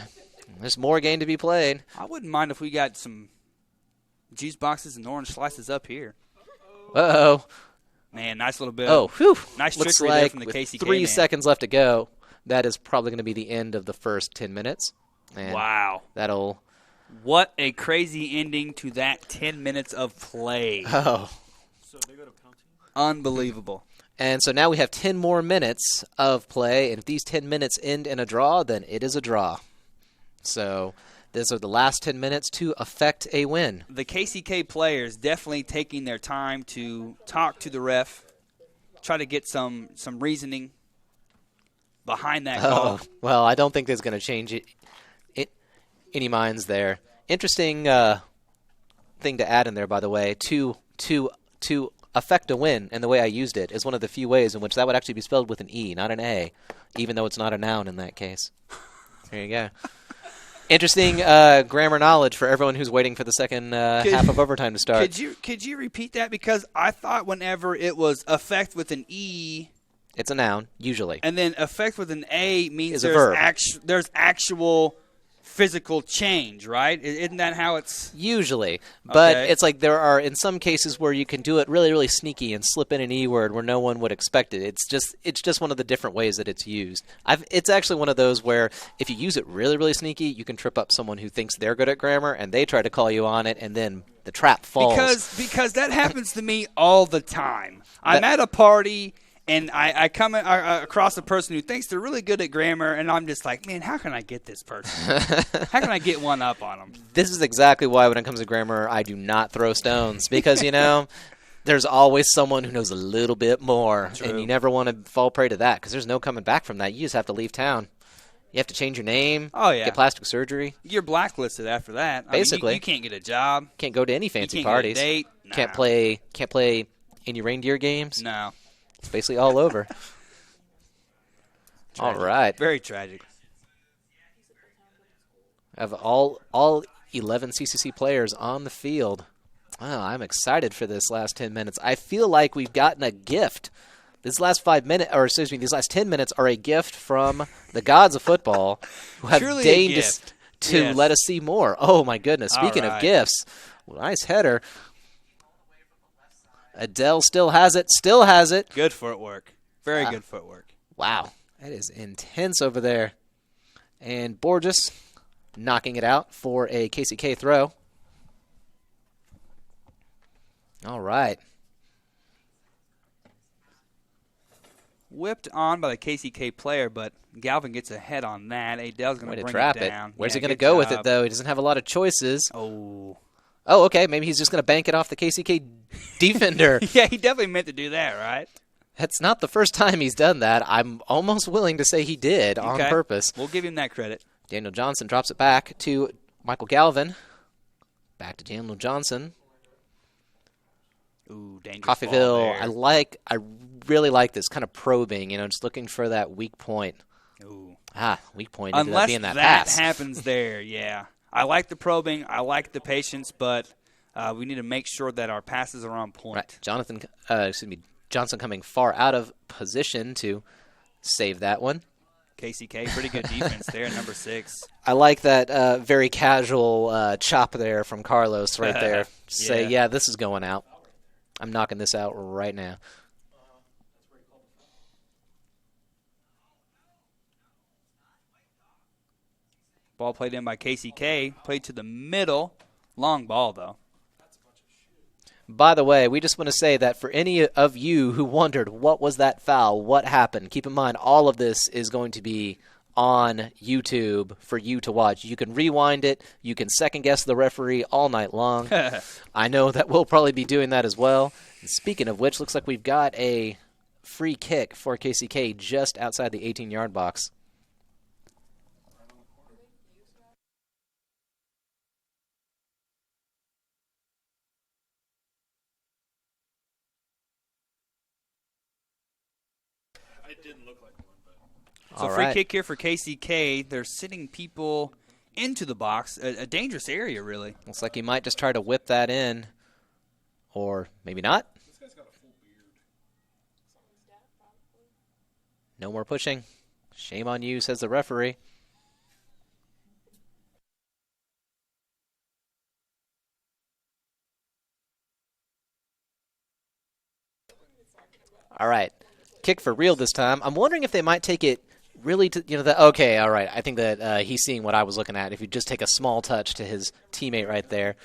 there's more game to be played. I wouldn't mind if we got some juice boxes and orange slices up here. Uh-oh. Man, nice little bit. Oh, whew. Nice Looks trickery like there from the with KCK 3 man. seconds left to go, that is probably going to be the end of the first 10 minutes. And wow. That'll... What a crazy ending to that 10 minutes of play. Oh. So they go to penalty? Unbelievable. And so now we have 10 more minutes of play, and if these 10 minutes end in a draw, then it is a draw. So these are the last 10 minutes to affect a win. The KCK players definitely taking their time to talk to the ref, try to get some reasoning behind that call. Oh, well, I don't think there's going to change any minds there. Interesting thing to add in there, by the way, to affect a win, and the way I used it is one of the few ways in which that would actually be spelled with an E, not an A, even though it's not a noun in that case. There you go. Interesting grammar knowledge for everyone who's waiting for the second half of overtime to start. Could you repeat that? Because I thought whenever it was affect with an E, it's a noun, usually. and then affect with an A means Is a verb. There's actual physical change, right? Isn't that how it's? Usually. But Okay. it's like there are in some cases where you can do it really, really sneaky and slip in an E word where no one would expect it. It's just one of the different ways that it's used. It's actually one of those where if you use it really, really sneaky, you can trip up someone who thinks they're good at grammar and they try to call you on it, and then the trap falls. Because that happens to me all the time. I'm at a party and I come across a person who thinks they're really good at grammar, and I'm just like, man, how can I get this person? How can I get one up on them? This is exactly why when it comes to grammar, I do not throw stones because, you know, there's always someone who knows a little bit more, True. and you never want to fall prey to that because there's no coming back from that. You just have to leave town. You have to change your name. Oh, yeah. Get plastic surgery. You're blacklisted after that. I mean, Basically. you can't get a job. Can't go to any fancy you can't parties. Get a date. Can't Nah. play any reindeer games. No. It's basically all over. All right. Very tragic. Of all 11 CCC players on the field. Wow, I'm excited for this last 10 minutes. I feel like we've gotten a gift These last 5 minutes, or excuse me, these last 10 minutes are a gift from the gods of football who have Truly a deigned gift. to Yes. let us see more. Oh, my goodness. All Speaking of right. gifts, nice header. Adele still has it, still has it. Good footwork. Very good footwork. Wow, that is intense over there. And Borges knocking it out for a KCK throw. All right. Whipped on by the KCK player, but Galvin gets ahead on that. Adele's going Way to to bring trap it it. down. Where's he Yeah, going to good go with it, job. though? He doesn't have a lot of choices. Oh. Oh, okay. Maybe he's just going to bank it off the KCK defender. Yeah, he definitely meant to do that, right? That's not the first time he's done that. I'm almost willing to say he did on Okay. purpose. We'll give him that credit. Daniel Johnson drops it back to Michael Galvin. Back to Daniel Johnson. Ooh, dangerous Coffeyville, ball I really like this kind of probing, just looking for that weak point. there. Ooh. Weak point ended up Unless being that that pass. happens there, yeah. I like the probing. I like the patience, but we need to make sure that our passes are on point. Right. Johnson coming far out of position to save that one. KCK, pretty good defense there, number 6. I like that very casual chop there from Carlos right there. Say, Yeah. this is going out. I'm knocking this out right now. Ball played in by KCK, played to the middle. Long ball, though. By the way, we just want to say that for any of you who wondered what was that foul, what happened, keep in mind all of this is going to be on YouTube for you to watch. You can rewind it. You can second-guess the referee all night long. I know that we'll probably be doing that as well. And speaking of which, looks like we've got a free kick for KCK just outside the 18-yard box. It didn't look like one, but So All free right. kick here for KCK. They're sitting people into the box, a dangerous area, really. Looks like he might just try to whip that in, or maybe not. this guy's got a full beard. No more pushing. Shame on you, says the referee. All right. Kick for real this time. I'm wondering if they might take it really to, okay, all right. I think that he's seeing what I was looking at. If you just take a small touch to his teammate right there.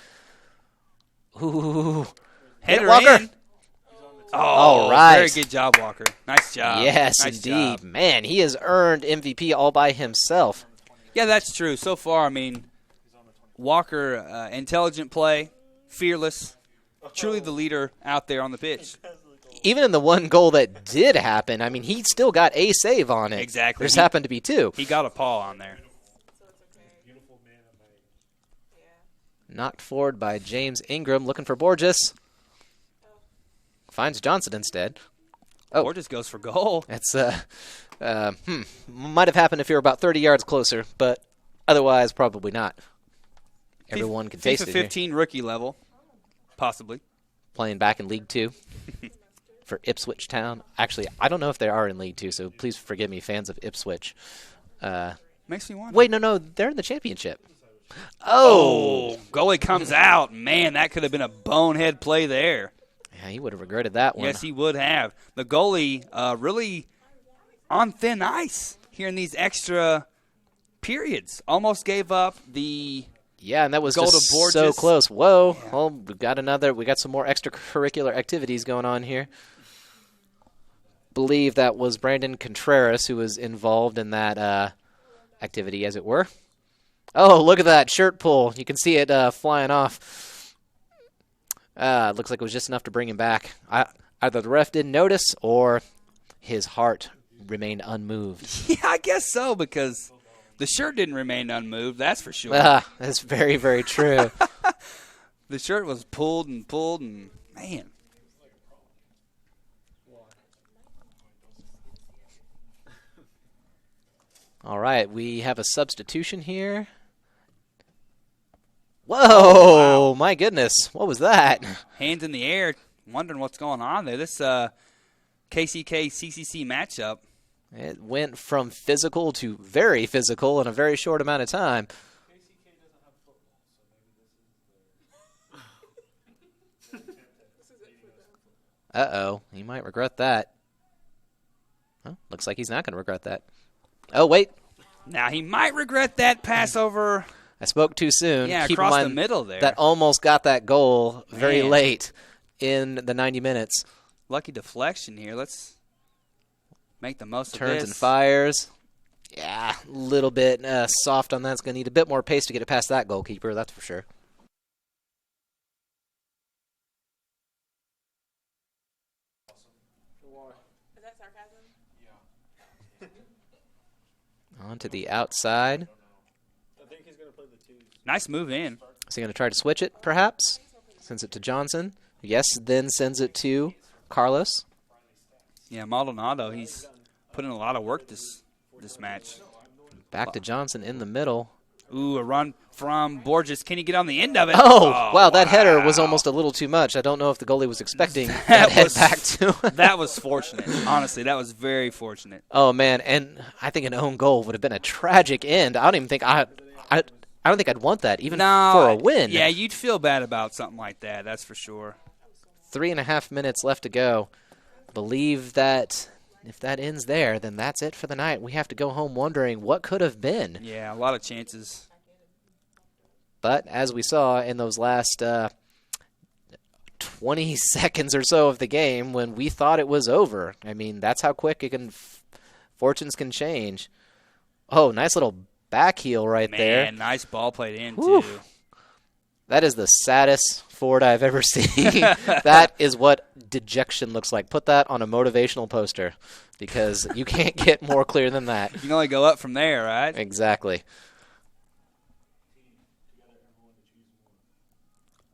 Ooh. Hit it, Header Walker. in. All right. Very good job, Walker. Nice job. Yes, Nice indeed. job. Man, he has earned MVP all by himself. Yeah, that's true. So far, I mean, Walker, intelligent play, fearless, truly the leader out there on the pitch. Even in the one goal that did happen, I mean, he still got a save on it. Exactly. There's happened to be two. He got a paw on there. So it's okay. Beautiful man of night. Yeah. Knocked forward by James Ingram, looking for Borges. Finds Johnson instead. Oh. Or just goes for goal. It's might have happened if you were about 30 yards closer, but otherwise probably not. Everyone can taste FIFA it here. 15 rookie level, possibly. Playing back in League 2 for Ipswich Town. Actually, I don't know if they are in League 2, so please forgive me, fans of Ipswich. Makes me wonder. Wait, no, they're in the championship. Oh, goalie comes out. Man, that could have been a bonehead play there. Yeah, he would have regretted that one. Yes, he would have. The goalie really on thin ice here in these extra periods. Almost gave up the Yeah, and that was Goal just to Borges. so close. Whoa. Yeah. Well, we got some more extracurricular activities going on here. Believe that was Brandon Contreras who was involved in that activity, as it were. Oh, look at that shirt pull. You can see it flying off. Looks like it was just enough to bring him back. Either the ref didn't notice or his heart remained unmoved. Yeah, I guess so, because the shirt didn't remain unmoved, that's for sure. That's very, very true. The shirt was pulled, and man. All right, we have a substitution here. Whoa, my goodness. What was that? Hands in the air, wondering what's going on there. This KCK CCC matchup. It went from physical to very physical in a very short amount of time. KCK doesn't have football, so maybe this is their. Uh-oh, he might regret that. Well, looks like he's not going to regret that. Oh, wait. Now, he might regret that pass over. I spoke too soon. Yeah, Keep in across mind the middle there. That almost got that goal very Man. late in the 90 minutes. Lucky deflection here. Let's make the most of this. Turns and fires. Yeah, a little bit soft on that. It's going to need a bit more pace to get it past that goalkeeper, that's for sure. Is that sarcasm? On to the outside. I think he's going to play the twos. Nice move in. Is he going to try to switch it, perhaps? Sends it to Johnson. Yes, then sends it to Carlos. Yeah, Maldonado, he's put in a lot of work this match. Back to Johnson in the middle. Ooh, a run from Borges. Can he get on the end of it? Oh, wow, that header was almost a little too much. I don't know if the goalie was expecting that head was- back to. That was fortunate. Honestly, that was very fortunate. Oh, man, and I think an own goal would have been a tragic end. I don't even think I don't think I'd want that, even for a win. Yeah, you'd feel bad about something like that, that's for sure. 3.5 minutes left to go. Believe that if that ends there, then that's it for the night. We have to go home wondering what could have been. Yeah, a lot of chances. But as we saw in those last 20 seconds or so of the game when we thought it was over, I mean, that's how quick fortunes can change. Oh, nice little back heel right there. Man, nice ball played in, Whew. too. That is the saddest Ford I've ever seen. That is what dejection looks like. Put that on a motivational poster because you can't get more clear than that. You can only go up from there, right? Exactly.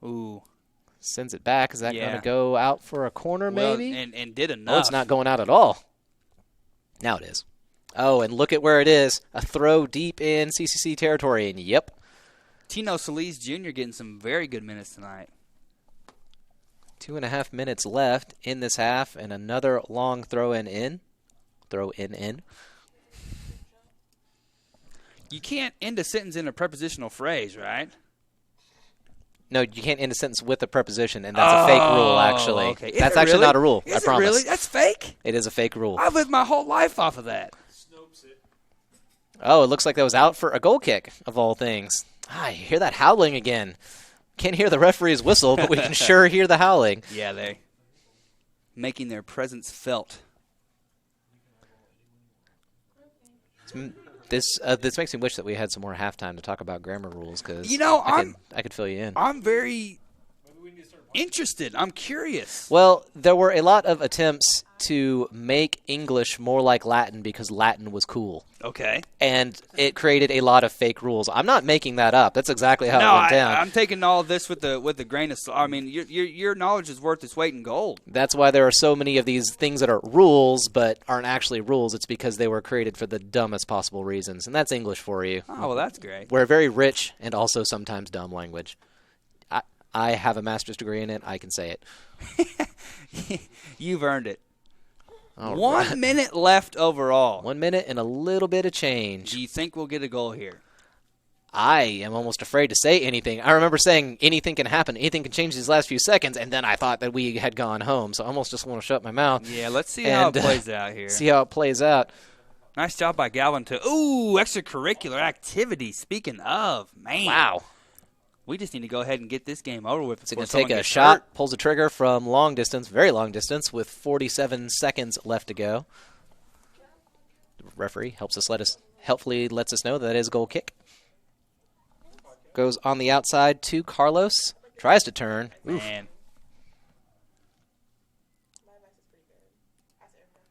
Ooh. Sends it back. Is that Yeah. going to go out for a corner maybe? Well, and did enough. Oh, it's not going out at all. Now it is. Oh, and look at where it is. A throw deep in CCC territory, and yep. Tino Solis Jr. getting some very good minutes tonight. 2.5 minutes left in this half, and another long throw-in. You can't end a sentence in a prepositional phrase, right? No, you can't end a sentence with a preposition, and that's a fake rule, actually. Okay. Is That's it actually really? not a rule, Is I promise. It really? That's fake? It is a fake rule. I've lived my whole life off of that. Snopes it. Oh, it looks like that was out for a goal kick, of all things. I hear that howling again. Can't hear the referee's whistle, but we can sure hear the howling. Yeah, they making their presence felt. This makes me wish that we had some more halftime to talk about grammar rules, because You know, I could fill you in. I'm very Maybe we need to start interested. I'm curious. Well, there were a lot of attempts to make English more like Latin because Latin was cool. Okay. And it created a lot of fake rules. I'm not making that up. That's exactly how No, it went down. I'm taking all of this with the grain of salt. I mean, your knowledge is worth its weight in gold. That's why there are so many of these things that are rules but aren't actually rules. It's because they were created for the dumbest possible reasons. And that's English for you. Oh, well, that's great. We're a very rich and also sometimes dumb language. I have a master's degree in it. I can say it. You've earned it. All 1 right. minute left overall. 1 minute and a little bit of change. Do you think we'll get a goal here? I am almost afraid to say anything. I remember saying anything can happen. Anything can change these last few seconds, and then I thought that we had gone home. So I almost just want to shut my mouth. Yeah, let's see how it And, plays out here. See how it plays out. Nice job by Galvin to extracurricular activity. Speaking of, man. Wow. We just need to go ahead and get this game over with. So before going to take someone a gets shot, hurt. pulls the trigger from long distance, very long distance, with 47 seconds left to go. The referee helpfully lets us know that is a goal kick. Goes on the outside to Carlos. Tries to turn. Oof. Man.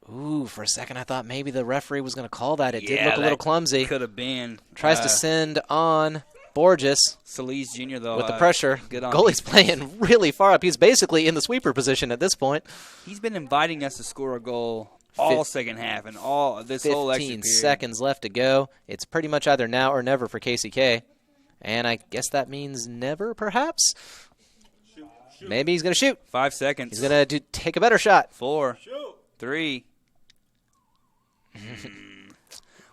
Ooh, for a second I thought maybe the referee was going to call that. It did Yeah, look a little that clumsy. Could have been. Tries to send on Borges Solis Jr., though. with the pressure. Good on Goalie's defense. playing really far up. He's basically in the sweeper position at this point. He's been inviting us to score a goal all second half and all this whole extra 15 period. seconds left to go. It's pretty much either now or never for KCK. And I guess that means never, perhaps? Maybe he's going to shoot. 5 seconds. He's going to take a better shot. 4, 3.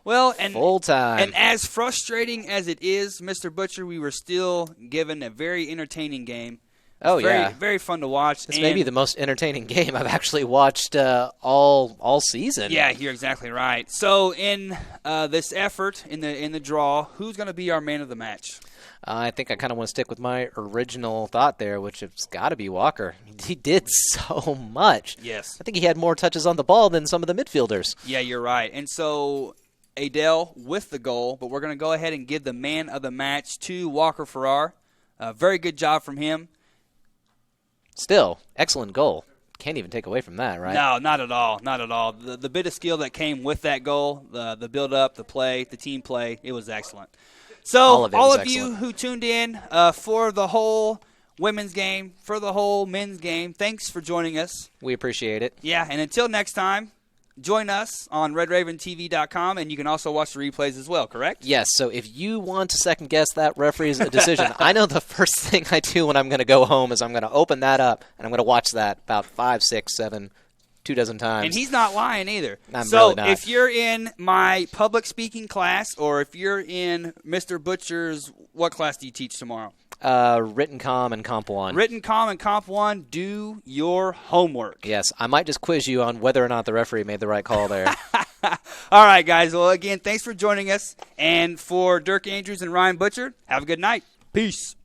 Well, and Full time. And as frustrating as it is, Mr. Butcher, we were still given a very entertaining game. Oh, very, yeah. Very fun to watch. This may be the most entertaining game I've actually watched all season. Yeah, you're exactly right. So in this effort, in the draw, who's going to be our man of the match? I think I kind of want to stick with my original thought there, which has got to be Walker. He did so much. Yes. I think he had more touches on the ball than some of the midfielders. Yeah, you're right. And so Adele with the goal, but we're going to go ahead and give the man of the match to Walker Farrar. Very good job from him. Still, excellent goal. Can't even take away from that, right? No, not at all. Not at all. The bit of skill that came with that goal, the build-up, the play, the team play, it was excellent. So all of you who tuned in for the whole women's game, for the whole men's game, thanks for joining us. We appreciate it. Yeah, and until next time, join us on RedRavenTV.com, and you can also watch the replays as well, correct? Yes, so if you want to second-guess that referee's decision, I know the first thing I do when I'm going to go home is I'm going to open that up, and I'm going to watch that about 5, 6, 7, 2 dozen times. And he's not lying either. I'm so really not. If you're in my public speaking class, or if you're in Mr. Butcher's, what class do you teach tomorrow? Written comm and comp 1. Written comm and comp 1, do your homework. Yes, I might just quiz you on whether or not the referee made the right call there. All right, guys. Well, again, thanks for joining us. And for Dirk Andrews and Ryan Butcher, have a good night. Peace.